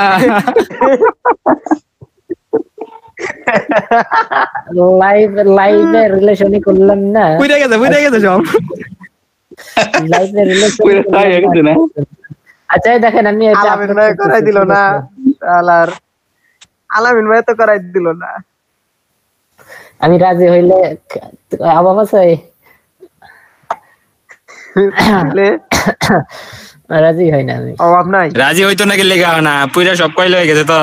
S1: লাইভে রিলেশনই করলাম না,
S11: বুঝে গেছে সব
S1: লাইভে রিলেশন। আচ্ছা দেখেন, আমি এটা
S13: আলামিন ভাই করাই দিল না, আলার আলামিন ভাই তো করাই দিল না।
S1: আমি রাজি হইলে অভাব আছে, রাজি হয় না আমি,
S13: অভাব নাই,
S11: রাজি হইতো নাকি লেখা না, পুরা সব কইল হয়ে গেছে তো।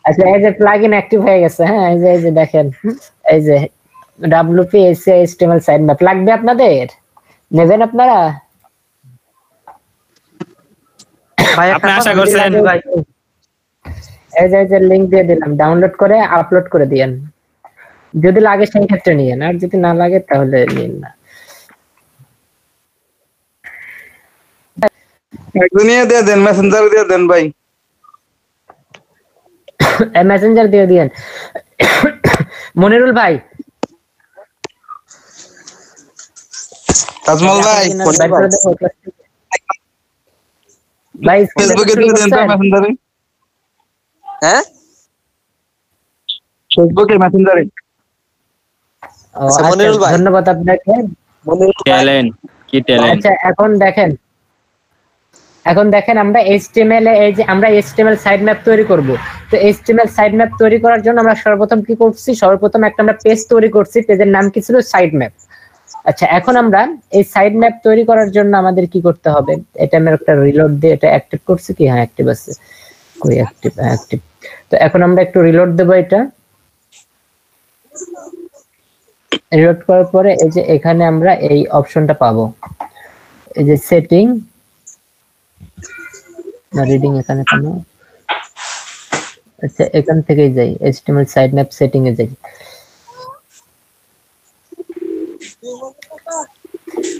S1: আচ্ছা এই যে প্লাগইন অ্যাক্টিভ হয়ে গেছে, হ্যাঁ এই যে দেখেন, এই যে WP HTML সাইট ম্যাপ লাগবে, আপনাদের নেবেন আপনারা?
S13: ভাই
S11: আপনি আশা করছেন?
S1: এই যে লিংক দিয়ে দিলাম, ডাউনলোড করে আপলোড করে দিয়েন, যদি লাগে সেই ক্ষেত্রে নিয়েন, আর যদি না লাগে তাহলে নিন না।
S12: দুনিয়া দিয়ে দেন, মেসেঞ্জার দিয়ে দেন ভাই,
S1: মেসেঞ্জার দিয়ে দিয়েন। মনিরুল ভাই,
S12: তাজমল ভাই,
S1: ভাই
S12: ফেসবুকে দিয়ে দেন তো মেসেঞ্জারে।
S5: হ্যাঁ,
S12: ফেসবুকে মেসেঞ্জারে।
S5: মনিরুল ভাই,
S1: ধন্যবাদ আপনাকে।
S11: ট্যালেন্ট কি ট্যালেন্ট।
S1: আচ্ছা এখন দেখেন আমরা HTML এ এই যে আমরা HTML সাইড ম্যাপ তৈরি করব। তো HTML সাইড ম্যাপ তৈরি করার জন্য আমরা সর্বপ্রথম কি করছি, সর্বপ্রথম একটা আমরা পেজ তৈরি করছি, পেজের নাম কি ছিল? Side map. আচ্ছা এখন আমরা এই সাইড ম্যাপ তৈরি করার জন্য আমাদের কি করতে হবে, এটা আমরা একটা রিলোড দিয়ে এটা অ্যাক্টিভ করছি কি? হ্যাঁ অ্যাক্টিভ আছে, কই অ্যাক্টিভ? অ্যাক্টিভ। তো এখন আমরা একটু রিলোড দেব, এটা রিলোড করার পরে এই যে এখানে আমরা এই অপশনটা পাবো, এই যে সেটিং না রিডিং, এখানে কোনো, আচ্ছা এখান থেকে যাই HTML সাইড ম্যাপ সেটিং এ যাই।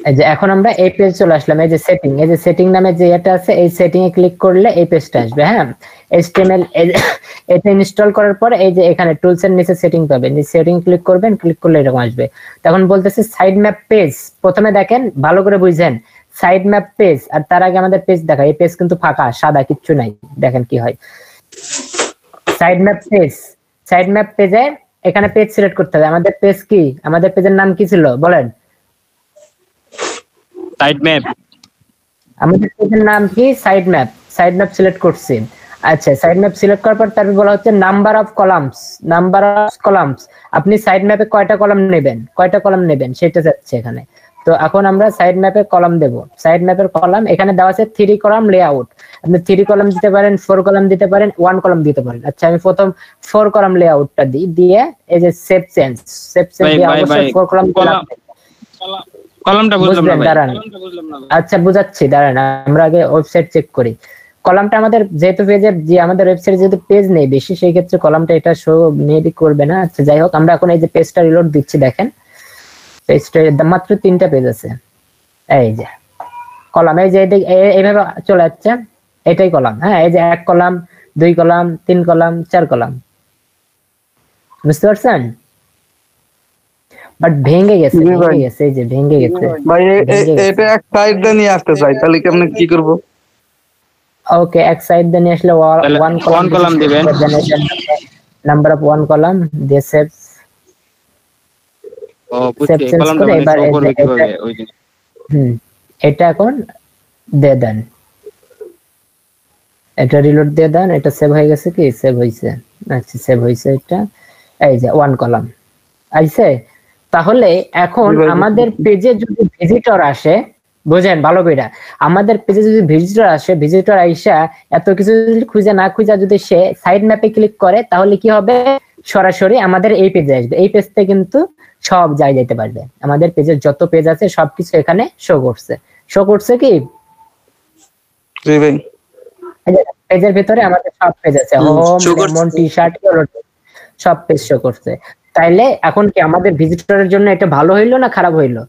S1: এই যে এখন আমরা এই পেজ চলে আসলাম, এই যে সেটিং, এই যে সেটিং নামে যে এটা আছে, এই সেটিং এ ক্লিক করলে এই পেজটা আসবে। হ্যাঁ HTML এটা ইনস্টল করার পরে এই যে এখানে টুলস এর নিচে সেটিং পাবেন, এই সেটিং ক্লিক করবেন, ক্লিক করলে এরকম আসবে। তখন বলতেছে সাইড ম্যাপ পেজ, প্রথমে দেখেন ভালো করে বুঝেন, সাইড ম্যাপ পেজ, আর তার আগে আমাদের পেজ দেখা, এই পেজ কিন্তু ফাঁকা, সাদা, কিচ্ছু নাই, দেখেন কি হয়। Side map page, side map পেজে এখানে পেজ সিলেক্ট করতে হবে। আমাদের পেজ কি, আমাদের পেজের নাম কি ছিল বলেন?
S11: Side map.
S1: আমাদের পেজের নাম কি? Side map. Side map select করছি। আচ্ছা সাইড ম্যাপ সিলেক্ট করার পর তারপর বলা হচ্ছে নাম্বার অফ কলামস, আপনি সাইড ম্যাপে কয়টা কলাম নেবেন সেটা যাচ্ছে এখানে। তো এখন আমরা সাইড ম্যাপে কলাম দেব, সাইড ম্যাপের কলাম এখানে দেওয়া আছে 3 কলাম লেআউট, আপনি 3 কলাম দিতে পারেন, 4 কলাম দিতে পারেন, 1 কলাম দিতে পারেন। আচ্ছা আমি প্রথম 4 কলাম লেআউটটা দিয়ে এই যে সেভ চেঞ্জ দিয়ে অবশ্যই 4 কলাম
S11: কলামটা বুঝলাম না ভাই।
S1: দাঁড়ান, আচ্ছা বুঝাচ্ছি, দাঁড়ান আমরা আগে ওয়েবসাইট চেক করি। কলামটা আমাদের যেহেতু পেজের যে আমাদের ওয়েবসাইটে যেহেতু পেজ নেই বেশি, সেই ক্ষেত্রে কলামটা এটা শো মেবি করবে না। আচ্ছা যাই হোক, আমরা এখন এই যে পেজটা রিলোড দিচ্ছি, দেখেন পেজটা মাত্র 3টা পেজ আছে। এই যে কলাম, এই যে এইভাবে চলে যাচ্ছে, এটাই কলাম। হ্যাঁ এই যে 1 কলাম, 2 কলাম, 3 কলাম, 4 কলাম, বুঝতে পারছেন? বাট ভেঙে গেছে এই যে ভেঙে গেছে
S12: ভাই। এটা এক সাইড দিয়ে নিয়ে আসতে চাই, তাহলে কি আমরা কি করব?
S1: ওকে, এক সাইড দিয়ে নিয়ে আসলে 1
S11: কলাম দিবেন,
S1: নাম্বার অফ 1 কলাম দিয়ে সেভ।
S11: ও বুঝছি, কলামটা মানে শো করবে কিভাবে ওই জিনিস।
S1: এটা এখন দিয়ে দেন, এটা রিলোড দিয়ে দেন। এটা সেভ হয়ে গেছে কি? সেভ হইছে। আচ্ছা সেভ হইছে এটা। এই যে 1 কলাম আইছে। তাহলে এখন আমাদের পেজে যদি ভিজিটর আসে, বুঝেন ভালো করে, আমাদের পেজে যদি ভিজিটর আসে, ভিজিটর আইসা এত কিছু খুঁজে না খুঁজা যদি সে সাইড ম্যাপে ক্লিক করে, তাহলে কি হবে? সরাসরি আমাদের এই পেজে আসবে। এই পেজতে কিন্তু সব যাইতে পারবে, আমাদের পেজের যত পেজ আছে সবকিছু এখানে শো করছে কি?
S12: জি ভাই।
S1: পেজের ভিতরে আমাদের সব পেজ আছে, হোম, লেমন, টি-শার্ট, সব পেজ শো করছে। তাইলে এখন কি আমাদের ভিজিটরের জন্য এটা ভালো হইলো না খারাপ হইলো?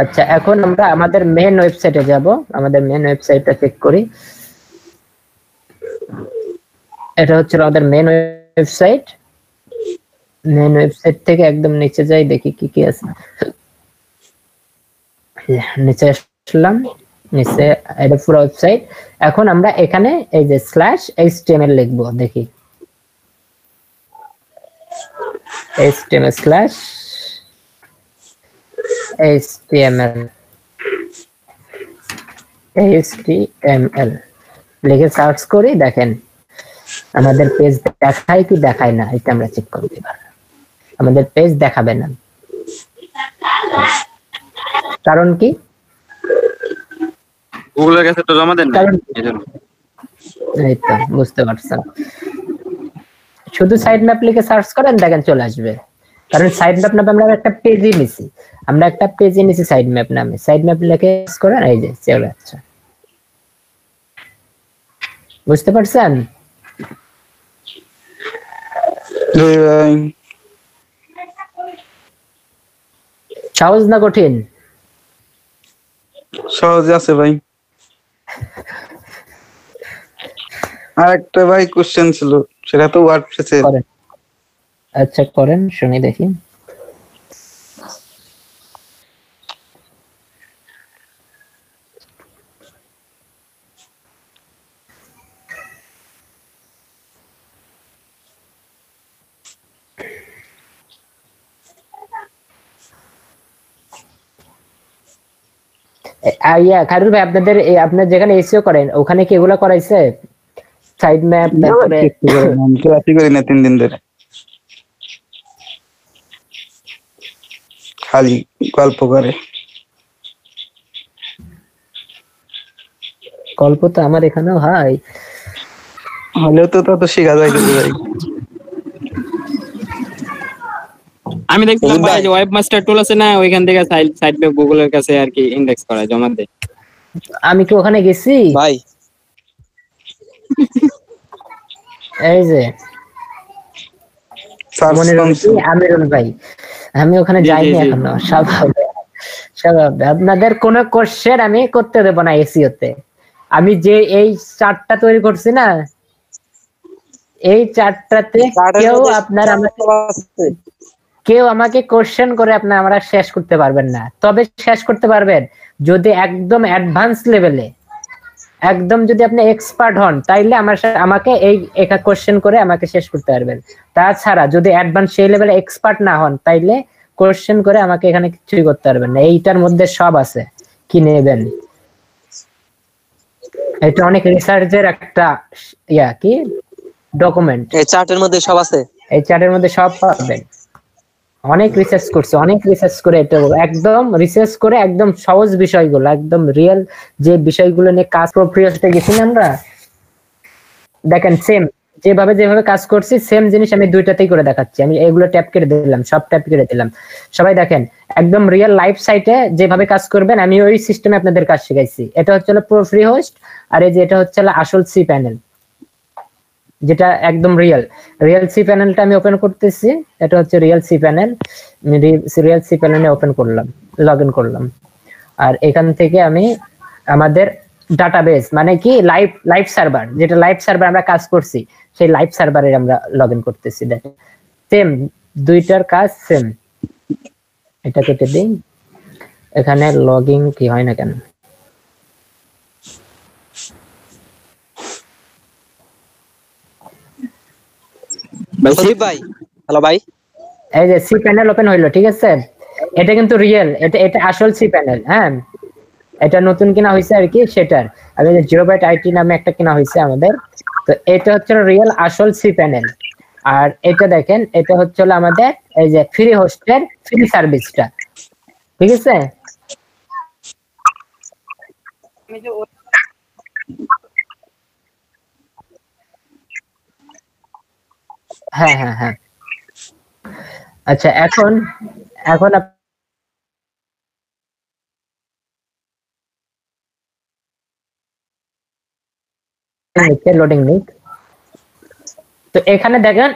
S1: আচ্ছা এখন আমরা আমাদের মেইন ওয়েবসাইটে যাব, আমাদের মেইন ওয়েবসাইটটা চেক করি। এটা হচ্ছে আমাদের মেইন ওয়েবসাইট। মেইন ওয়েবসাইট থেকে একদম নিচে যাই, দেখি কি কি আছে। নিচে আসলাম, নিচে এটা পুরো ওয়েবসাইট। এখন আমরা এখানে এই যে /html লিখবো, দেখি html লিখে সার্চ করি, দেখেন আমাদের পেজ দেখায় কি দেখায় না, এটা আমরা চেক করব। এবার আমাদের পেজ দেখাবে না, কারণ কি?
S11: গুগলের কাছে তো জমা দেন না, এজন্য।
S1: এই তো বুঝতে পারছেন, শুধু সাইড ম্যাপ লিখে সার্চ করেন, দেখেন চলে আসবে। কারণ সাইড ম্যাপ নামে আমরা একটা পেজই নিছি, সাইড ম্যাপ নামে। সাইড ম্যাপ লিখে সার্চ করেন, এই যে চলে আসছে। বুঝতে পারছেন? সহজ না কঠিন?
S12: সহজ আছে ভাই। আর একটা ভাই কোশ্চেন ছিল, সেটা তো ওয়ার্ডপ্রেসে।
S1: আচ্ছা করেন, শুনি দেখি। খায়রুল ভাই, আপনার যেখানে এসিও করেন ওখানে কি এগুলো করাইছে? সাইড ম্যাপ, তারপরে
S12: ক্লাসই করি না 3 দিন ধরে, খালি গল্প করে।
S1: গল্প তো আমার এখানেও হয়,
S12: হলেও তো তত শেখা যায় না ভাই।
S11: আমি দেখলাম ভাই যে ওয়েব মাস্টার টুল আছে না, ওইখান থেকে সাইড ম্যাপ গুগলের কাছে আর কি ইনডেক্স করা জমা দেয়।
S1: আমি কি ওখানে গেছি
S5: ভাই?
S1: এই যে আমিরুল ভাই, আমি ওখানে যাইনি এখনো। সব আপনাদের কোন কোশ্চেন আমি করতে দেব না এসিওতে। আমি যে এই চার্টটা তৈরি করছি না, এই চার্টটাতে কেউ আমাকে কোশ্চেন করে আমরা শেষ করতে পারবেন না। তবে শেষ করতে পারবেন যদি একদম অ্যাডভান্স লেভেলে, একদম যদি আপনি এক্সপার্ট হন, তাইলে আমাকে এই একা কোশ্চেন করে আমাকে শেষ করতে পারবেন। তাছাড়া যদি অ্যাডভান্স সেই লেভেলে এক্সপার্ট না হন, তাইলে কোশ্চেন করে আমাকে এখানে কিছুই করতে পারবেন না। এইটার মধ্যে সব আছে, কি নেবেন এটা অনেক রিসার্চের একটা কি ডকুমেন্ট।
S5: এই চার্টের মধ্যে সব আছে,
S1: এই চার্টের মধ্যে সব পাবেন। অনেক রিসার্চ করছে, অনেক রিসার্চ করে এটা একদম রিসার্চ করে একদম সহজ বিষয়গুলো, একদম রিয়েল যে বিষয়গুলো নিয়ে কাজ প্রক্রিয়াতে গেছি না আমরা, দেখেন সেম যেভাবে কাজ করছি সেম জিনিস আমি দুইটাতেই করে দেখাচ্ছি। আমি এগুলো ট্যাপ করে দিলাম, সব ট্যাপ করে দিলাম। সবাই দেখেন একদম রিয়েল লাইভ সাইটে যেভাবে কাজ করবেন আমি ওই সিস্টেমে আপনাদের কাজ শিখাইছি। এটা হচ্ছে প্রো ফ্রি হোস্ট, আর এই যে এটা হচ্ছে আসল সি প্যানেল, যেটা একদম রিয়েল সি প্যানেলটা আমি ওপেন করতেছি। এটা হচ্ছে real C panel, real C প্যানেলে ওপেন করলাম, লগ ইন করলাম। আর এখান থেকে আমি আমাদের ডাটাবেস মানে কি লাইভ সার্ভার, যেটা লাইভ সার্ভার আমরা কাজ করছি সেই লাইভ সার্ভারে আমরা লগ ইন করতেছি। দেখেন সেম দুইটার কাজ সেম। এটা কেটে দিই, এখানে লগ ইন কি হয় না কেন?
S5: ভাই হ্যালো ভাই,
S1: এই যে সি প্যানেল ওপেন হইলো, ঠিক আছে? এটা কিন্তু রিয়েল, এটা আসল সি প্যানেল। হ্যাঁ, এটা নতুন কিনা হয়েছে আর কি সেটার। আর এই যে 0byte IT নামে একটা কিনা হয়েছে আমাদের। তো এটা হচ্ছে রিয়েল আসল সি প্যানেল। আর এটা দেখেন এটা হচ্ছে আমাদের এই যে ফ্রি হোস্টের ফ্রি সার্ভিসটা, ঠিক আছে? হ্যাঁ হ্যাঁ হ্যাঁ, আচ্ছা এখন লোডিং নিক। তো এখানে দেখেন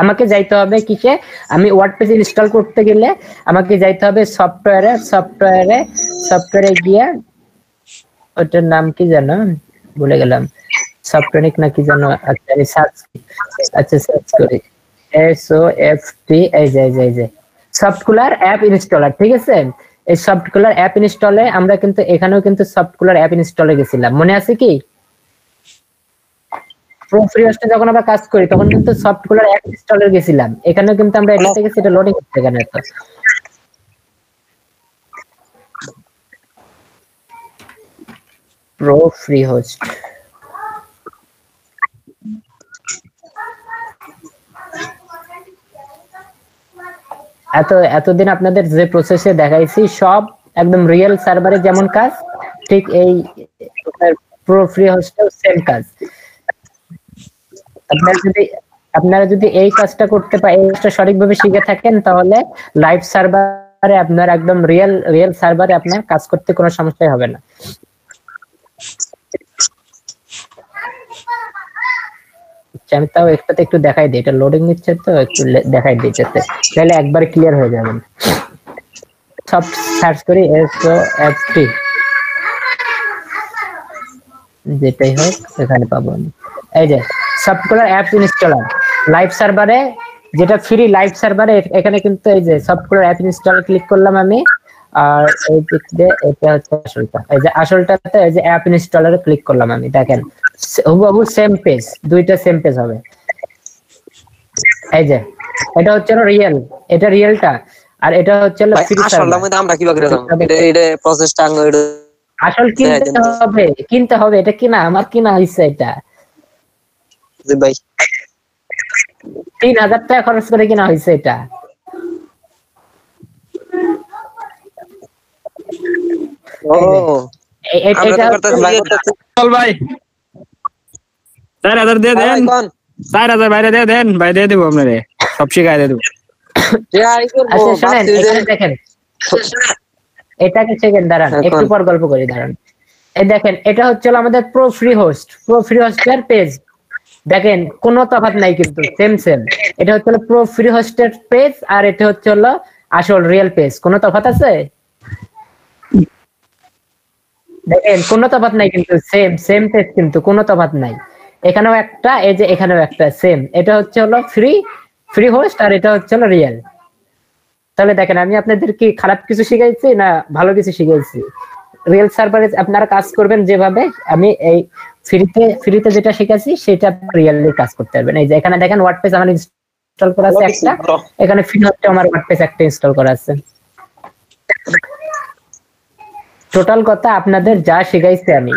S1: আমাকে যাইতে হবে কিসে, আমি ওয়ার্ডপ্রেস ইনস্টল করতে গেলে আমাকে যাইতে হবে সফটওয়্যারে গিয়ে, ওটার নাম কি জানো ভুলে গেলাম, সফটওয়্যারিক না কি জানো। আচ্ছা আমি সার্চ করি SOFT, এই যে সফটকুলার অ্যাপ ইনস্টলার, ঠিক আছে? এই সফটকুলার অ্যাপ ইনস্টলে আমরা কিন্তু এখানেও কিন্তু সফটকুলার অ্যাপ ইনস্টলে গেছিলাম, মনে আছে কি? প্রো ফ্রি হোস্টে যখন আমরা কাজ করি তখন কিন্তু সফটকুলার অ্যাপ ইনস্টলে গেছিলাম, এখানেও কিন্তু আমরা এটা থেকে সেটা লোডিং হচ্ছে এখানে। তো প্রো ফ্রি হোস্ট এতদিন আপনাদের যে প্রসেসে দেখাইছি সব একদম রিয়েল সার্ভারে যেমন কাজ, ঠিক এই প্রো ফ্রি হোস্টেও সেম কাজ। আপনারা যদি এই কাজটা করতে পারেন, এই কাজটা সঠিকভাবে শিখে থাকেন, তাহলে লাইভ সার্ভারে আপনার একদম রিয়েল সার্ভারে আপনার কাজ করতে কোনো সমস্যাই হবে না। আমি তাও একটু দেখাই দিই, এটা লোডিং নিচ্ছে তো একটু দেখাই দিই যাতে তাহলে একবার ক্লিয়ার হয়ে যাবেন। সব সার্চ করি SOFT, যেটাই হোক এখানে পাবো। এই যে সফটওয়্যার অ্যাপস ইনস্টলার লাইভ সার্ভারে, যেটা ফ্রি লাইভ সার্ভারে, এখানে কিন্তু এই যে সফটওয়্যার অ্যাপ ইনস্টলার ক্লিক করলাম আমি। আর এই দিক দিয়ে এটা হচ্ছে আসলটা, এই যে আসলটাতে এই যে অ্যাপ ইনস্টলারে ক্লিক করলাম আমি। দেখেন হুবহু সেম পেজ, দুইটা সেম পেজ হবে। এই যে এটা হচ্ছে রিয়েল, এটা রিয়েলটা, আর এটা হচ্ছে ফ্রি সার্ভার।
S5: আসলে আমরা কিভাবে এটা প্রসেসটা
S1: আসল কিনতে হবে, এটা কিনা আমার কিনা হইছে এটা
S5: ভাই
S1: 3000 টাকা খরচ করে কিনা হয়েছে এটা।
S11: ভাই 4000 দিয়ে দেন, 4000 বাইরে দিয়ে দেন, ভাই দিয়ে দেবো আপনারে, সব শিখাই দিয়ে দেবো।
S1: আচ্ছা শুনেন, এখানে দেখেন এটাকে সেকেন্ড দাঁড়ান, একটু পর গল্প করি দাঁড়ান। এই দেখেন এটা হচ্ছে আমাদের প্রো ফ্রি হোস্টের পেজ। দেখেন কোনো তফাৎ নাই কিন্তু সেম। এটা হচ্ছে প্রো ফ্রি হোস্টের পেজ, আর এটা হচ্ছে আসল রিয়েল পেজ। কোনো তফাৎ আছে? দেখেন কোনো তফাৎ নাই কিন্তু সেম পেজ, কিন্তু কোনো তফাৎ নাই। এখানেও একটা, এই যে এখানেও একটা সেম। এটা হচ্ছে ফ্রি হোস্ট, আর এটা হচ্ছে রিয়েল। তাহলে দেখেন আমি আপনাদের কি খারাপ কিছু শিখাইছি না ভালো কিছু শিখাইছি? রিয়েল সার্ভারে আপনারা কাজ করবেন যেভাবে আমি এই ফ্রিতে যেটা শিখাইছি সেটা রিয়েলি কাজ করতে পারবেন। এই যে এখানে দেখেন ওয়ার্ডপ্রেস আমার ইনস্টল করা আছে একটা, এখানে ফ্রি হোস্টে আমার ওয়ার্ডপ্রেস একটা ইনস্টল করা আছে। টোটাল কথা আপনাদের যা শিখাইছি আমি